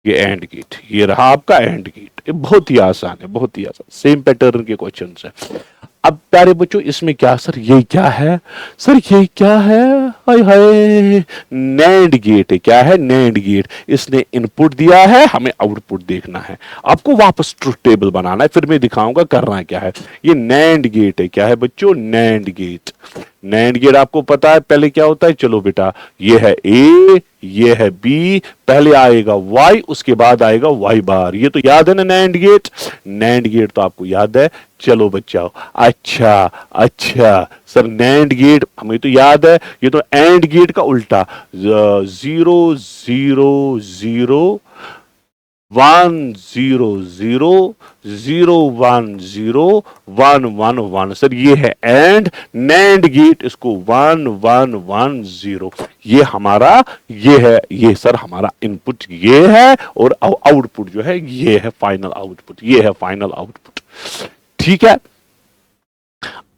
ये एंड गेट, ये रहा आपका एंड गेट। ये बहुत ही आसान है, बहुत ही आसान, सेम पैटर्न के क्वेश्चंस है। अब प्यारे बच्चों इसमें क्या सर, ये क्या है सर, ये क्या है, हाय हाय, नैंड गेट है। क्या है, नैंड गेट। इसने इनपुट दिया है, हमें आउटपुट देखना है, आपको वापस ट्रुथ टेबल बनाना है, फिर मैं दिखाऊंगा करना क्या है। ये नैंड गेट है। क्या है बच्चों, नैंड गेट। नैंड गेट आपको पता है पहले क्या होता है। चलो बेटा ये है ए, ये है बी, पहले आएगा वाई, उसके बाद आएगा वाई बार। ये तो याद है ना नैंड गेट, नैंड गेट तो आपको याद है। चलो बच्चा अच्छा सर नैंड गेट हमें तो याद है, ये तो एंड गेट का उल्टा, 0 0 0 1 0 0 0 1 0 1 1 1। सर ये है एंड, नैंड गेट इसको 1 1 1 0। ये हमारा ये है, ये सर हमारा इनपुट ये है, और आउटपुट जो है ये है फाइनल आउटपुट, ये है फाइनल आउटपुट, ठीक है।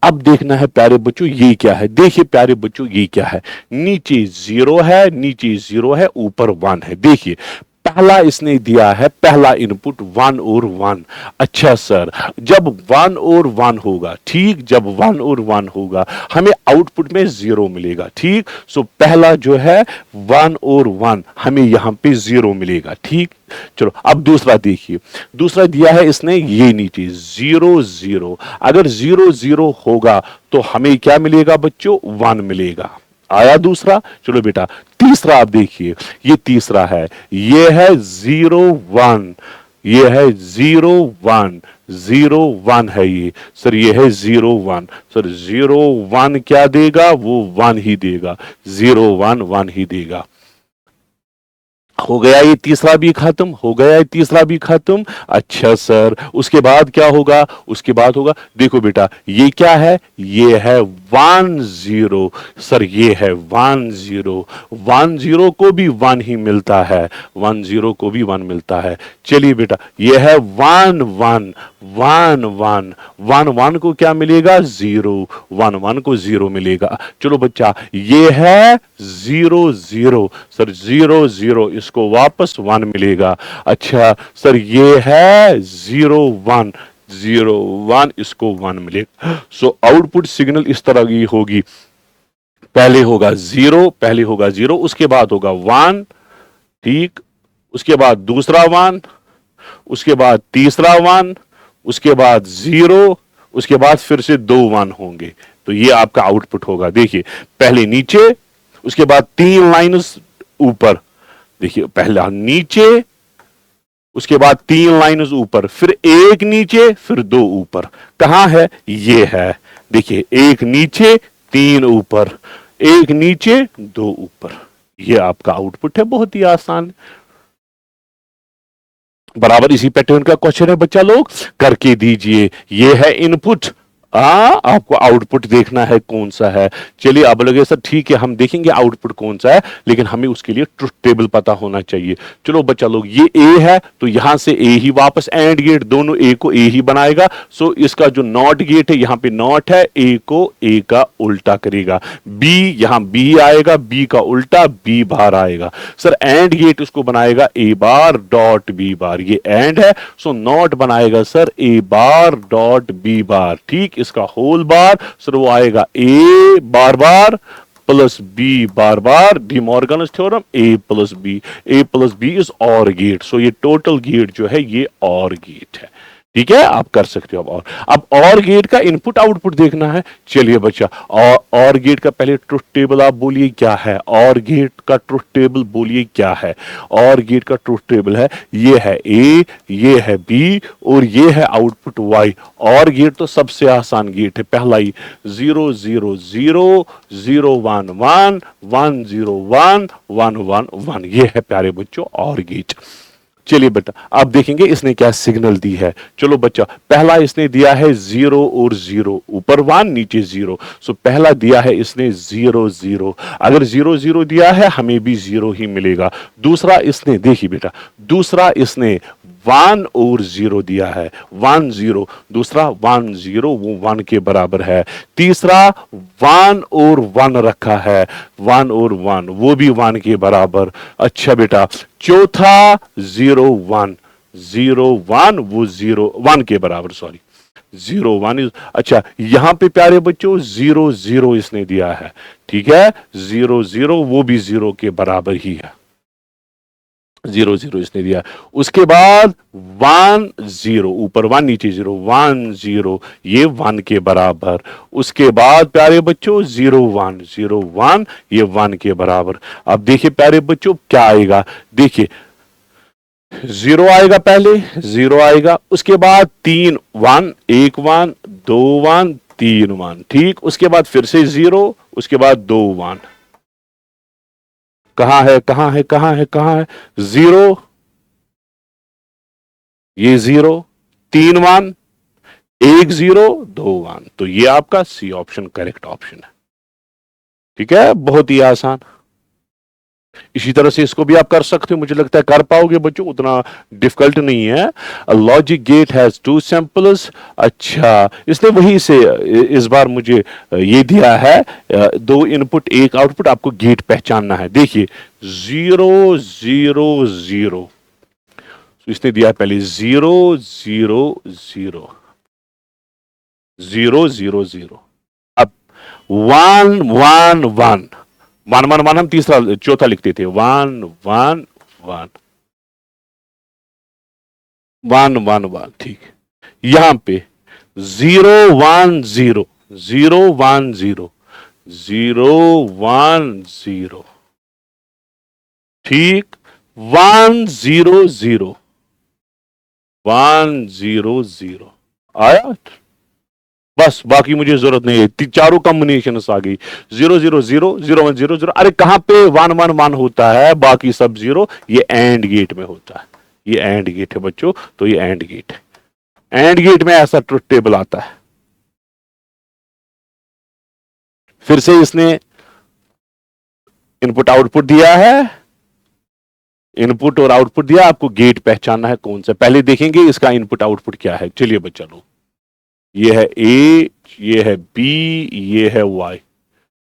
अब देखना है प्यारे बच्चों ये क्या है। देखिए प्यारे बच्चों ये क्या है, नीचे 0 है, नीचे 0 है, ऊपर 1 है। देखिए पहला इसने दिया है, पहला इनपुट 1 और 1। अच्छा सर जब 1 और 1 होगा, ठीक, जब 1 और 1 होगा हमें आउटपुट में 0 मिलेगा, ठीक। सो पहला जो है 1 और 1 हमें यहां पे 0 मिलेगा, ठीक। चलो अब दूसरा देखिए, दूसरा दिया है इसने ये नीचे 0 0। अगर 0 0 होगा तो हमें क्या मिलेगा बच्चों, 1 मिलेगा। आया दूसरा। चलो बेटा तीसरा आप देखिए, ये तीसरा है, ये है 0 1, ये है 0 1 0 1 है ये सर, ये है 0 1। सर 0 1 क्या देगा, वो 1 ही देगा, 0 1 1 ही देगा। हो गया ये तीसरा भी खत्म, हो गया ये तीसरा भी खत्म। अच्छा सर उसके बाद क्या होगा, उसके बाद होगा, देखो बेटा ये क्या है, ये है 1 0। सर ये है 1 0, 1 0 को भी 1 ही मिलता है, 1 0 को भी 1 मिलता है। चलिए बेटा ये है 1 1, 1 1, 1 1 को क्या मिलेगा 0, 1 1 को 0 मिलेगा। चलो बच्चा ये है 0 0, सर 0 0 इसको वापस 1 मिलेगा। अच्छा सर ये है 0 1, 0 1 इसको 1 मिलेगा। सो आउटपुट सिग्नल इस तरह की होगी, पहले होगा 0, पहले होगा 0, उसके बाद होगा 1, ठीक, उसके बाद दूसरा 1, उसके बाद तीसरा 1, उसके बाद 0, उसके बाद फिर से 2 1 होंगे। तो ये आपका आउटपुट होगा। देखिए पहले नीचे, उसके बाद 3 लाइन्स ऊपर, देखिए पहला नीचे, उसके बाद 3 लाइन्स ऊपर, फिर एक नीचे, फिर 2 ऊपर। कहां है ये है, देखिए एक नीचे 3 ऊपर, एक नीचे 2 ऊपर। ये आपका आउटपुट है, बहुत ही आसान। बराबर इसी पैटर्न का क्वेश्चन है बच्चा, लोग करके दीजिए। ये है इनपुट, आपको आउटपुट देखना है कौन सा है। चलिए अब लगे सर ठीक है हम देखेंगे आउटपुट कौन सा है, लेकिन हमें उसके लिए ट्रुथ टेबल पता होना चाहिए। चलो बच्चा लोग ये ए है तो यहां से ए ही वापस एंड गेट, दोनों ए को ए ही बनाएगा। सो इसका जो नॉट गेट है यहां पे नॉट है, ए को ए का उल्टा करेगा। बी यहां बी आएगा, बी का उल्टा बी बार आएगा। सर एंड गेट उसको बनाएगा A bar dot B bar, ये एंड है। सो नॉट बनाएगा sir A bar dot B bar, ठीक, इसका होल बार सर वो आएगा A bar bar plus B bar bar, De Morgan's theorem, A plus B is or gate. So ये total gate जो है ये ऑर गेट है, ठीक है, आप कर सकते हो। अब और गेट का इनपुट आउटपुट देखना है। चलिए बच्चा और गेट का पहले ट्रुथ टेबल आप बोलिए क्या है, और गेट का ट्रुथ टेबल बोलिए क्या है। और गेट का ट्रुथ टेबल है, ये है ए, ये है बी और ये है आउटपुट वाई। और गेट तो सबसे आसान गेट है, पहला ही 0 0 0 0 1 1 1 0 1 1 1 1, ये है प्यारे बच्चों और गेट। चलिए बेटा अब देखेंगे इसने क्या सिग्नल दी है। चलो बच्चा पहला इसने दिया है 0 और 0, ऊपर 1 नीचे 0। सो पहला दिया है इसने 0 0, अगर 0 0 दिया है हमें भी 0 ही मिलेगा। दूसरा इसने, देखिए बेटा दूसरा इसने 1 और 0 दिया है, 1 0, दूसरा 1 0 वो 1 के बराबर है। तीसरा 1 और 1 रखा है, 1 और 1 वो भी 1 के बराबर। अच्छा बेटा चौथा 0 1 0 1 वो 0 1 के बराबर, सॉरी 0 1 अच्छा यहां पे प्यारे बच्चों 0 0 इसने दिया है, ठीक है, 0 0 वो भी 0 के बराबर ही है, 0 0 इसने दिया। उसके बाद 1 0, ऊपर 1 नीचे 0, 1 0 ये 1 के बराबर। उसके बाद प्यारे बच्चों 0 1 0 1 ये 1 के बराबर। अब देखिए प्यारे बच्चों क्या आएगा, देखिए 0 आएगा, पहले 0 आएगा, उसके बाद 3 1 1 1 2 1 3 1, ठीक, उसके बाद फिर से 0, उसके बाद 2 1। कहां है कहां है कहां है कहां है 0, ये 0 3 1 1 0 2 1। तो ये आपका सी ऑप्शन करेक्ट ऑप्शन है, ठीक है, बहुत ही आसान। इसी तरह से इसको भी आप कर सकते हो, मुझे लगता है कर पाओगे बच्चों, उतना डिफिकल्ट नहीं है। Logic gate has 2 samples. अच्छा इसने वही से इस बार मुझे ये दिया है 2 इनपुट 1 आउटपुट, आपको गेट पहचानना है। देखिए 0 0 0, इसने दिया है पहले 0 0 0 0 0 0, अब 1 1 1 1 1 1 हम तीसरा चौथा लिखते थे, 1 1 1 1 1 1, ठीक, यहां पे 0 1 0 0 1 0 0 1 0, ठीक, 1 0 0 1 0 0 आया, बस बाकी मुझे जरूरत नहीं है, चारों कॉम्बिनेशन आ गई। 0 0 0 0 1 0 0, अरे कहां पे 1 1 1 होता है, बाकी सब 0, ये एंड गेट में होता है, ये एंड गेट है बच्चों, तो ये एंड गेट है, एंड गेट में ऐसा ट्रुथ टेबल आता है। फिर से इसने इनपुट आउटपुट दिया है, इनपुट और आउटपुट दिया, आपको गेट पहचानना है कौन सा। पहले देखेंगे इसका इनपुट आउटपुट क्या है। चलिए बच्चा लोग, ये है ए, ये है बी, ये है वाई।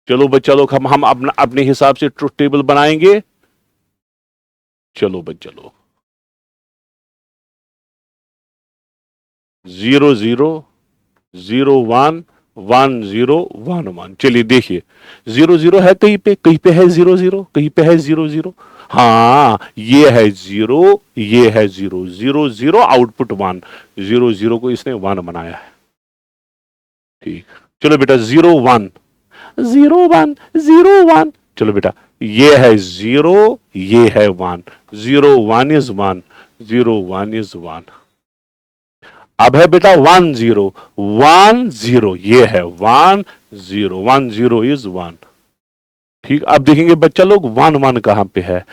चलो बच्चा लोग, हम अपने हिसाब से ट्रुथ टेबल बनाएंगे। चलो बच्चा लोग, 0 0 0 1 1 0 1 1। चलिए देखिए, 0 0 है कहीं पे है 0 0, कहीं पे है 0 0। हाँ, ये है 0, ये है 0 0 0, आउटपुट 1। 0 0 को इसने 1 बनाया है। ठीक, चलो बेटा 0 1 0 1 0 1। चलो बेटा, ये है 0, ये है 1। 0 1 इज 1, 0 1 इज 1। अब है बेटा 1 0 1 0, ये है 1 0 1 0 इज 1। ठीक, अब देखेंगे बच्चा लोग 1 1 कहां पे है।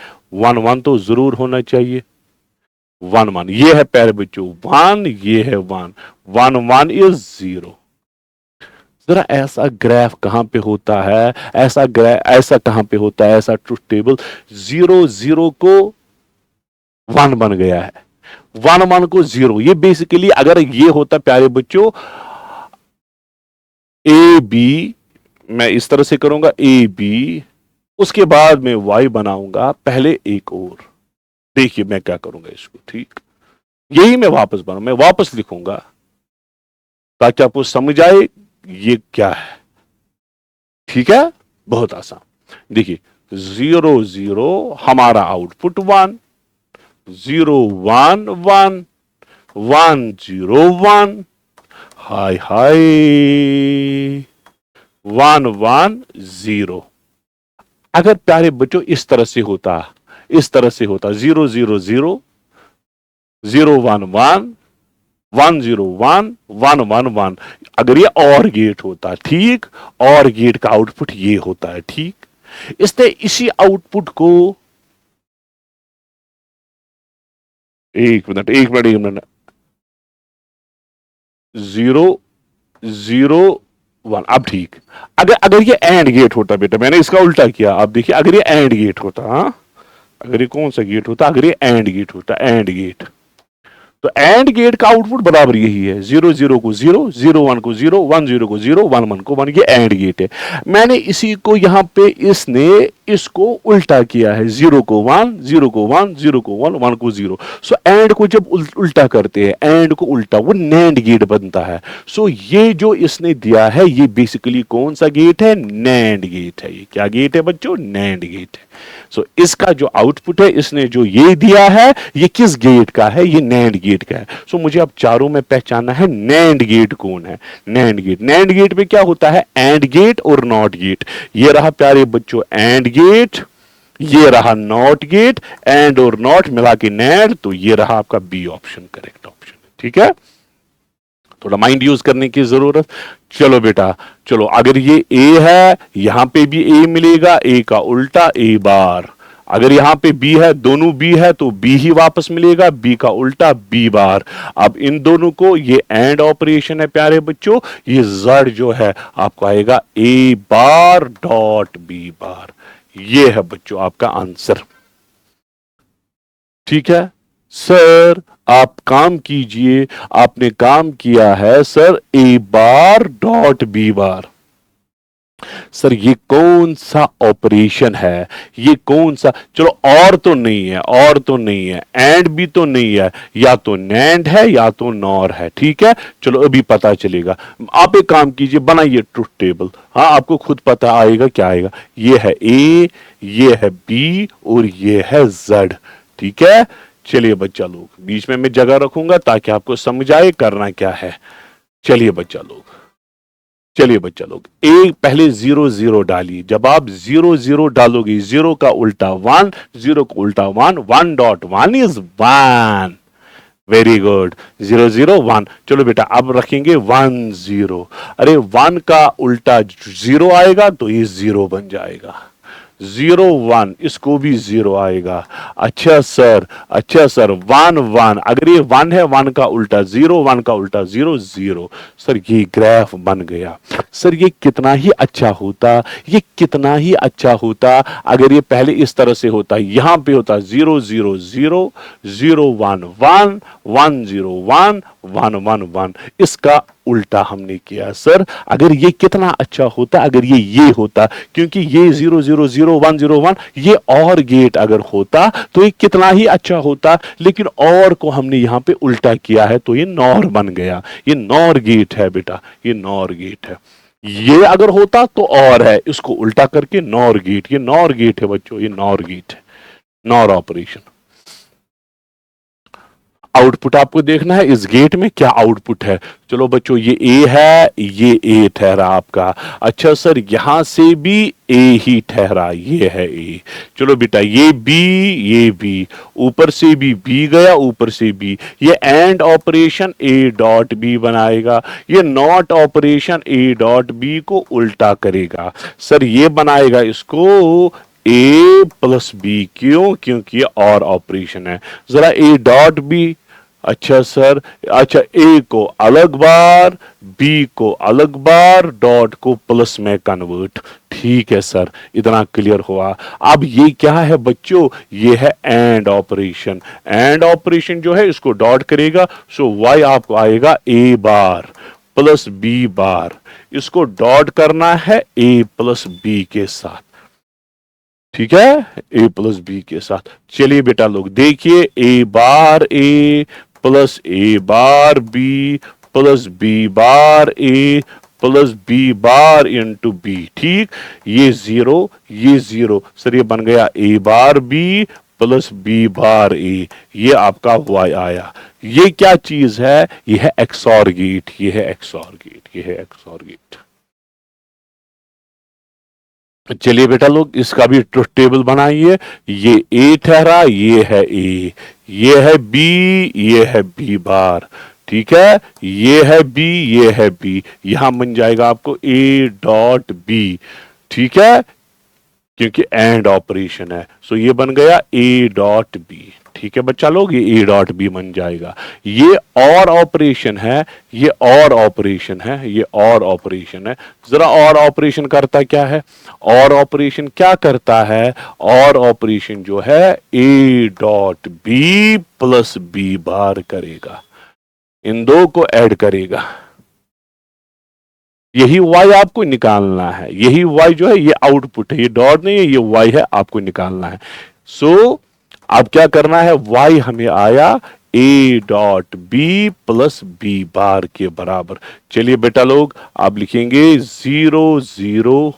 1 1 तो जरूर होना चाहिए। 1 1, ये है प्यारे बच्चों 1, ये है 1। 1 1 इज 0। जरा ऐसा ग्राफ कहां पे होता है, ऐसा कहां पे होता है, ऐसा ट्रुथ टेबल। 0 0 को 1 बन गया है, 1 1 को 0। ये बेसिकली अगर ये होता प्यारे बच्चों ए बी, मैं इस तरह से करूंगा ए बी, उसके बाद मैं वाई बनाऊंगा, पहले एक और। देखिए मैं क्या करूंगा इसको। ठीक, यही मैं वापस लिखूंगा ताकि आपको समझ आए ये क्या है। ठीक है, बहुत आसान। देखिए 0 0 हमारा आउटपुट 1, 0 1 1 1 0 1, हाय हाय 1 1 0। अगर प्यारे बच्चों इस तरह से होता 0 0 0 0 1 1 1 0 1 1 1 1, अगर ये और गेट होता, ठीक, और गेट का आउटपुट ये होता है। ठीक, इसने इसी आउटपुट को एक मिनट 0 0 1। अब ठीक, अगर ये एंड गेट होता बेटा, मैंने इसका उल्टा किया। अब देखिए अगर ये एंड गेट होता, हाँ, अगर ये कौन सा गेट होता, अगर ये एंड गेट होता, एंड गेट, तो एंड गेट का आउटपुट बराबर यही है। 0 0 को 0, 0 1 को 0, 1 0 को 0, 1 1 को 1। ये एंड गेट है। मैंने इसी को यहां पे इसने इसको उल्टा किया है। 0 को 1, 0 को 1, 0 को 1, 1 को 0। सो एंड को जब उल्टा करते हैं, एंड को उल्टा, वो नैंड गेट बनता है। सो ये जो इसने दिया है, ये बेसिकली कौन सा गेट है? नैंड गेट है। ये क्या गेट है बच्चों? नैंड गेट है। सो इसका जो आउटपुट है, इसने जो ये दिया है, ये किस गेट का है? ये नैंड गेट का है। सो मुझे अब चारों में पहचानना है नैंड गेट कौन है। नैंड गेट, नैंड गेट में क्या होता है? एंड गेट और नॉट गेट। ये रहा प्यारे बच्चों एंड गेट, ये रहा नॉट गेट, एंड और नॉट मिला के नैंड, तो ये रहा आपका बी ऑप्शन करेक्ट ऑप्शन। ठीक है, थोड़ा माइंड यूज करने की जरूरत। चलो बेटा, चलो अगर ये ए है, यहां पे भी ए मिलेगा, ए का उल्टा ए बार। अगर यहां पे बी है, दोनों बी है, तो बी ही वापस मिलेगा, बी का उल्टा बी बार। अब इन दोनों को, ये एंड ऑपरेशन है प्यारे बच्चों, ये जड़ जो है आपको आएगा A bar dot B bar. ये है बच्चों आपका आंसर। ठीक है सर, आप काम कीजिए। आपने काम किया है sir A bar dot B bar. Sir ये कौन सा ऑपरेशन है? ये कौन सा? चलो और तो नहीं है, और तो नहीं है, एंड भी तो नहीं है, या तो नैंड है या तो नॉर है। ठीक है, चलो अभी पता चलेगा। आप एक काम कीजिए, बनाइए ट्रुथ टेबल। हाँ, आपको खुद पता आएगा क्या आएगा। ये है ए, ये है बी और ये है जेड। ठीक है, चलिए बच्चा लोग, बीच में मैं जगह रखूंगा ताकि आपको समझ आए करना क्या है। चलिए बच्चा लोग, एक पहले 0 0 डालिए। जब आप 0 0 डालोगे, 0 का उल्टा 1, 0 का उल्टा 1, 1 डॉट 1 इज 1। Very good, 0 0 1। चलो बेटा अब रखेंगे 1 0। अरे 1 का उल्टा 0 आएगा तो ये 0 बन जाएगा। 0 1, इसको भी 0 आएगा। अच्छा सर, अच्छा सर, 1 1, अगर ये 1 है 1 का उल्टा 0, 1 का उल्टा 0 0। सर ये ग्राफ बन गया। सर ये कितना ही अच्छा होता, ये कितना ही अच्छा होता अगर ये पहले इस तरह से होता, यहां पे होता 0 0 0 0 1 1 1 0 1 1 1 1। इसका उल्टा हमने किया। सर अगर ये कितना अच्छा होता अगर ये होता, क्योंकि ये 0 0 0 1 0 1 ये और गेट अगर होता तो ये कितना ही अच्छा होता, लेकिन और को हमने यहां पे उल्टा किया है तो ये नॉर बन गया। ये नॉर गेट है बेटा, ये नॉर गेट है। ये अगर होता तो और है, इसको उल्टा करके नॉर गेट, ये नॉर गेट है बच्चों, ये नॉर गेट है, नॉर ऑपरेशन। आउटपुट आपको देखना है इस गेट में क्या आउटपुट है। चलो बच्चों ये ए है, ये ए ठहरा आपका। अच्छा सर यहां से भी ए ही ठहरा, ये है ए। चलो बेटा ये बी, ऊपर से भी बी गया, ऊपर से बी। ये and operation A dot B बनाएगा, ये not operation A dot B को उल्टा करेगा। सर ये बनाएगा इसको ए प्लस बी, क्यों? क्योंकि ये और ऑपरेशन है। जरा ए डॉट बी, अच्छा सर, अच्छा ए को अलग बार, बी को अलग बार, डॉट को प्लस में कन्वर्ट। ठीक है सर, इतना क्लियर हुआ। अब ये क्या है बच्चों? ये है एंड ऑपरेशन। एंड ऑपरेशन जो है इसको डॉट करेगा, सो वाई आपको आएगा A bar plus B bar. इसको डॉट करना है ए प्लस बी के साथ, ठीक है, ए प्लस बी के साथ। चलिए बेटा लोग देखिए, A bar A plus A bar B plus B bar A plus B bar into B. ठीक, ये 0 ये 0। सर ये बन गया A bar B plus B bar A, ये आपका वाई आया। ये क्या चीज है? ये है एक्सॉर गेट, ये है एक्सॉर गेट, ये है एक्सॉर गेट। चलिए बेटा लोग इसका भी ट्रुथ टेबल बनाइए। ये ए ठहरा, ये है ए, ये है बी, ये है बी बार, ठीक है, ये है बी, ये है बी। यहां बन जाएगा आपको ए डॉट बी, ठीक है, क्योंकि एंड ऑपरेशन है। सो ये बन गया ए डॉट बी। ठीक है बच्चा लोग, ये ए डॉट बी बन जाएगा। ये और ऑपरेशन है, ये और ऑपरेशन है, ये और ऑपरेशन है। जरा और ऑपरेशन करता क्या है? और ऑपरेशन क्या करता है? और ऑपरेशन जो है A dot B plus B bar करेगा, इन दो को ऐड करेगा। यही y आपको निकालना है, यही y जो है ये आउटपुट है, ये डॉट नहीं है, ये y है, आपको निकालना है। सो अब क्या करना है? y हमें आया a dot B plus B bar के बराबर। चलिए बेटा लोग आप लिखेंगे 0 0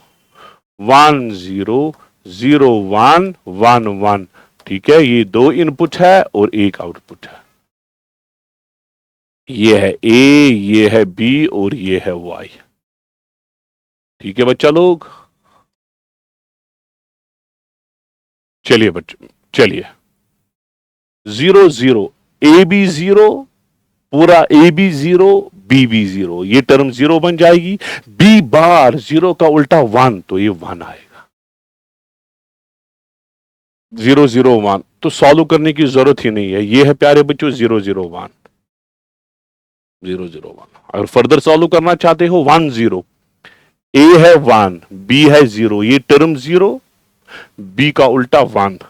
1 0 0 1 1 1। ठीक है, ये दो इनपुट है और एक आउटपुट है। ये है a, ये है b और ये है y। ठीक है बच्चा लोग, चलिए बच्चों, चलिए 0 0 ए बी 0, पूरा ए बी 0 बी बी 0, ये टर्म 0 बन जाएगी। बी बार 0 का उल्टा 1, तो ये 1 आएगा। 0 0 1 तो सॉल्व करने की जरूरत ही नहीं है, ये है प्यारे बच्चों 0 0 1 0 0 1। अगर फर्दर सॉल्व करना चाहते हो 1 0, ए है 1 बी है 0, ये टर्म 0, बी का उल्टा 1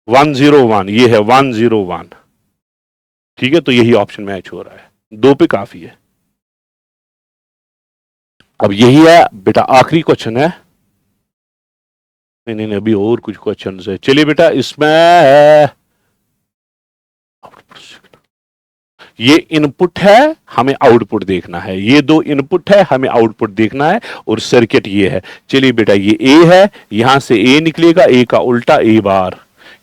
1 0 1, ये है 1 0 1। ठीक है, तो यही ऑप्शन मैच हो रहा है, 2 पे काफी है। अब यही है बेटा आखिरी क्वेश्चन है। नहीं नहीं अभी और कुछ क्वेश्चन है। चलिए बेटा इसमें ये इनपुट है, हमें आउटपुट देखना है। ये दो इनपुट है, हमें आउटपुट देखना है, और सर्किट ये है। चलिए बेटा ये ए है, यहां से ए निकलेगा, ए का उल्टा ए बार।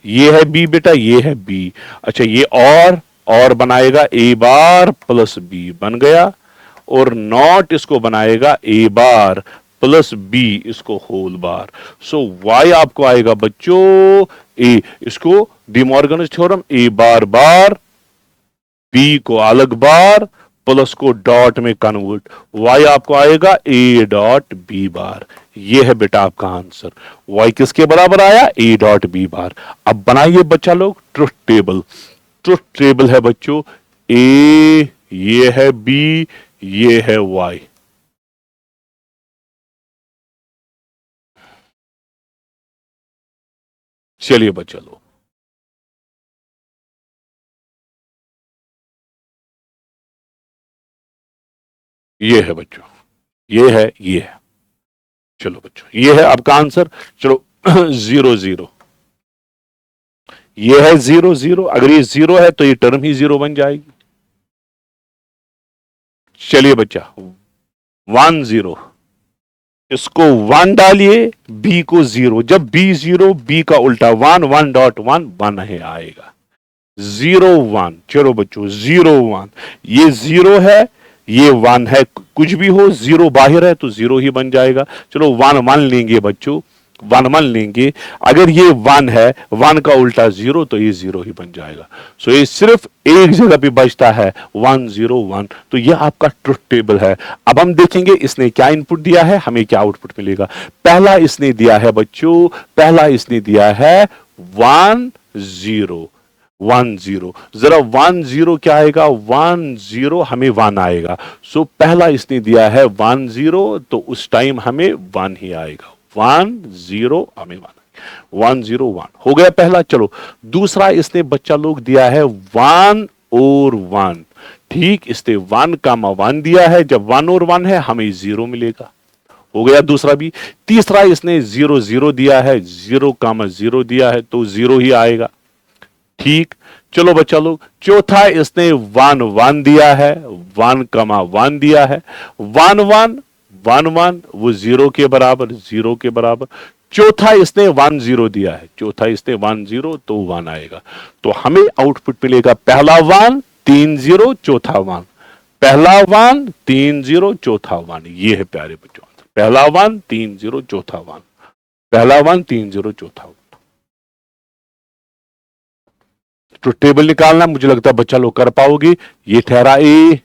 ये है बी बेटा, ये है बी। अच्छा ये और बनाएगा ए बार प्लस बी बन गया, और नॉट इसको बनाएगा ए बार प्लस बी इसको होल बार। सो वाई आपको आएगा बच्चों ए, इसको डिमॉर्गन्स थ्योरम, ए बार बार बी को अलग बार प्लस को डॉट में कन्वर्ट, वाई आपको आएगा ए डॉट बी बार। ये है बेटा आपका आंसर। y किसके बराबर आया, a डॉट बी बार। अब बनाइए बच्चा लोग ट्रुथ टेबल। ट्रुथ टेबल है बच्चों a, ये है b, ये है y। चलिए बच्चा लोग, ये है बच्चों, ये है, ये है। चलो बच्चों, ये है आपका आंसर। चलो 0 0, ये है 0 0। अगर ये 0 है तो ये टर्म ही 0 बन जाएगी। चलिए बच्चा 1 0, इसको 1 डालिए, b को 0। जब b 0, b का उल्टा 1, 1 डॉट 1, 1 है आएगा। 0 1, चलो बच्चों 0 1, ये 0 है, ये 1 है। कुछ भी हो, 0 बाहर है तो 0 ही बन जाएगा। चलो 1 1 लेंगे बच्चों, 1 1 लेंगे। अगर ये 1 है, 1 का उल्टा 0, तो ये 0 ही बन जाएगा। सो ये सिर्फ एक जगह पे बचता है 1 0 1। तो ये आपका ट्रुथ टेबल है। अब हम देखेंगे इसने क्या इनपुट दिया है, हमें क्या आउटपुट मिलेगा। पहला इसने दिया है बच्चों, पहला इसने दिया है 1 0 1 0। जरा 1 0 क्या आएगा, 1 0 हमें 1 आएगा। सो पहला इसने दिया है 1 0, तो उस टाइम हमें 1 ही आएगा। 1 0 हमें 1 0 1 हो गया पहला। चलो दूसरा इसने बच्चा लोग दिया है 1 और 1। ठीक, इसने 1 कामा 1 दिया है। जब 1 और 1 है हमें 0 मिलेगा। हो गया दूसरा भी। तीसरा इसने 0 0 दिया है, 0 कामा 0 दिया है तो 0 ही आएगा। ठीक, चलो बच्चा लोग चौथा इसने 1 1 दिया है, 1 कमा 1 दिया है। 1 1 1 1 वो 0 के बराबर, 0 के बराबर। चौथा इसने 1 0 दिया है, चौथा इसने 1 0 तो 1 आएगा। तो हमें आउटपुट मिलेगा पहला 1 3 0, चौथा 1। पहला 1 3 0, चौथा 1। ये है प्यारे बच्चों, पहला 1 3 0, चौथा 1। पहला 1 3 0, चौथा 1। तो टेबल निकालना मुझे लगता है बच्चा लोग कर पाओगे। ये ठहरा ए,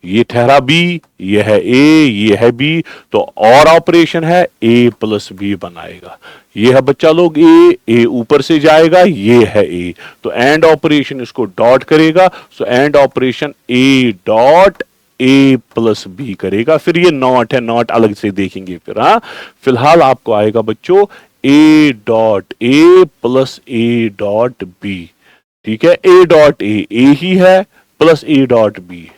ये ठहरा बी, ये है ए, ये है बी। तो और ऑपरेशन है ए प्लस बी बनाएगा। ये है बच्चा लोग ए ऊपर से जाएगा, ये है ए। तो एंड ऑपरेशन इसको डॉट करेगा। So and operation A dot A plus B करेगा। फिर ये नॉट है, नॉट अलग से देखेंगे फिर। हाँ, फिलहाल आपको आएगा बच्चों A dot A plus A dot B. ठीक है, ए डॉट ए ही है, प्लस ए डॉट बी।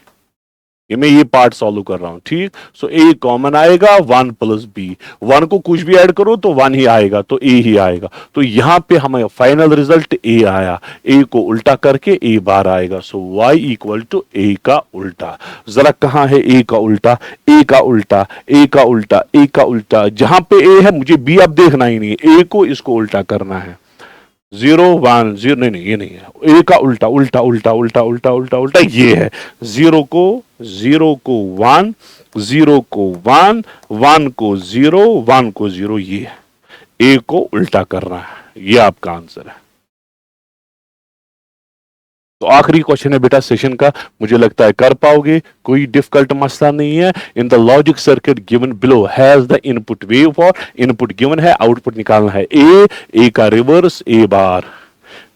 ये मैं ये पार्ट सॉल्व कर रहा हूं। ठीक, सो ए कॉमन आएगा, 1 प्लस बी। 1 को कुछ भी ऐड करो तो 1 ही आएगा, तो ए ही आएगा। तो यहां पे हमें फाइनल रिजल्ट ए आया। ए को उल्टा करके ए बार आएगा। सो y इक्वल टू ए का उल्टा। जरा कहां है ए का उल्टा, ए का उल्टा, ए का उल्टा, ए का उल्टा। जहां पे ए है मुझे बी अब देखना ही नहीं है, ए को इसको उल्टा करना है। 0 1 0, नहीं नहीं ये नहीं है। ए का उल्टा उल्टा उल्टा उल्टा उल्टा उल्टा उल्टा ये है। 0 को 1, 0 को 1, 1 को 0, 1 को 0, ये है। ए को उल्टा करना है, ये आपका आंसर है। तो आखिरी क्वेश्चन है बेटा सेशन का, मुझे लगता है कर पाओगे, कोई डिफिकल्ट मसला नहीं है। In the logic circuit given below has the input wave for, input given है, आउटपुट निकालना है ए का रिवर्स ए बार,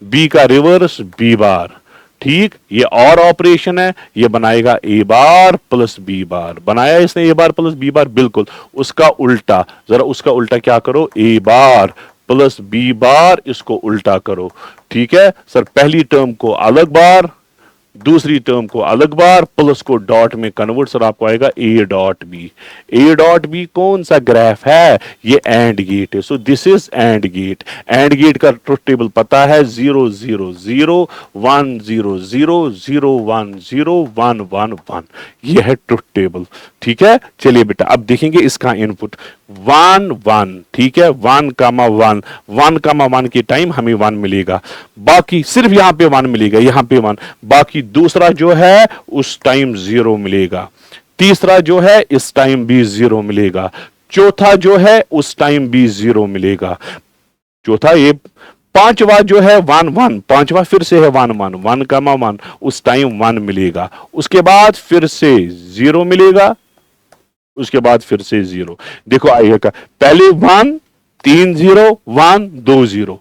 बी का रिवर्स बी बार। ठीक, ये और ऑपरेशन है, ये बनाएगा ए बार प्लस बी बार। बनाया इसने ए बार प्लस बी बार, बिल्कुल उसका उल्टा। जरा उसका उल्टा क्या करो, A bar plus B bar, इसको उल्टा करो। ठीक है सर, पहली टर्म को अलग बार, दूसरी टर्म को अलग बार, प्लस को डॉट में कन्वर्ट। सर आपको आएगा A dot B. A dot B कौन सा ग्राफ है, ये एंड गेट है। So this is and gate. And gate का ट्रुथ टेबल पता है, 0 0 0 1 0 0 0 1 0 1 1 1। ये है ट्रुथ टेबल। ठीक है, चलिए बेटा अब देखेंगे इसका इनपुट 1 1। ठीक है, 1 कामा 1, 1 कामा 1 के टाइम हमें 1 मिलेगा। बाकी सिर्फ यहां पे 1 मिलेगा, यहां पे 1। बाकी दूसरा जो है उस टाइम 0 मिलेगा। तीसरा जो है इस टाइम भी 0 मिलेगा। चौथा जो है उस टाइम भी 0 मिलेगा। चौथा ये पांचवा जो है 1 1, पांचवा फिर से है 1 1, 1 कामा 1, उस टाइम 1 मिलेगा। उसके बाद फिर से 0 मिलेगा, उसके बाद फिर से 0। देखो आइए का पहले 1 3 0 1 2 0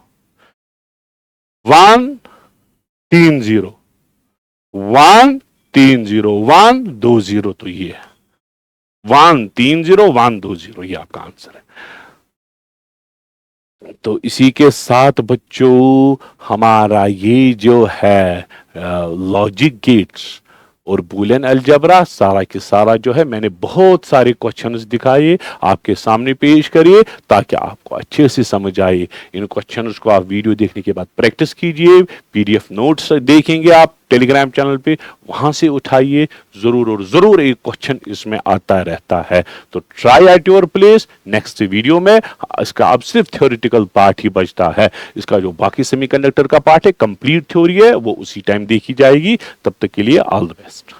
1 3 0 1 3 0 1 2 0, तो ये है 1 3 0 1 2 0, ये आपका आंसर है। तो इसी के साथ बच्चों हमारा ये जो है लॉजिक गेट्स और बूलियन अलजेब्रा सारा की सारा जो है मैंने बहुत सारे क्वेश्चंस दिखाए, आपके सामने पेश करिए ताकि आपको अच्छे से समझ आए। इन क्वेश्चंस को आप वीडियो देखने के बाद प्रैक्टिस कीजिए, पीडीएफ नोट्स देखेंगे आप टेलीग्राम चैनल पे, वहां से उठाइए, जरूर और जरूर एक क्वेश्चन इसमें आता रहता है। तो try at your place. Next video में इसका अब सिर्फ थ्योरेटिकल पार्ट ही बचता है, इसका जो बाकी सेमीकंडक्टर का पार्ट है कंप्लीट थ्योरी है वो उसी टाइम देखी जाएगी। तब तक के लिए ऑल द बेस्ट।